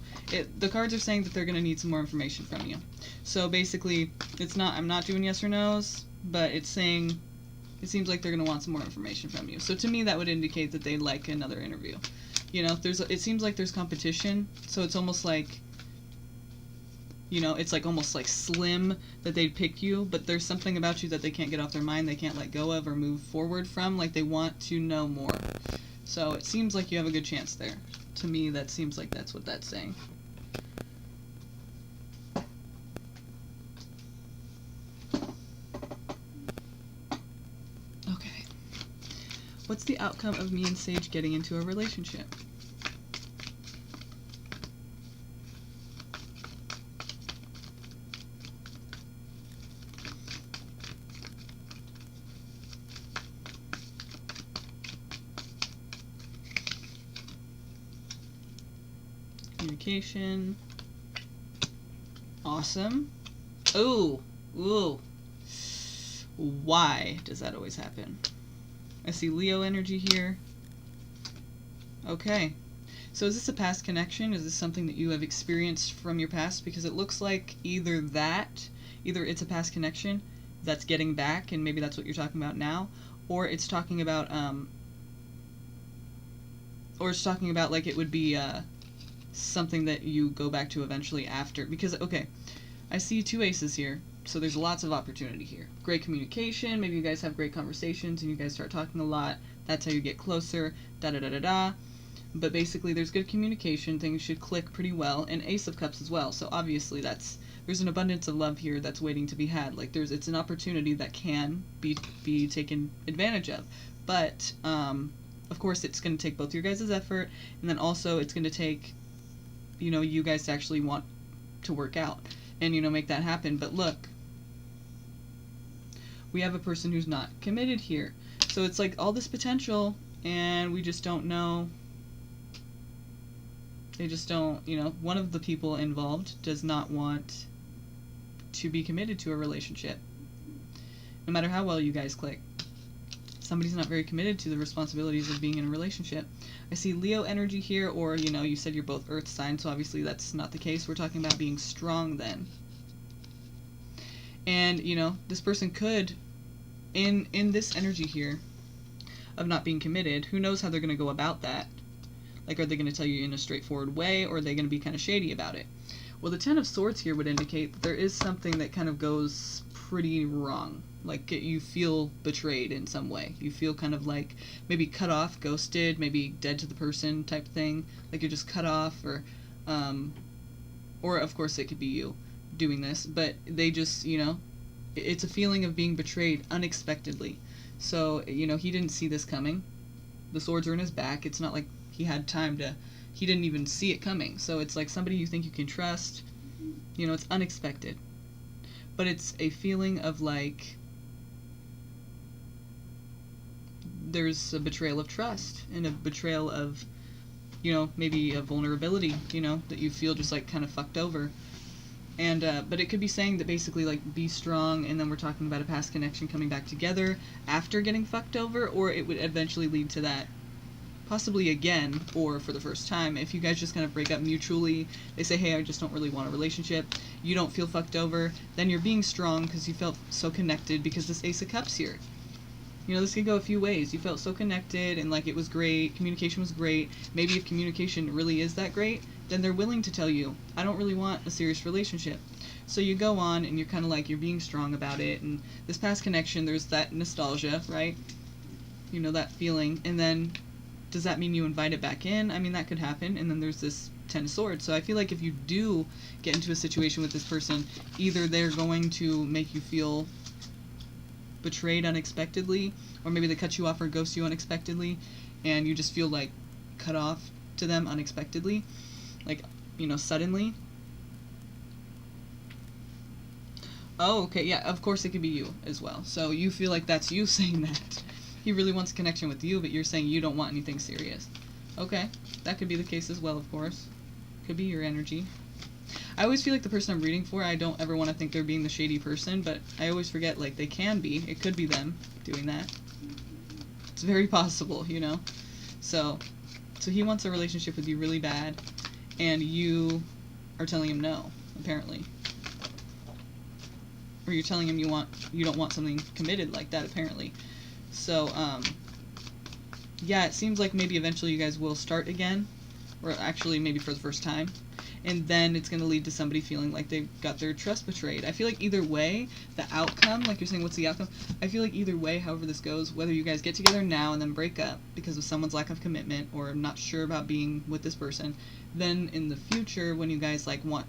The cards are saying that they're going to need some more information from you. So basically, I'm not doing yes or no's, but it's saying... It seems like they're going to want some more information from you. So to me, that would indicate that they'd like another interview. You know, it seems like there's competition, so it's almost like, you know, it's like almost like slim that they'd pick you, but there's something about you that they can't get off their mind, they can't let go of or move forward from, like they want to know more. So it seems like you have a good chance there. To me, that seems like that's what that's saying. Okay. What's the outcome of me and Sage getting into a relationship? Communication. Awesome. Ooh. Ooh. Why does that always happen? I see Leo energy here. Okay. So is this a past connection? Is this something that you have experienced from your past? Because it looks like either it's a past connection that's getting back, and maybe that's what you're talking about now, or it's talking about like it would be something that you go back to eventually after. Because, okay, I see 2 aces here, so there's lots of opportunity here. Great communication, maybe you guys have great conversations and you guys start talking a lot, that's how you get closer, da-da-da-da-da. But basically there's good communication, things should click pretty well, and Ace of Cups as well, so obviously there's an abundance of love here that's waiting to be had. Like, it's an opportunity that can be taken advantage of. But, of course, it's going to take both your guys' effort, and then also it's going to take, you guys to actually want to work out and, make that happen. But look, we have a person who's not committed here. So it's like all this potential, and we just don't know. They just don't, one of the people involved does not want to be committed to a relationship. No matter how well you guys click. Somebody's not very committed to the responsibilities of being in a relationship. I see Leo energy here, or, you said you're both earth signs, so obviously that's not the case. We're talking about being strong then. And, this person could, in this energy here of not being committed, who knows how they're going to go about that? Like, are they going to tell you in a straightforward way, or are they going to be kind of shady about it? Well, the Ten of Swords here would indicate that there is something that kind of goes pretty wrong. Like, you feel betrayed in some way. You feel kind of like maybe cut off, ghosted, maybe dead to the person type thing. Like you're just cut off, or of course it could be you doing this, but they just, it's a feeling of being betrayed unexpectedly. So, he didn't see this coming. The swords are in his back. It's not like he had time to, he didn't even see it coming. So it's like somebody you think you can trust, it's unexpected. But it's a feeling of like, there's a betrayal of trust and a betrayal of, maybe a vulnerability, that you feel just like kind of fucked over. And, but it could be saying that basically like be strong, and then we're talking about a past connection coming back together after getting fucked over, or it would eventually lead to that. Possibly again, or for the first time, if you guys just kind of break up mutually, they say, hey, I just don't really want a relationship, you don't feel fucked over, then you're being strong because you felt so connected, because this Ace of Cups here. This could go a few ways. You felt so connected, and like it was great, communication was great. Maybe if communication really is that great, then they're willing to tell you, I don't really want a serious relationship. So you go on, and you're kind of like, you're being strong about it, and this past connection, there's that nostalgia, right? That feeling, and then does that mean you invite it back in? I mean, that could happen, and then there's this Ten of Swords. So I feel like if you do get into a situation with this person, either they're going to make you feel betrayed unexpectedly, or maybe they cut you off or ghost you unexpectedly, and you just feel like cut off to them unexpectedly, like, suddenly. Oh, okay, yeah, of course it could be you as well. So you feel like that's you saying that. He really wants a connection with you, but you're saying you don't want anything serious. Okay, that could be the case as well, of course. Could be your energy. I always feel like the person I'm reading for, I don't ever want to think they're being the shady person, but I always forget, like, they can be. It could be them doing that. It's very possible, So he wants a relationship with you really bad, and you are telling him no, apparently. Or you're telling him you don't want something committed like that, apparently. So, yeah, it seems like maybe eventually you guys will start again. or actually maybe for the first time. And then it's going to lead to somebody feeling like they've got their trust betrayed. I feel like either way, the outcome, like you're saying, what's the outcome? I feel like either way, however this goes, whether you guys get together now and then break up because of someone's lack of commitment or not sure about being with this person, then in the future, when you guys like want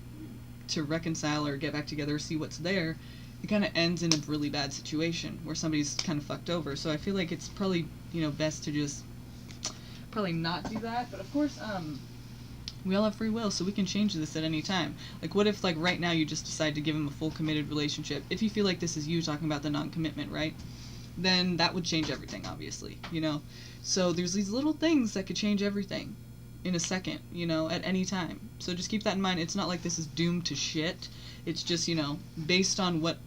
to reconcile or get back together or see what's there, it kind of ends in a really bad situation where somebody's kind of fucked over. So I feel like it's probably, best to just probably not do that. But of course, we all have free will, so we can change this at any time. Like, what if, like, right now you just decide to give him a full committed relationship? If you feel like this is you talking about the non-commitment, right? Then that would change everything, obviously, So there's these little things that could change everything in a second, at any time. So just keep that in mind. It's not like this is doomed to shit. It's just, based on what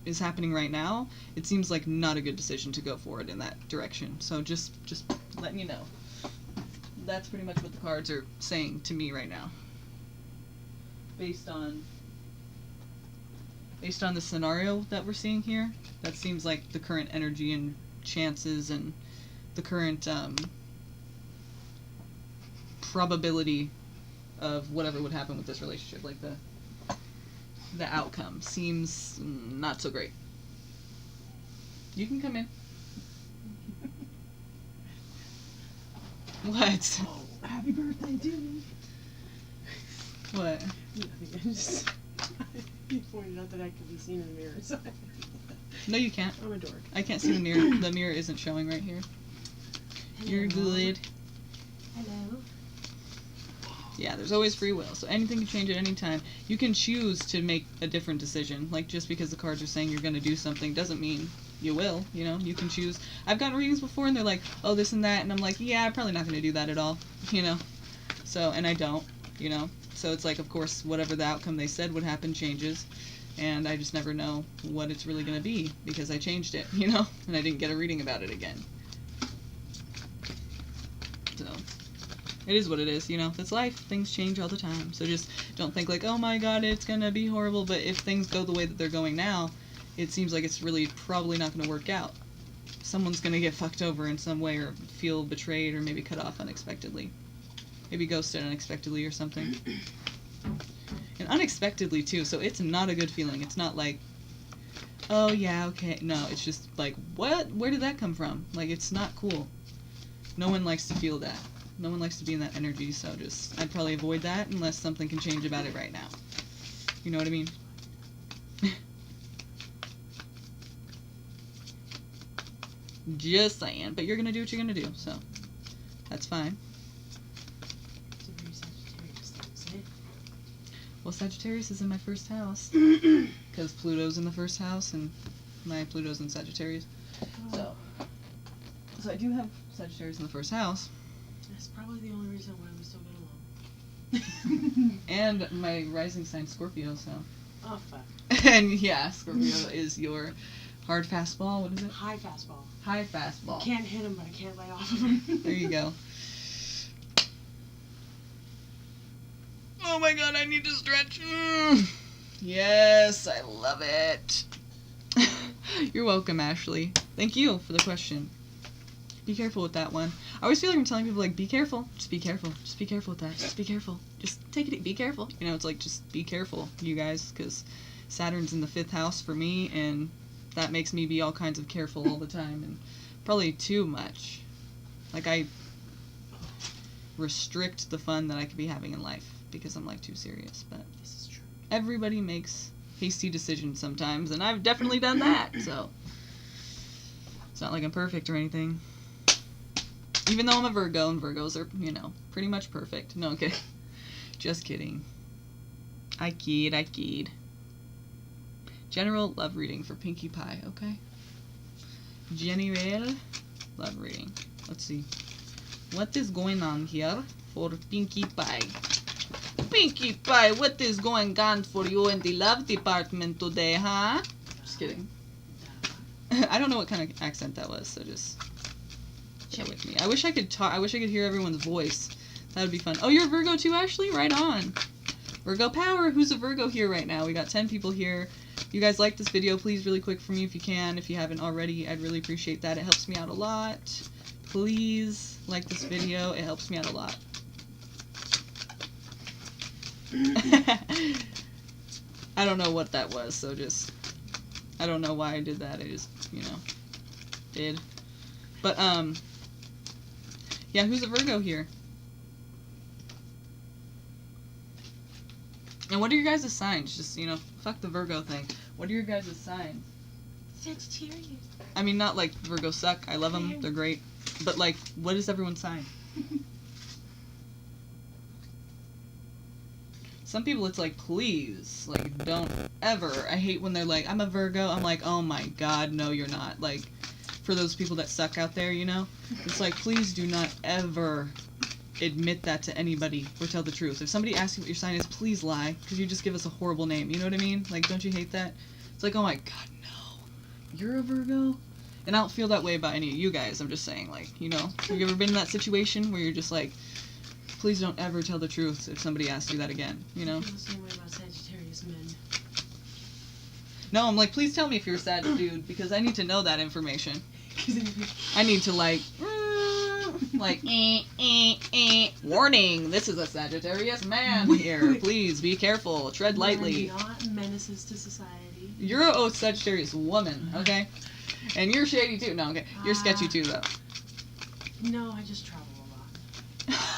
is happening right now, it seems like not a good decision to go forward in that direction. So just letting you know. That's pretty much what the cards are saying to me right now. Based on the scenario that we're seeing here, that seems like the current energy and chances and the current probability of whatever would happen with this relationship. Like the outcome seems not so great. You can come in. What? Oh, happy birthday, dude. What? Nothing. You pointed out that I could be seen in the mirror, so No, you can't. I'm a dork. I can't see the mirror. The mirror isn't showing right here. Hello. You're good. Hello. Yeah, there's always free will, so anything can change at any time. You can choose to make a different decision. Like, just because the cards are saying you're going to do something doesn't mean you will, You can choose. I've gotten readings before, and they're like, oh, this and that, and I'm like, yeah, I'm probably not going to do that at all, So, and I don't, So it's like, of course, whatever the outcome they said would happen changes, and I just never know what it's really going to be, because I changed it, And I didn't get a reading about it again. So it is what it is, That's life. Things change all the time. So just don't think like, oh my god, it's gonna be horrible. But if things go the way that they're going now, it seems like it's really probably not gonna work out. Someone's gonna get fucked over in some way, or feel betrayed, or maybe cut off unexpectedly. Maybe ghosted unexpectedly or something. And unexpectedly too, so it's not a good feeling. It's not like, oh yeah, okay. No, it's just like, what? Where did that come from? Like, it's not cool. No one likes to feel that. No one likes to be in that energy, so I'd probably avoid that unless something can change about it right now. You know what I mean? Just saying. But you're gonna do what you're gonna do, so that's fine. It's a very Sagittarius thing, Well, Sagittarius is in my first house. Because Pluto's in the first house, and my Pluto's in Sagittarius. So I do have Sagittarius in the first house. That's probably the only reason why we still get along. And my rising sign Scorpio, so. Oh, fuck. And yeah, Scorpio is your hard fastball. What is it? High fastball. High fastball. Can't hit him, but I can't lay off of him. There you go. Oh my god, I need to stretch. Yes, I love it. You're welcome, Ashley. Thank you for the question. Be careful with that one. I always feel like I'm telling people, like, be careful. Just be careful. Just be careful with that. Just be careful. Just take it. Be careful. It's like, just be careful, you guys, because Saturn's in the 5th house for me, and that makes me be all kinds of careful all the time, and probably too much. Like, I restrict the fun that I could be having in life because I'm, like, too serious, but This is true. everybody makes hasty decisions sometimes, and I've definitely done that, so it's not like I'm perfect or anything. Even though I'm a Virgo, and Virgos are, pretty much perfect. No, okay. Just kidding. I kid. General love reading for Pinkie Pie, okay? General love reading. Let's see. What is going on here for Pinkie Pie? Pinkie Pie, what is going on for you in the love department today, huh? Just kidding. I don't know what kind of accent that was, so just chill with me. I wish I could talk. I wish I could hear everyone's voice. That would be fun. Oh, you're a Virgo too, Ashley? Right on. Virgo power. Who's a Virgo here right now? We got 10 people here. If you guys like this video, please really quick for me if you can. If you haven't already, I'd really appreciate that. It helps me out a lot. Please like this video. It helps me out a lot. I don't know what that was, so I don't know why I did that. I just, did. But, yeah, who's a Virgo here? And what are your guys' signs? Just, fuck the Virgo thing. What are your guys' signs? Sagittarius. I mean, not like Virgos suck. I love them. They're great. But, like, what is everyone's sign? Some people, it's like, please, like, don't ever. I hate when they're like, I'm a Virgo. I'm like, oh my god, no, you're not. Like, for those people that suck out there, it's like, please do not ever admit that to anybody or tell the truth. If somebody asks you what your sign is, please lie, because you just give us a horrible name. You know what I mean? Like, don't you hate that? It's like, oh my god, no. You're a Virgo? And I don't feel that way about any of you guys. I'm just saying, like, have you ever been in that situation where you're just like, please don't ever tell the truth if somebody asks you that again, I feel the same way about Sagittarius men. No, I'm like, please tell me if you're a Sag dude, because I need to know that information. I need to, like, warning, this is a Sagittarius man here. Please be careful. Tread lightly. We're not menaces to society. You're a Sagittarius woman, okay? And you're shady too. No, okay. You're sketchy too, though. No, I just travel a lot.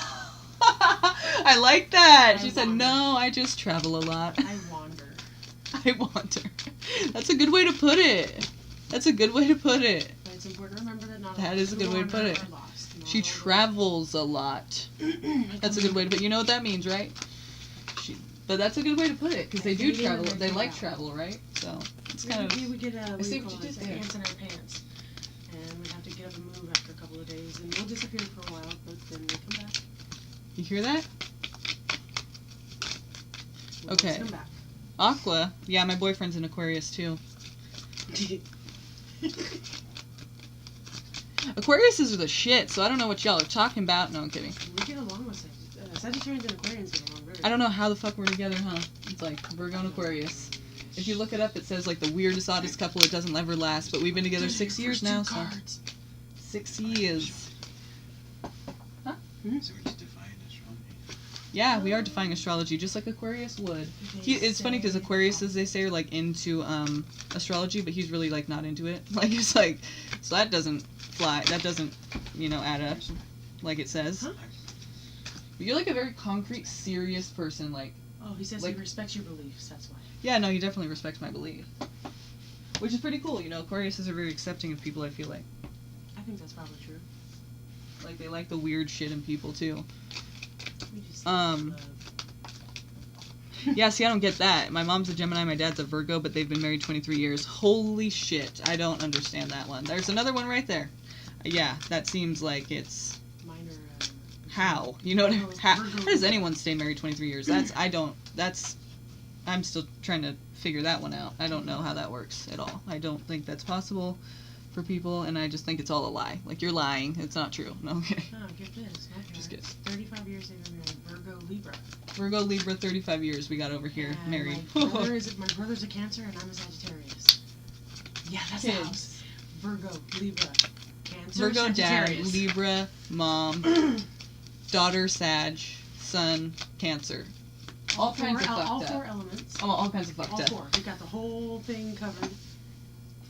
I like that. She said, no, I just travel a lot. I wander. I wander. That's a good way to put it. That's a good way to put it. But it's important to remember that not that is a good way to put it. She travels a lot. That's a good way to put it. You know what that means, right? But that's a good way to put it, because they do travel. They like travel, right? So it's kind of. We would get I see what you did there. ants in our pants, and we'd have to get up and move after a couple of days, and we'll disappear for a while, but then we come back. You hear that? We'll okay. Come back. Aqua. Yeah, my boyfriend's an Aquarius too. Aquariuses are the shit, so I don't know what y'all are talking about. No, I'm kidding. We get along with Sagittarians and Aquarians get along very well. I don't know how the fuck we're together, huh? It's like Virgo and Aquarius. If you look it up, it says like the weirdest, oddest couple. It doesn't ever last, but we've been together 6 years now, so 6 years. Huh? So we're just defying astrology. Yeah, we are defying astrology, just like Aquarius would. It's funny because Aquariuses, they say, are like into astrology, but he's really like not into it. Like it's like, so that doesn't fly. That doesn't, add up, like it says. Huh? But you're like a very concrete, serious person, like. Oh, he says he respects your beliefs. That's why. Yeah, no, he definitely respects my belief, which is pretty cool. Aquariuses are very accepting of people. I feel like. I think that's probably true. Like they like the weird shit in people too. We just Yeah, see, I don't get that. My mom's a Gemini, my dad's a Virgo, but they've been married 23 years. Holy shit, I don't understand that one. There's another one right there. Yeah, that seems like it's... Minor, how? You know what I mean? How does anyone stay married 23 years? I'm still trying to figure that one out. I don't know how that works at all. I don't think that's possible for people, and I just think it's all a lie. Like, you're lying. It's not true. No, okay. Oh, get this. My Just kidding. 35 years they've been married. Virgo, Libra. Virgo, Libra, 35 years we got over here, And married. My brother's a Cancer, and I'm a Sagittarius. Yeah, that's the house. Virgo, Libra, Cancer, Virgo, dad, Sagittarius. Libra, mom, daughter, Sag, son, Cancer. All kinds of fucked all up. 4 elements. Oh, all kinds of fucked All up. 4. We got the whole thing covered.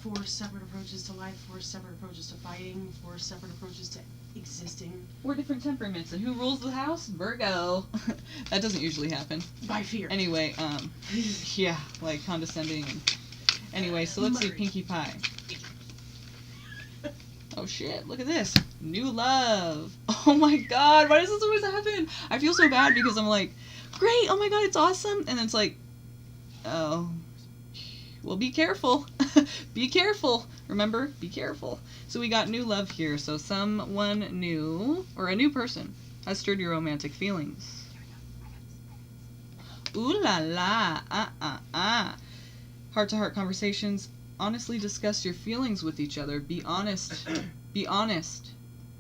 4 separate approaches to life, 4 separate approaches to fighting, 4 separate approaches to existing. 4 different temperaments, and who rules the house? Virgo. That doesn't usually happen. By fear. Anyway, yeah, like condescending. Anyway, so let's see, Pinkie Pie. Oh shit, look at this. New love. Oh my god, why does this always happen? I feel so bad because I'm like, great, oh my god, it's awesome. And it's like, oh, well, be careful. Be careful. Remember, be careful. So we got new love here. So someone new, or a new person, has stirred your romantic feelings. Ooh la la, Heart-to-heart conversations. Honestly discuss your feelings with each other. Be honest. Be honest.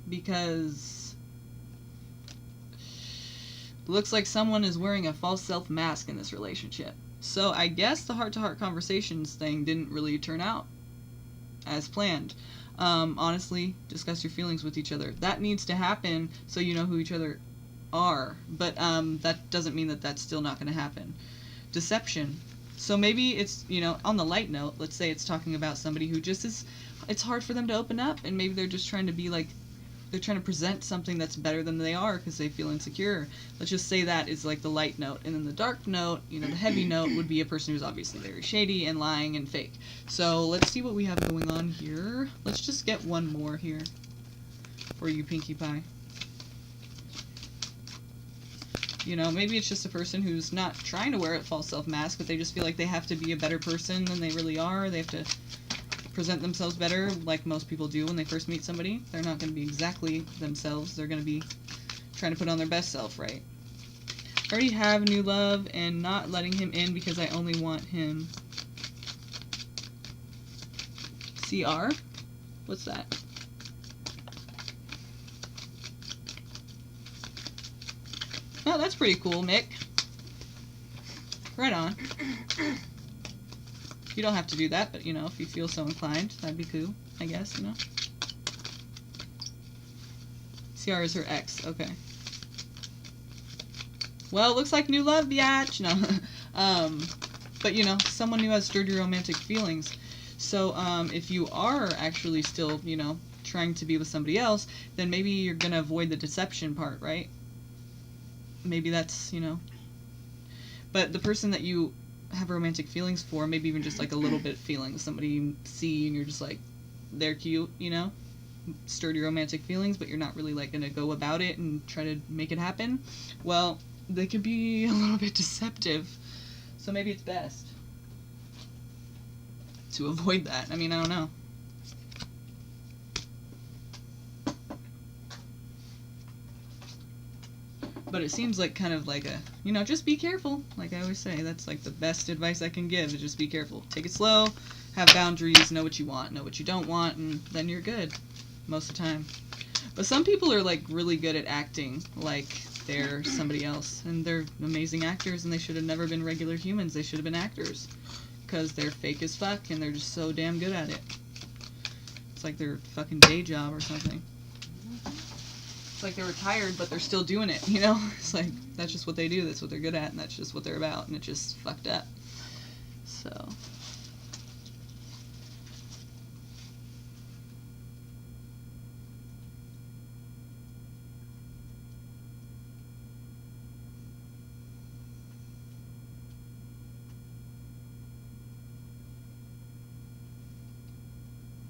Because looks like someone is wearing a false self mask in this relationship. So I guess the heart-to-heart conversations thing didn't really turn out as planned. Honestly, discuss your feelings with each other. That needs to happen so you know who each other are, but that doesn't mean that that's still not going to happen. Deception. So maybe it's, on the light note, let's say it's talking about somebody who just is, it's hard for them to open up, and maybe they're just trying to be like, they're trying to present something that's better than they are because they feel insecure. Let's just say that is like the light note. And then the dark note, the heavy note would be a person who's obviously very shady and lying and fake. So let's see what we have going on here. Let's just get one more here for you, Pinkie Pie. Maybe it's just a person who's not trying to wear a false self-mask, but they just feel like they have to be a better person than they really are. They have to present themselves better, like most people do when they first meet somebody. They're not going to be exactly themselves. They're going to be trying to put on their best self, right? I already have new love and not letting him in because I only want him. CR? What's that? Oh, that's pretty cool, Mick. Right on. You don't have to do that, but, if you feel so inclined, that'd be cool, I guess, CR is her ex, okay. Well, looks like new love, biatch. No. But, someone who has sturdy romantic feelings. So, if you are actually still, trying to be with somebody else, then maybe you're gonna avoid the deception part, right? Maybe that's, But the person that you have romantic feelings for, maybe even just like a little bit feeling, somebody you see and you're just like, they're cute, sturdy romantic feelings, but you're not really like gonna go about it and try to make it happen. Well, they could be a little bit deceptive, so maybe it's best to avoid that. I don't know. But it seems like kind of like a, just be careful. Like I always say, that's like the best advice I can give, is just be careful. Take it slow, have boundaries, know what you want, know what you don't want, and then you're good most of the time. But some people are like really good at acting like they're somebody else, and they're amazing actors, and they should have never been regular humans. They should have been actors, because they're fake as fuck, and they're just so damn good at it. It's like their fucking day job or something. It's like they're retired, but they're still doing it, It's like, that's just what they do, that's what they're good at, and that's just what they're about, and it's just fucked up. So.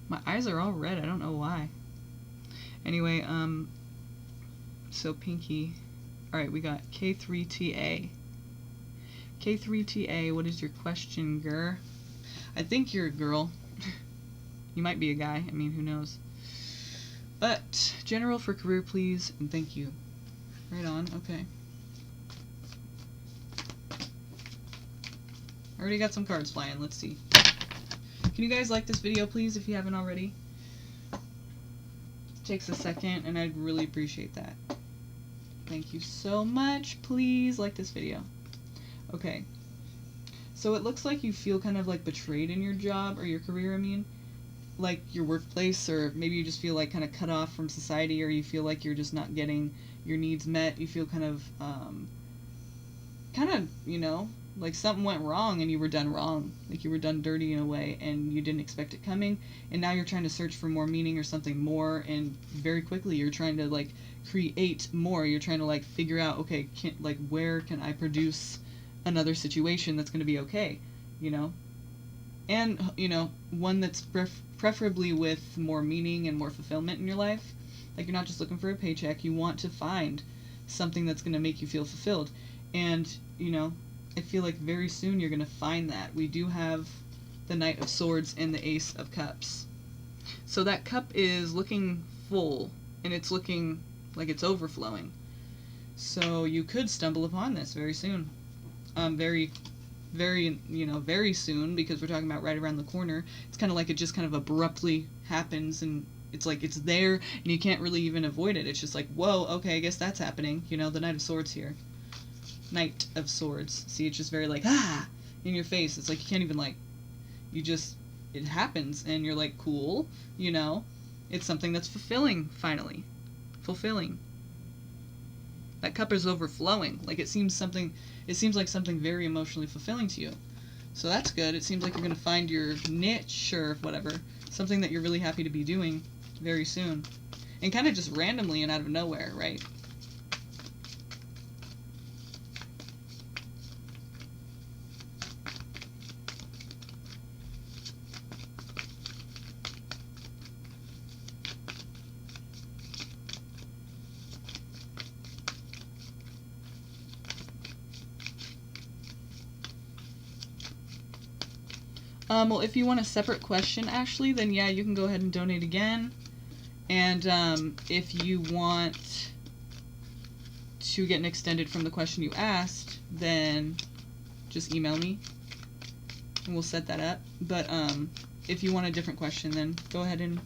My eyes are all red, I don't know why. Anyway, so Pinkie, alright, we got K3TA. K3TA, what is your question, girl? I think you're a girl. You might be a guy, who knows. But, general for career, please, and thank you. Right on, okay. I already got some cards flying, let's see. Can you guys like this video, please, if you haven't already? It takes a second, and I'd really appreciate that. Thank you so much. Please like this video. Okay. So it looks like you feel kind of like betrayed in your job, or your career, like your workplace, or maybe you just feel like kind of cut off from society, or you feel like you're just not getting your needs met. You feel kind of, like something went wrong and you were done wrong. Like you were done dirty in a way and you didn't expect it coming. And now you're trying to search for more meaning or something more, and very quickly you're trying to like create more. You're trying to like figure out, okay, where can I produce another situation that's going to be okay, And, one that's preferably with more meaning and more fulfillment in your life. Like you're not just looking for a paycheck. You want to find something that's going to make you feel fulfilled. And, I feel like very soon you're going to find that. We do have the Knight of Swords and the Ace of Cups. So that cup is looking full, and it's looking like it's overflowing. So you could stumble upon this very soon. Very soon, because we're talking about right around the corner. It's kind of like it just kind of abruptly happens, and it's like it's there, and you can't really even avoid it. It's just like, whoa, okay, I guess that's happening. The Knight of Swords here. Knight of Swords. See, it's just very like, in your face. It's like you can't even like, it happens, and you're like, cool, It's something that's fulfilling, finally. Fulfilling. That cup is overflowing. Like it seems like something very emotionally fulfilling to you. So that's good. It seems like you're going to find your niche or whatever, something that you're really happy to be doing very soon. And kind of just randomly and out of nowhere, right? Well, if you want a separate question, Ashley, then yeah, you can go ahead and donate again. And if you want to get an extended from the question you asked, then just email me and we'll set that up. But if you want a different question, then go ahead and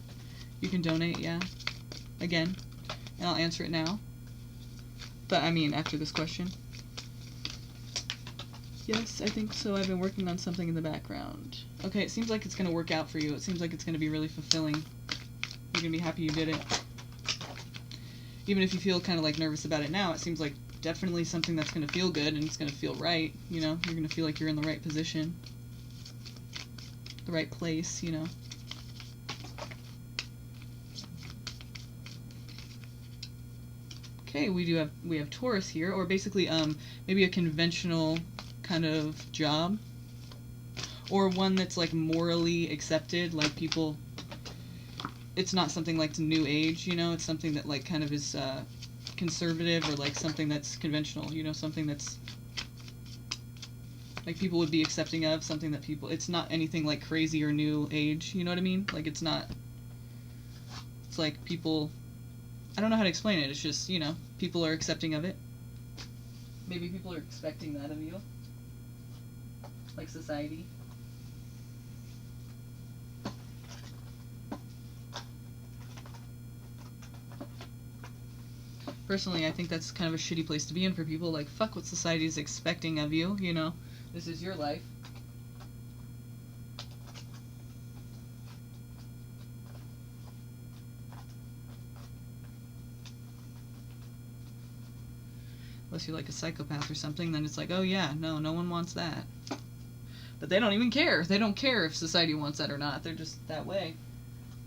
you can donate, yeah, again, and I'll answer it now. But I mean, after this question. Yes, I think so. I've been working on something in the background. Okay, it seems like it's going to work out for you. It seems like it's going to be really fulfilling. You're going to be happy you did it. Even if you feel kind of like nervous about it now, it seems like definitely something that's going to feel good and it's going to feel right, you know? You're going to feel like you're in the right position. The right place, you know? Okay, we have Taurus here, or basically maybe a conventional kind of job, or one that's like morally accepted, like people, it's not something like new age, you know, it's something that like kind of is conservative, or like something that's conventional, you know, something that's like people would be accepting of, something that people, it's not anything like crazy or new age, you know what I mean? Like it's like people, I don't know how to explain it, it's just, you know, people are accepting of it. Maybe people are expecting that of you. Like society. Personally, I think that's kind of a shitty place to be in for people. Like, fuck what society is expecting of you, you know? This is your life. Unless you're like a psychopath or something, then it's like, oh yeah, no one wants that. But they don't even care. They don't care if society wants that or not. They're just that way.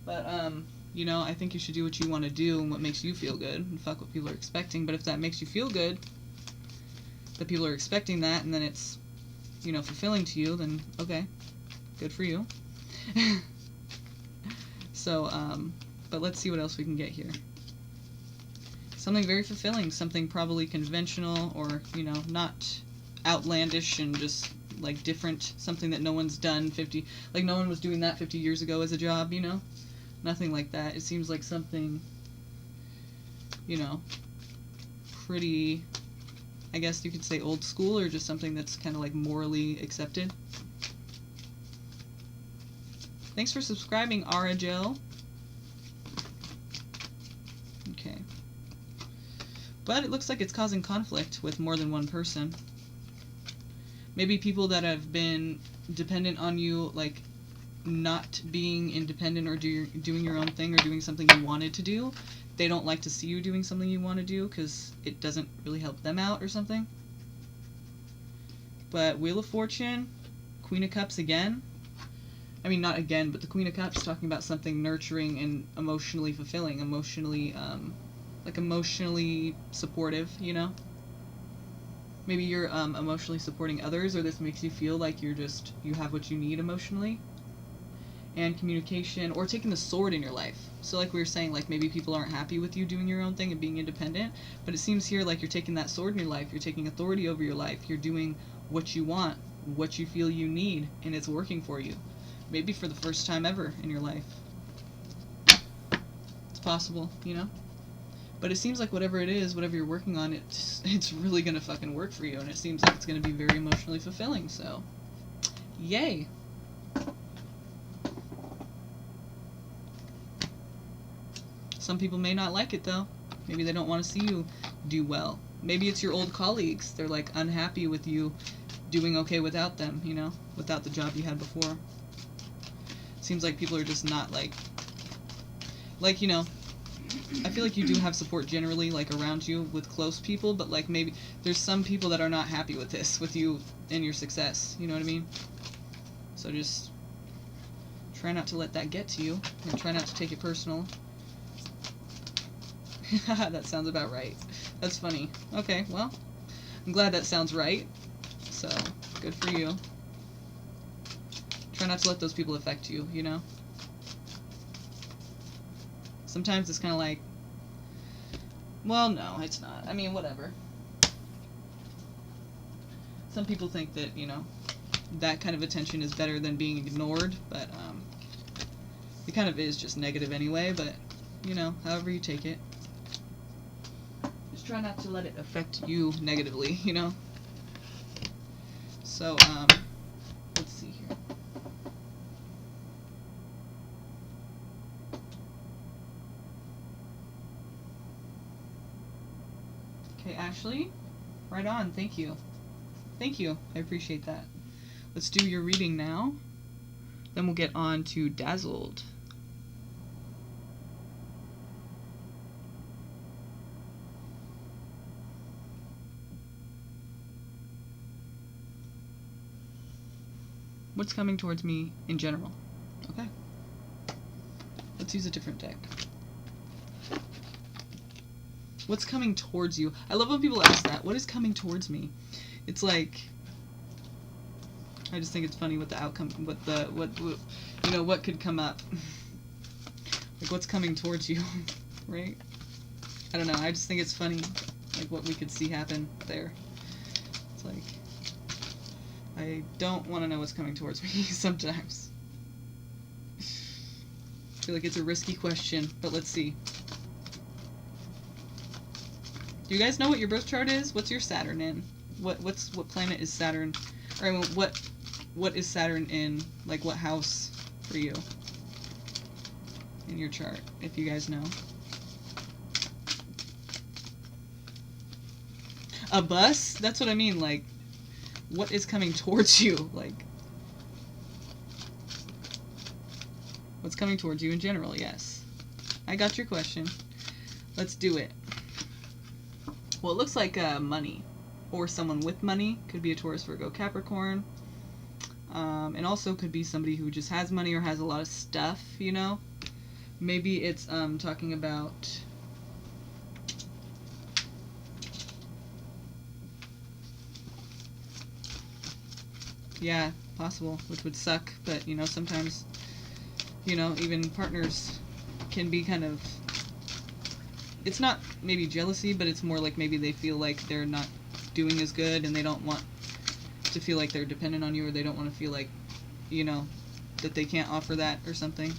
But, you know, I think you should do what you want to do and what makes you feel good, and fuck what people are expecting. But if that makes you feel good, that people are expecting that, and then it's, you know, fulfilling to you, then okay, good for you. So, but let's see what else we can get here. Something very fulfilling, something probably conventional, or, you know, not outlandish and just like different, something that no one's done like no one was doing that 50 years ago as a job, you know? Nothing like that. It seems like something, you know, pretty, I guess you could say old school, or just something that's kind of like morally accepted. Thanks for subscribing, Ara Jill. Okay. But it looks like it's causing conflict with more than one person. Maybe people that have been dependent on you, like not being independent or doing your own thing or doing something you wanted to do, they don't like to see you doing something you want to do because it doesn't really help them out or something. But Wheel of Fortune, Queen of Cups again. I mean, not again, but the Queen of Cups talking about something nurturing and emotionally fulfilling, emotionally, like emotionally supportive, you know? Maybe you're emotionally supporting others, or this makes you feel like you have what you need emotionally. And communication, or taking the sword in your life. So like we were saying, like maybe people aren't happy with you doing your own thing and being independent, but it seems here like you're taking that sword in your life, you're taking authority over your life, you're doing what you want, what you feel you need, and it's working for you. Maybe for the first time ever in your life. It's possible, you know? But it seems like whatever it is, whatever you're working on, it's really gonna fucking work for you, and it seems like it's gonna be very emotionally fulfilling, so yay. Some people may not like it though. Maybe they don't want to see you do well. Maybe it's your old colleagues. They're like unhappy with you doing okay without them, you know, without the job you had before. Seems like people are just not like, you know, I feel like you do have support generally, like, around you with close people, but, like, maybe there's some people that are not happy with this, with you and your success. You know what I mean? So just try not to let that get to you, and try not to take it personal. That sounds about right. That's funny. Okay, well, I'm glad that sounds right. So, good for you. Try not to let those people affect you, you know? Sometimes it's kind of like, well, no, it's not. I mean, whatever. Some people think that, you know, that kind of attention is better than being ignored, but it kind of is just negative anyway, but, you know, however you take it. Just try not to let it affect you negatively, you know? So, let's see here. Okay, Ashley, right on, thank you. Thank you, I appreciate that. Let's do your reading now. Then we'll get on to Dazzled. What's coming towards me in general? Okay. Let's use a different deck. What's coming towards you? I love when people ask that. What is coming towards me? It's like, I just think it's funny what the outcome, what you know, what could come up. Like, what's coming towards you, right? I don't know, I just think it's funny, like, what we could see happen there. It's like, I don't want to know what's coming towards me sometimes. I feel like it's a risky question, but let's see. Do you guys know what your birth chart is? What's your Saturn in? What planet is Saturn? Or I mean, what is Saturn in? Like, what house for you in your chart, if you guys know? A bus? That's what I mean. Like, what is coming towards you? Like, what's coming towards you in general? Yes, I got your question. Let's do it. Well, it looks like money, or someone with money. Could be a Taurus, Virgo, Capricorn. And also could be somebody who just has money or has a lot of stuff, you know? Maybe it's talking about... Yeah, possible, which would suck, but, you know, sometimes, you know, even partners can be kind of... It's not maybe jealousy, but it's more like maybe they feel like they're not doing as good and they don't want to feel like they're dependent on you, or they don't want to feel like, you know, that they can't offer that or something.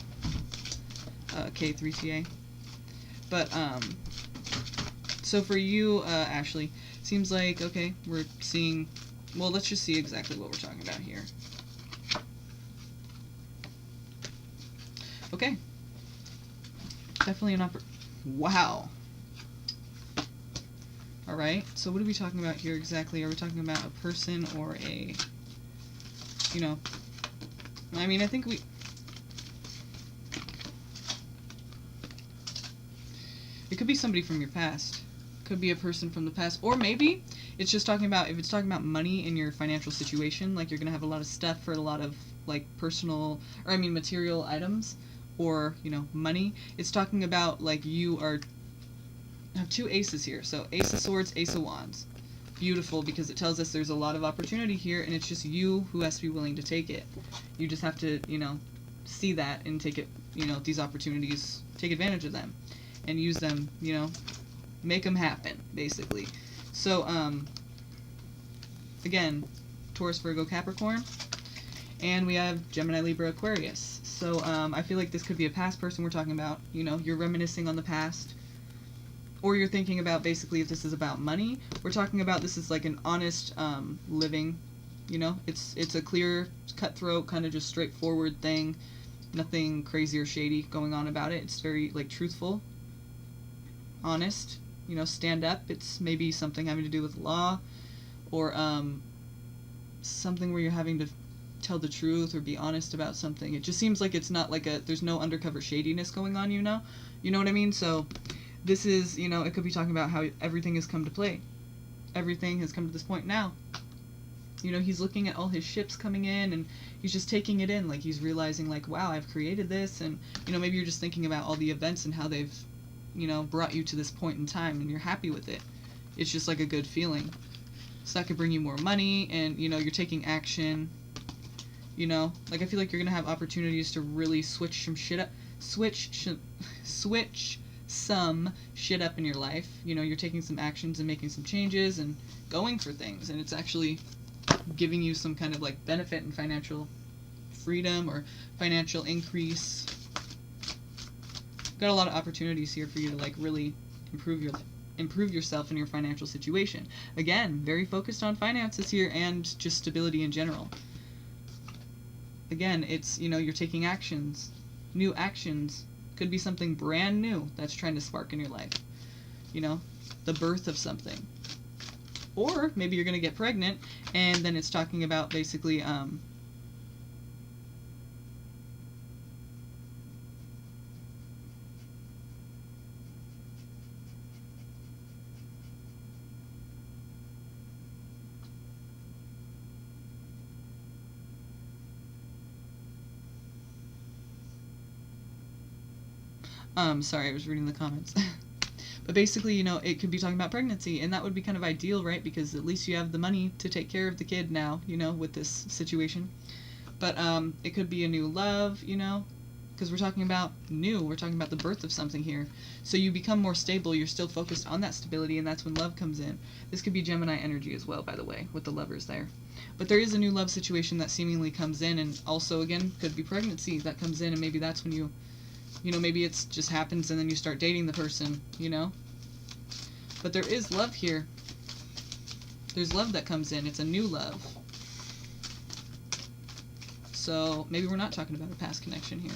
K3TA. But, so for you, Ashley, seems like, okay, we're seeing, well, let's just see exactly what we're talking about here. Okay. Definitely an wow. Alright, so what are we talking about here exactly? Are we talking about a person or a, you know, I mean, I think it could be somebody from your past. Could be a person from the past. Or maybe it's just talking about, if it's talking about money in your financial situation, like you're going to have a lot of stuff for a lot of, like, personal, or I mean material items, or, you know, money. It's talking about, like, you are... I have two aces here. So Ace of Swords, Ace of Wands. Beautiful, because it tells us there's a lot of opportunity here, and it's just you who has to be willing to take it. You just have to, you know, see that and take it, you know, these opportunities, take advantage of them, and use them, you know, make them happen, basically. So, again, Taurus, Virgo, Capricorn, and we have Gemini, Libra, Aquarius. So, I feel like this could be a past person we're talking about. You know, you're reminiscing on the past. Or you're thinking about, basically, if this is about money, we're talking about this is like an honest living, you know? It's a clear, cutthroat, kind of just straightforward thing. Nothing crazy or shady going on about it. It's very, like, truthful, honest, you know, stand up. It's maybe something having to do with law, or something where you're having to tell the truth or be honest about something. It just seems like it's not like there's no undercover shadiness going on, you know? You know what I mean? So this is, you know, it could be talking about how everything has come to play. Everything has come to this point now. You know, he's looking at all his ships coming in, and he's just taking it in. Like, he's realizing, like, wow, I've created this. And, you know, maybe you're just thinking about all the events and how they've, you know, brought you to this point in time, and you're happy with it. It's just like a good feeling. So that could bring you more money, and, you know, you're taking action. You know, like, I feel like you're gonna have opportunities to really switch some shit up, switch some shit up in your life. You know, you're taking some actions and making some changes and going for things, and it's actually giving you some kind of like benefit and financial freedom or financial increase. Got a lot of opportunities here for you to like really improve yourself in your financial situation. Again, very focused on finances here and just stability in general. Again, it's, you know, you're taking actions, new actions. Could be something brand new that's trying to spark in your life. You know, the birth of something. Or maybe you're going to get pregnant, and then it's talking about basically, sorry, I was reading the comments. But basically, you know, it could be talking about pregnancy, and that would be kind of ideal, right? Because at least you have the money to take care of the kid now, you know, with this situation. But it could be a new love, you know, because we're talking about we're talking about the birth of something here. So you become more stable, you're still focused on that stability, and that's when love comes in. This could be Gemini energy as well, by the way, with the lovers there. But there is a new love situation that seemingly comes in, and also, again, could be pregnancy that comes in, and maybe that's when you know, maybe it's just happens and then you start dating the person, you know? But there is love here. There's love that comes in. It's a new love. So maybe we're not talking about a past connection here.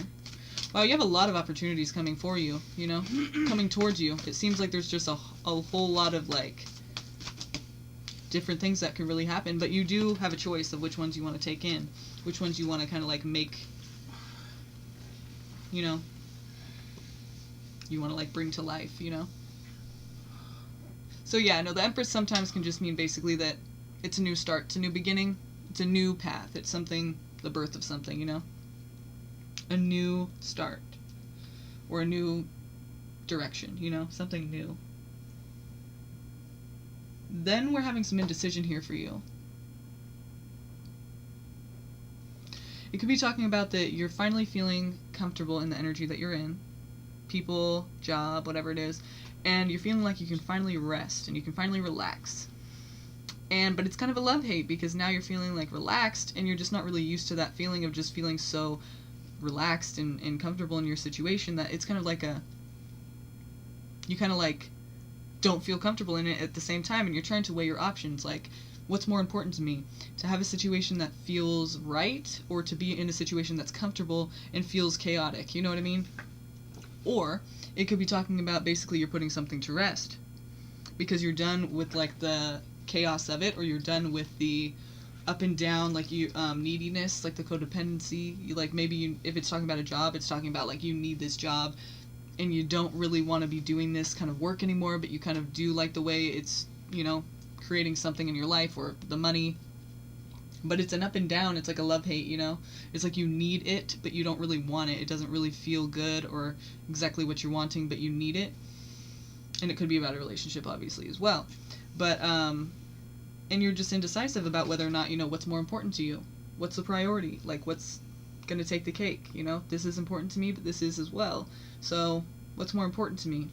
Wow, you have a lot of opportunities coming for you, you know? Coming towards you. It seems like there's just a whole lot of, like, different things that can really happen. But you do have a choice of which ones you want to take in. Which ones you want to kind of, like, make, you know, you want to like bring to life, you know? So yeah, no, the Empress sometimes can just mean basically that it's a new start, it's a new beginning, it's a new path, it's something, the birth of something, you know? A new start. Or a new direction, you know? Something new. Then we're having some indecision here for you. It could be talking about that you're finally feeling comfortable in the energy that you're in. People, job, whatever it is, and you're feeling like you can finally rest and you can finally relax. But it's kind of a love-hate because now you're feeling like relaxed and you're just not really used to that feeling of just feeling so relaxed and comfortable in your situation that it's kind of like you kind of like don't feel comfortable in it at the same time, and you're trying to weigh your options, like what's more important to me, to have a situation that feels right or to be in a situation that's comfortable and feels chaotic, you know what I mean? Or it could be talking about basically you're putting something to rest because you're done with like the chaos of it, or you're done with the up and down, like you neediness, like the codependency. You like if it's talking about a job, it's talking about like you need this job and you don't really want to be doing this kind of work anymore, but you kind of do like the way it's, you know, creating something in your life or the money. But it's an up and down. It's like a love-hate, you know? It's like you need it, but you don't really want it. It doesn't really feel good or exactly what you're wanting, but you need it. And it could be about a relationship, obviously, as well. But, and you're just indecisive about whether or not, you know, what's more important to you. What's the priority? Like, what's going to take the cake, you know? This is important to me, but this is as well. So, what's more important to me?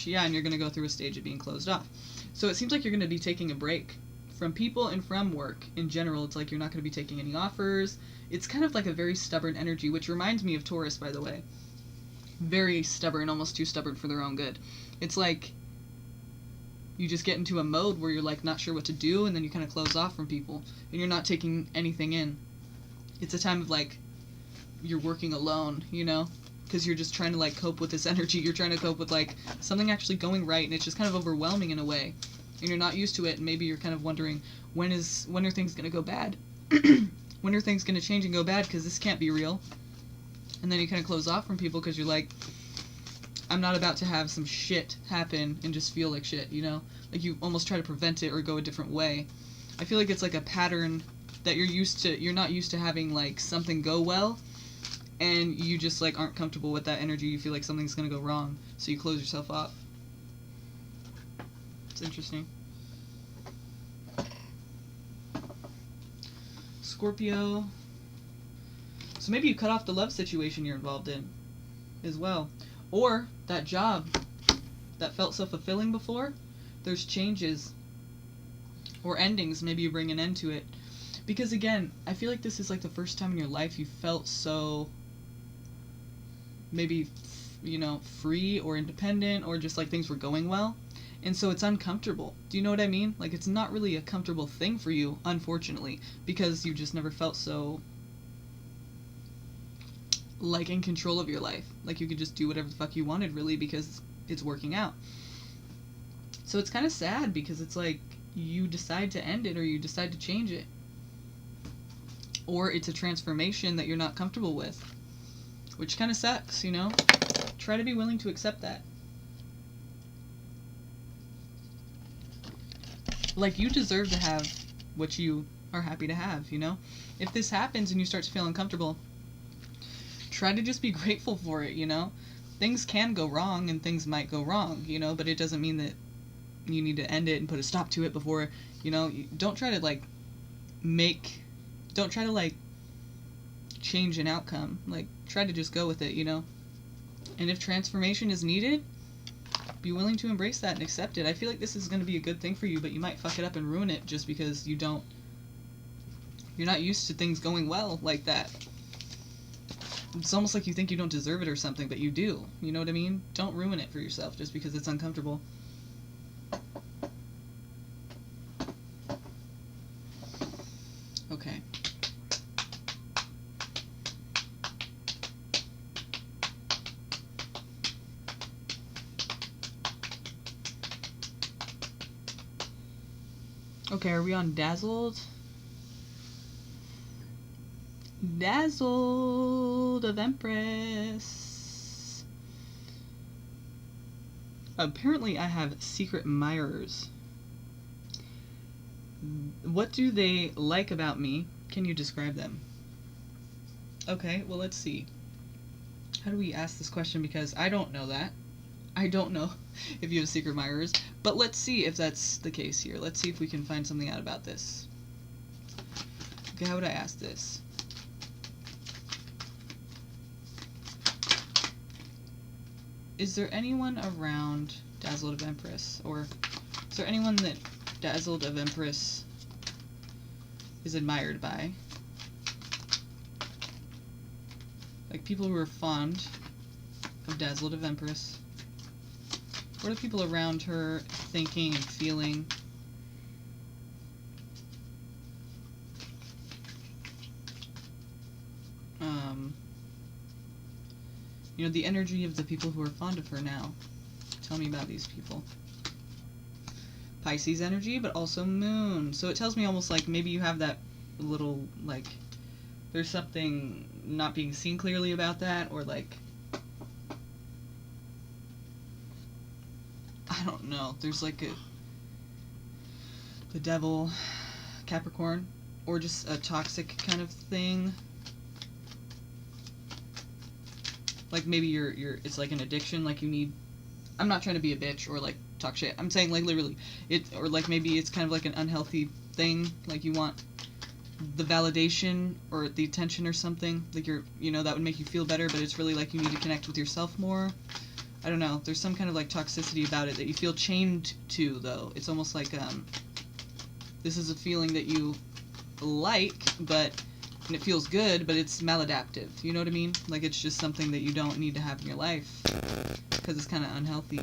Yeah, and you're going to go through a stage of being closed off. So it seems like you're going to be taking a break from people and from work in general. It's like you're not going to be taking any offers. It's kind of like a very stubborn energy, which reminds me of Taurus, by the way. Very stubborn, almost too stubborn for their own good. It's like you just get into a mode where you're like not sure what to do, and then you kind of close off from people, and you're not taking anything in. It's a time of like you're working alone, you know? Because you're just trying to like cope with this energy. You're trying to cope with like something actually going right, and it's just kind of overwhelming in a way. and you're not used to it, and maybe you're kind of wondering when are things going to go bad? When are things going to change and go bad, because this can't be real? And then you kind of close off from people because you're like, I'm not about to have some shit happen and just feel like shit, you know? Like you almost try to prevent it or go a different way. I feel like it's like a pattern that you're not used to having like something go well, and you just like aren't comfortable with that energy. You feel like something's going to go wrong, so you close yourself off. It's interesting. Scorpio. So maybe you cut off the love situation you're involved in as well. Or that job that felt so fulfilling before, there's changes or endings. Maybe you bring an end to it. Because again, I feel like this is like the first time in your life you felt so maybe, you know, free or independent, or just like things were going well. And so it's uncomfortable. Do you know what I mean? Like it's not really a comfortable thing for you, unfortunately, because you just never felt so like in control of your life. Like you could just do whatever the fuck you wanted, really, because it's working out. So it's kind of sad because it's like you decide to end it or you decide to change it. Or it's a transformation that you're not comfortable with, which kind of sucks, you know? Try to be willing to accept that. Like, you deserve to have what you are happy to have, you know? If this happens and you start to feel uncomfortable, try to just be grateful for it, you know? Things can go wrong and things might go wrong, you know? But it doesn't mean that you need to end it and put a stop to it before, you know? Don't try to, like, don't try to, like, change an outcome. Like, try to just go with it, you know? And if transformation is needed, be willing to embrace that and accept it. I feel like this is going to be a good thing for you, but you might fuck it up and ruin it just because you're not used to things going well like that. It's almost like you think you don't deserve it or something, but you do. You know what I mean? Don't ruin it for yourself just because it's uncomfortable. Okay. Okay, are we on Dazzled? Dazzled of Empress. Apparently I have secret admirers. What do they like about me? Can you describe them? Okay, well, let's see. How do we ask this question? Because I don't know that. I don't know if you have secret admirers, but let's see if that's the case here. Let's see if we can find something out about this. Okay, how would I ask this? Is there anyone around Dazzled of Empress? Or is there anyone that Dazzled of Empress is admired by? Like people who are fond of Dazzled of Empress. What are people around her thinking and feeling? You know, the energy of the people who are fond of her now. Tell me about these people. Pisces energy, but also moon. So it tells me almost like maybe you have that little, like, there's something not being seen clearly about that, or like, I don't know, there's like the devil, Capricorn, or just a toxic kind of thing. Like maybe it's like an addiction, like you need, I'm not trying to be a bitch or like talk shit, I'm saying like literally, or like maybe it's kind of like an unhealthy thing, like you want the validation or the attention or something, like you know, that would make you feel better, but it's really like you need to connect with yourself more. I don't know, there's some kind of like toxicity about it that you feel chained to, though. It's almost like this is a feeling that you like, and it feels good, but it's maladaptive. You know what I mean? Like it's just something that you don't need to have in your life because it's kind of unhealthy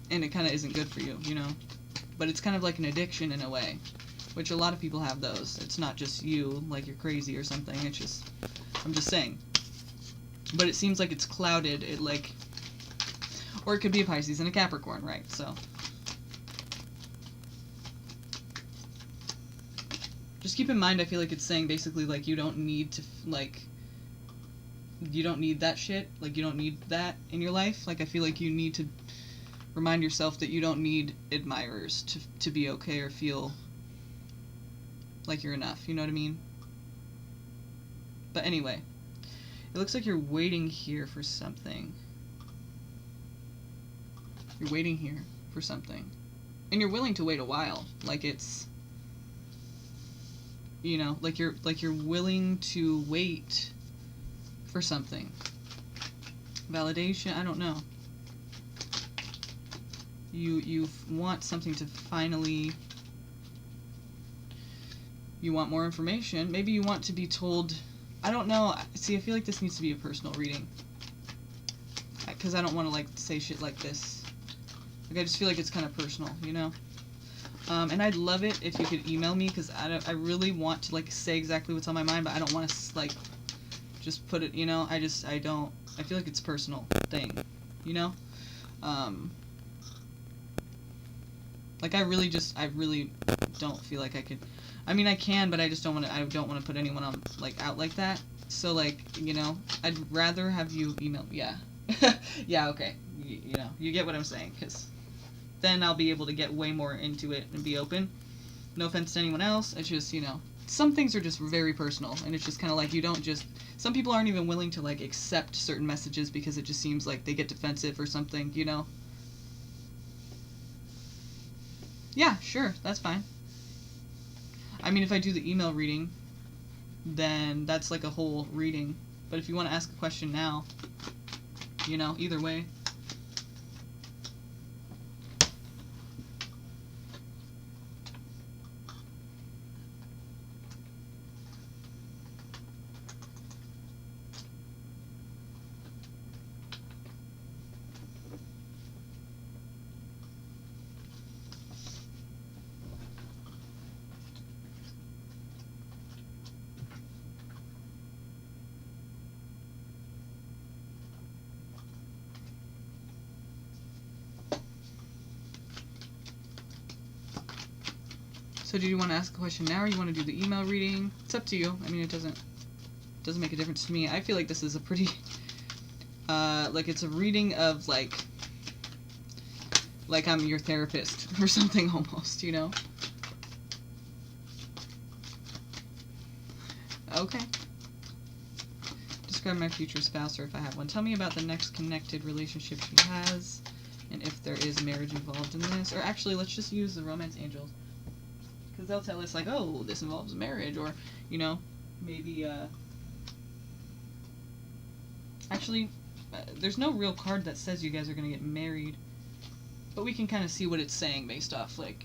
and it kind of isn't good for you, you know? But it's kind of like an addiction in a way, which a lot of people have those. It's not just you, like you're crazy or something. It's just, I'm just saying. But it seems like it's clouded. It like, or it could be a Pisces and a Capricorn, right? So just keep in mind, I feel like it's saying basically, like, you don't need to, like, you don't need that shit. Like, you don't need that in your life. Like, I feel like you need to remind yourself that you don't need admirers to be okay or feel like you're enough. You know what I mean? But anyway, it looks like you're waiting here for something. You're waiting here for something. And you're willing to wait a while. Like, it's, you know, like you're willing to wait for something. Validation, I don't know. You want something to finally, you want more information. Maybe you want to be told, I don't know. See, I feel like this needs to be a personal reading. Because I don't want to, like, say shit like this. Like, I just feel like it's kind of personal, you know? And I'd love it if you could email me, because I really want to, like, say exactly what's on my mind, but I don't want to, like, just put it, you know? I feel like it's a personal thing, you know? Like, I really don't feel like I could, I mean, I can, but I just don't want to put anyone on, like, out like that. So, like, you know, I'd rather have you email, yeah. Yeah, okay. You know, you get what I'm saying, because then I'll be able to get way more into it and be open. No offense to anyone else, it's just, you know, some things are just very personal, and it's just kind of like, you don't just, some people aren't even willing to, like, accept certain messages because it just seems like they get defensive or something, you know? Yeah, sure, that's fine. I mean, if I do the email reading, then that's like a whole reading. But if you want to ask a question now, you know, either way. So do you want to ask a question now, or you want to do the email reading? It's up to you. I mean, it doesn't make a difference to me. I feel like this is a pretty, like, it's a reading of, like I'm your therapist or something almost, you know? Okay. Describe my future spouse, or if I have one. Tell me about the next connected relationship she has, and if there is marriage involved in this. Or actually, let's just use the romance angels. Because they'll tell us, like, oh, this involves marriage, or, you know, maybe, actually, there's no real card that says you guys are going to get married, but we can kind of see what it's saying based off, like,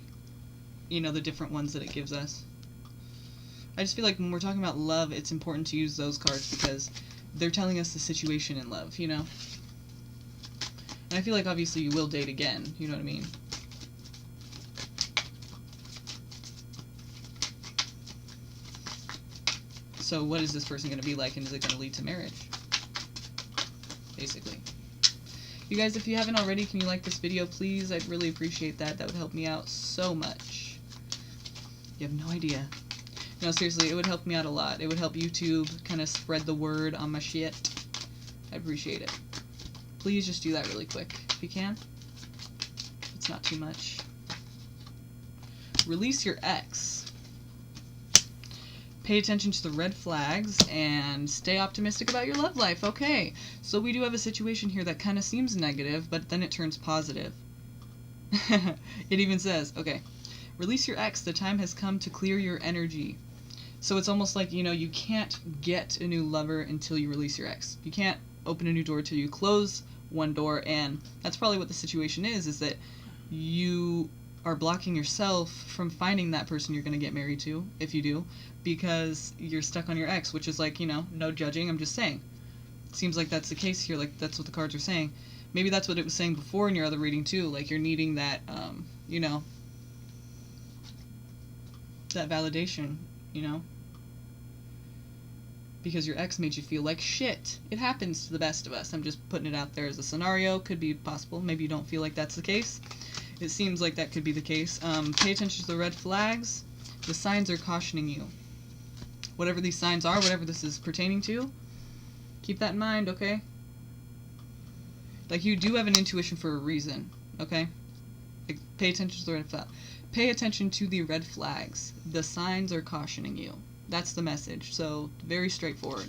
you know, the different ones that it gives us. I just feel like when we're talking about love, it's important to use those cards because they're telling us the situation in love, you know? And I feel like, obviously, you will date again, you know what I mean? So what is this person going to be like, and is it going to lead to marriage? Basically. You guys, if you haven't already, can you like this video, please? I'd really appreciate that. That would help me out so much. You have no idea. No, seriously, it would help me out a lot. It would help YouTube kind of spread the word on my shit. I appreciate it. Please just do that really quick, if you can. It's not too much. Release your ex. Pay attention to the red flags and stay optimistic about your love life. Okay, so we do have a situation here that kind of seems negative, but then it turns positive. It even says, okay, release your ex. The time has come to clear your energy. So it's almost like, you know, you can't get a new lover until you release your ex. You can't open a new door till you close one door, and that's probably what the situation is that you are blocking yourself from finding that person you're going to get married to, if you do, because you're stuck on your ex, which is like, you know, no judging, I'm just saying. It seems like that's the case here, like that's what the cards are saying. Maybe that's what it was saying before in your other reading too, like you're needing that, you know, that validation, you know? Because your ex made you feel like shit. It happens to the best of us. I'm just putting it out there as a scenario. Could be possible. Maybe you don't feel like that's the case. It seems like that could be the case. Pay attention to the red flags. The signs are cautioning you. Whatever these signs are, whatever this is pertaining to, keep that in mind, okay? Like, you do have an intuition for a reason, okay? Like, pay attention to the red flag. Pay attention to the red flags. The signs are cautioning you. That's the message. So, very straightforward.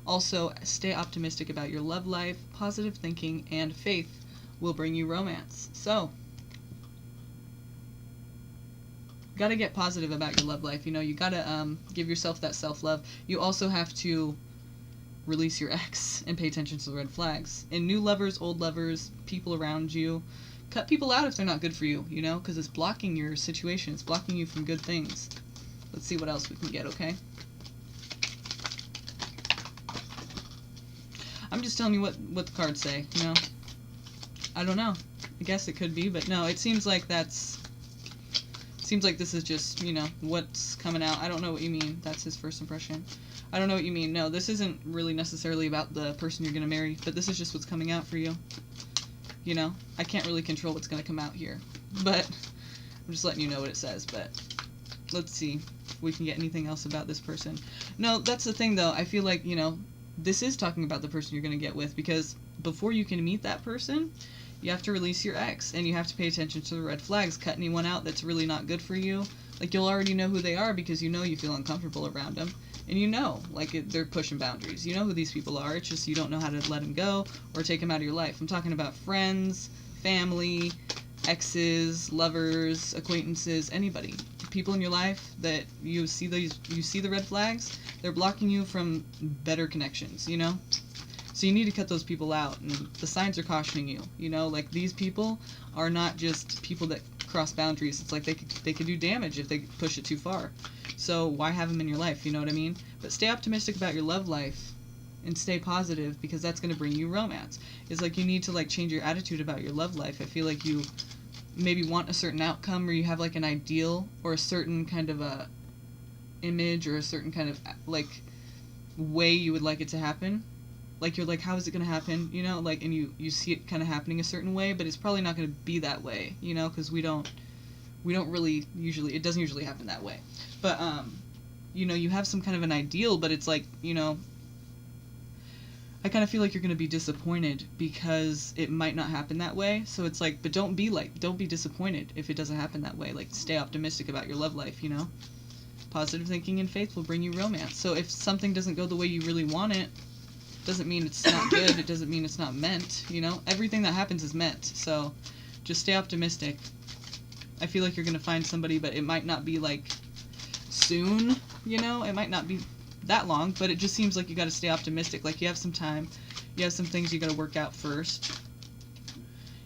Also, stay optimistic about your love life. Positive thinking and faith will bring you romance. So, gotta get positive about your love life. You know, you gotta give yourself that self-love. You also have to release your ex and pay attention to the red flags. And new lovers, old lovers, people around you, cut people out if they're not good for you, you know, because it's blocking your situation. It's blocking you from good things. Let's see what else we can get, okay? I'm just telling you what the cards say, you know? I don't know. I guess it could be, but no, it seems like seems like this is just, you know, what's coming out. I don't know what you mean. That's his first impression. I don't know what you mean. No, this isn't really necessarily about the person you're going to marry, but this is just what's coming out for you. You know, I can't really control what's going to come out here, but I'm just letting you know what it says. But let's see if we can get anything else about this person. No, that's the thing, though. I feel like, you know, this is talking about the person you're going to get with, because before you can meet that person, you have to release your ex, and you have to pay attention to the red flags. Cut anyone out that's really not good for you. Like, you'll already know who they are because you know you feel uncomfortable around them. And you know, like, they're pushing boundaries. You know who these people are. It's just you don't know how to let them go or take them out of your life. I'm talking about friends, family, exes, lovers, acquaintances, anybody. People in your life that you see the red flags, they're blocking you from better connections, you know? So you need to cut those people out, and the signs are cautioning you, you know? Like, these people are not just people that cross boundaries. It's like they could do damage if they push it too far. So why have them in your life, you know what I mean? But stay optimistic about your love life and stay positive, because that's going to bring you romance. It's like you need to, like, change your attitude about your love life. I feel like you maybe want a certain outcome, or you have, like, an ideal or a certain kind of a image or a certain kind of, like, way you would like it to happen. Like, you're like, how is it going to happen, you know? Like, and you see it kind of happening a certain way, but it's probably not going to be that way, you know? Because we don't really usually, it doesn't usually happen that way. But, you know, you have some kind of an ideal, but it's like, you know, I kind of feel like you're going to be disappointed because it might not happen that way. So it's like, but don't be disappointed if it doesn't happen that way. Like, stay optimistic about your love life, you know? Positive thinking and faith will bring you romance. So if something doesn't go the way you really want it, doesn't mean it's not good. It doesn't mean it's not meant, you know? Everything that happens is meant. So just stay optimistic. I feel like you're going to find somebody, but it might not be, like, soon, you know? It might not be that long, but it just seems like you got to stay optimistic. Like, you have some time. You have some things you got to work out first.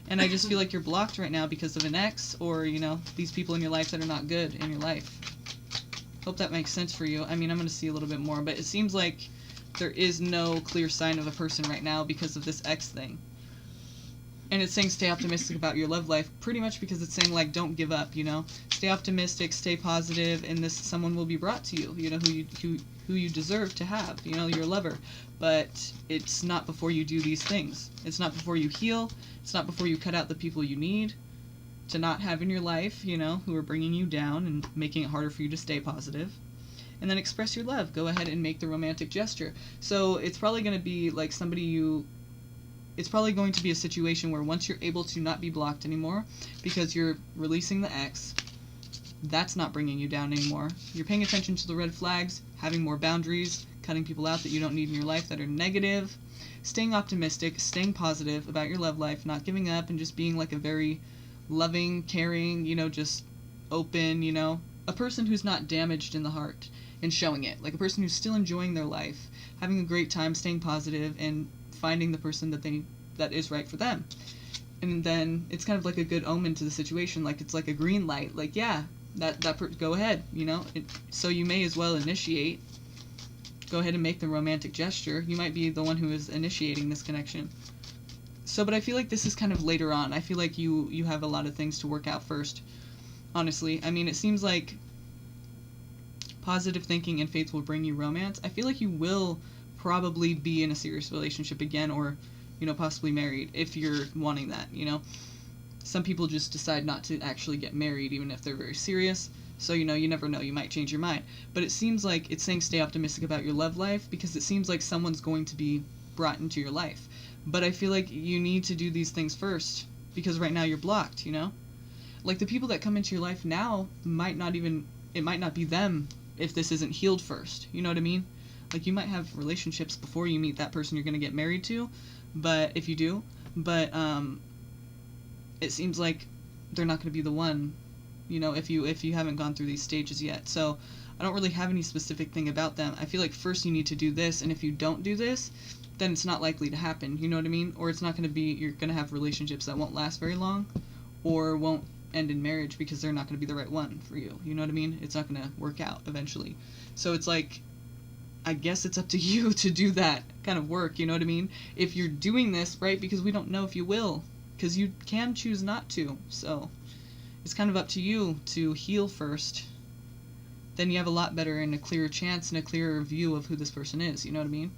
And I just feel like you're blocked right now because of an ex, or, you know, these people in your life that are not good in your life. Hope that makes sense for you. I mean, I'm going to see a little bit more, but it seems like there is no clear sign of a person right now because of this ex thing. And it's saying stay optimistic about your love life, pretty much because it's saying, like, don't give up, you know? Stay optimistic, stay positive, and someone will be brought to you, you know, who you deserve to have, you know, your lover. But it's not before you do these things. It's not before you heal. It's not before you cut out the people you need to not have in your life, you know, who are bringing you down and making it harder for you to stay positive. And then express your love. Go ahead and make the romantic gesture. So it's probably going to be like it's probably going to be a situation where once you're able to not be blocked anymore because you're releasing the ex, that's not bringing you down anymore. You're paying attention to the red flags, having more boundaries, cutting people out that you don't need in your life that are negative, staying optimistic, staying positive about your love life, not giving up, and just being like a very loving, caring, you know, just open, you know, a person who's not damaged in the heart and showing it. Like a person who's still enjoying their life, having a great time, staying positive, and finding the person that is right for them. And then it's kind of like a good omen to the situation. Like, it's like a green light. Like, yeah, go ahead, you know. So you may as well initiate. Go ahead and make the romantic gesture. You might be the one who is initiating this connection. So, but I feel like this is kind of later on. I feel like you have a lot of things to work out first, honestly. I mean, it seems like positive thinking and faith will bring you romance. I feel like you will probably be in a serious relationship again, or, you know, possibly married if you're wanting that, you know. Some people just decide not to actually get married, even if they're very serious. So, you never know. You might change your mind. But it seems like it's saying stay optimistic about your love life because it seems like someone's going to be brought into your life. But I feel like you need to do these things first because right now you're blocked, Like the people that come into your life now it might not be them if this isn't healed first. You know what I mean? Like you might have relationships before you meet that person you're going to get married to, but if you do, but it seems like they're not going to be the one, if you haven't gone through these stages yet. So I don't really have any specific thing about them. I feel like first you need to do this, and if you don't do this, then it's not likely to happen. You know what I mean? Or it's not going to be, you're going to have relationships that won't last very long, or won't end in marriage because they're not going to be the right one for you. You know what I mean? It's not going to work out eventually. So it's like, I guess it's up to you to do that kind of work, you know what I mean? If you're doing this, right, because we don't know if you will, because you can choose not to. So it's kind of up to you to heal first. Then you have a lot better and a clearer chance and a clearer view of who this person is, you know what I mean?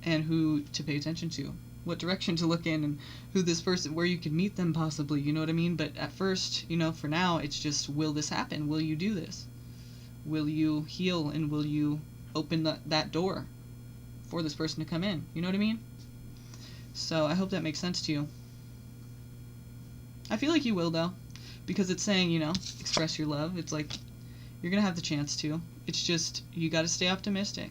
And who to pay attention to, what direction to look in, and who this person, where you could meet them possibly, you know what I mean? But at first, for now, it's just, will this happen? Will you do this? Will you heal, and will you open that door for this person to come in? You know what I mean? So I hope that makes sense to you. I feel like you will, though, because it's saying, express your love. It's like, you're going to have the chance to. It's just, you got to stay optimistic.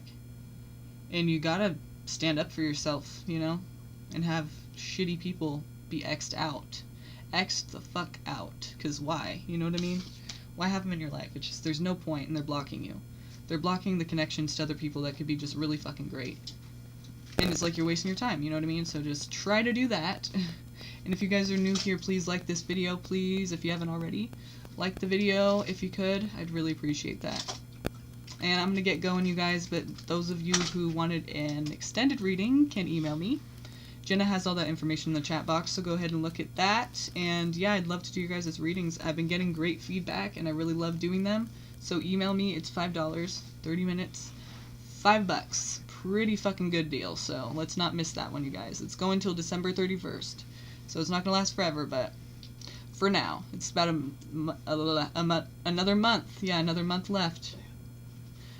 And you got to stand up for yourself, and have shitty people be X'd out. X'd the fuck out. Because why? You know what I mean? Why have them in your life? It's just, there's no point, and they're blocking you. They're blocking the connections to other people that could be just really fucking great. And it's like you're wasting your time, you know what I mean? So just try to do that. And if you guys are new here, please like this video, please, if you haven't already. Like the video if you could. I'd really appreciate that. And I'm going to get going, you guys, but those of you who wanted an extended reading can email me. Jenna has all that information in the chat box, so go ahead and look at that. And yeah, I'd love to do your guys' readings. I've been getting great feedback, and I really love doing them. So email me. It's $5, 30 minutes, $5. Pretty fucking good deal. So let's not miss that one, you guys. It's going till December 31st. So it's not going to last forever, but for now, it's about another month. Yeah, another month left.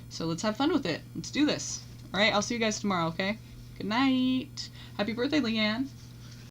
So let's have fun with it. Let's do this. All right, I'll see you guys tomorrow, okay? Good night. Happy birthday, Leanne.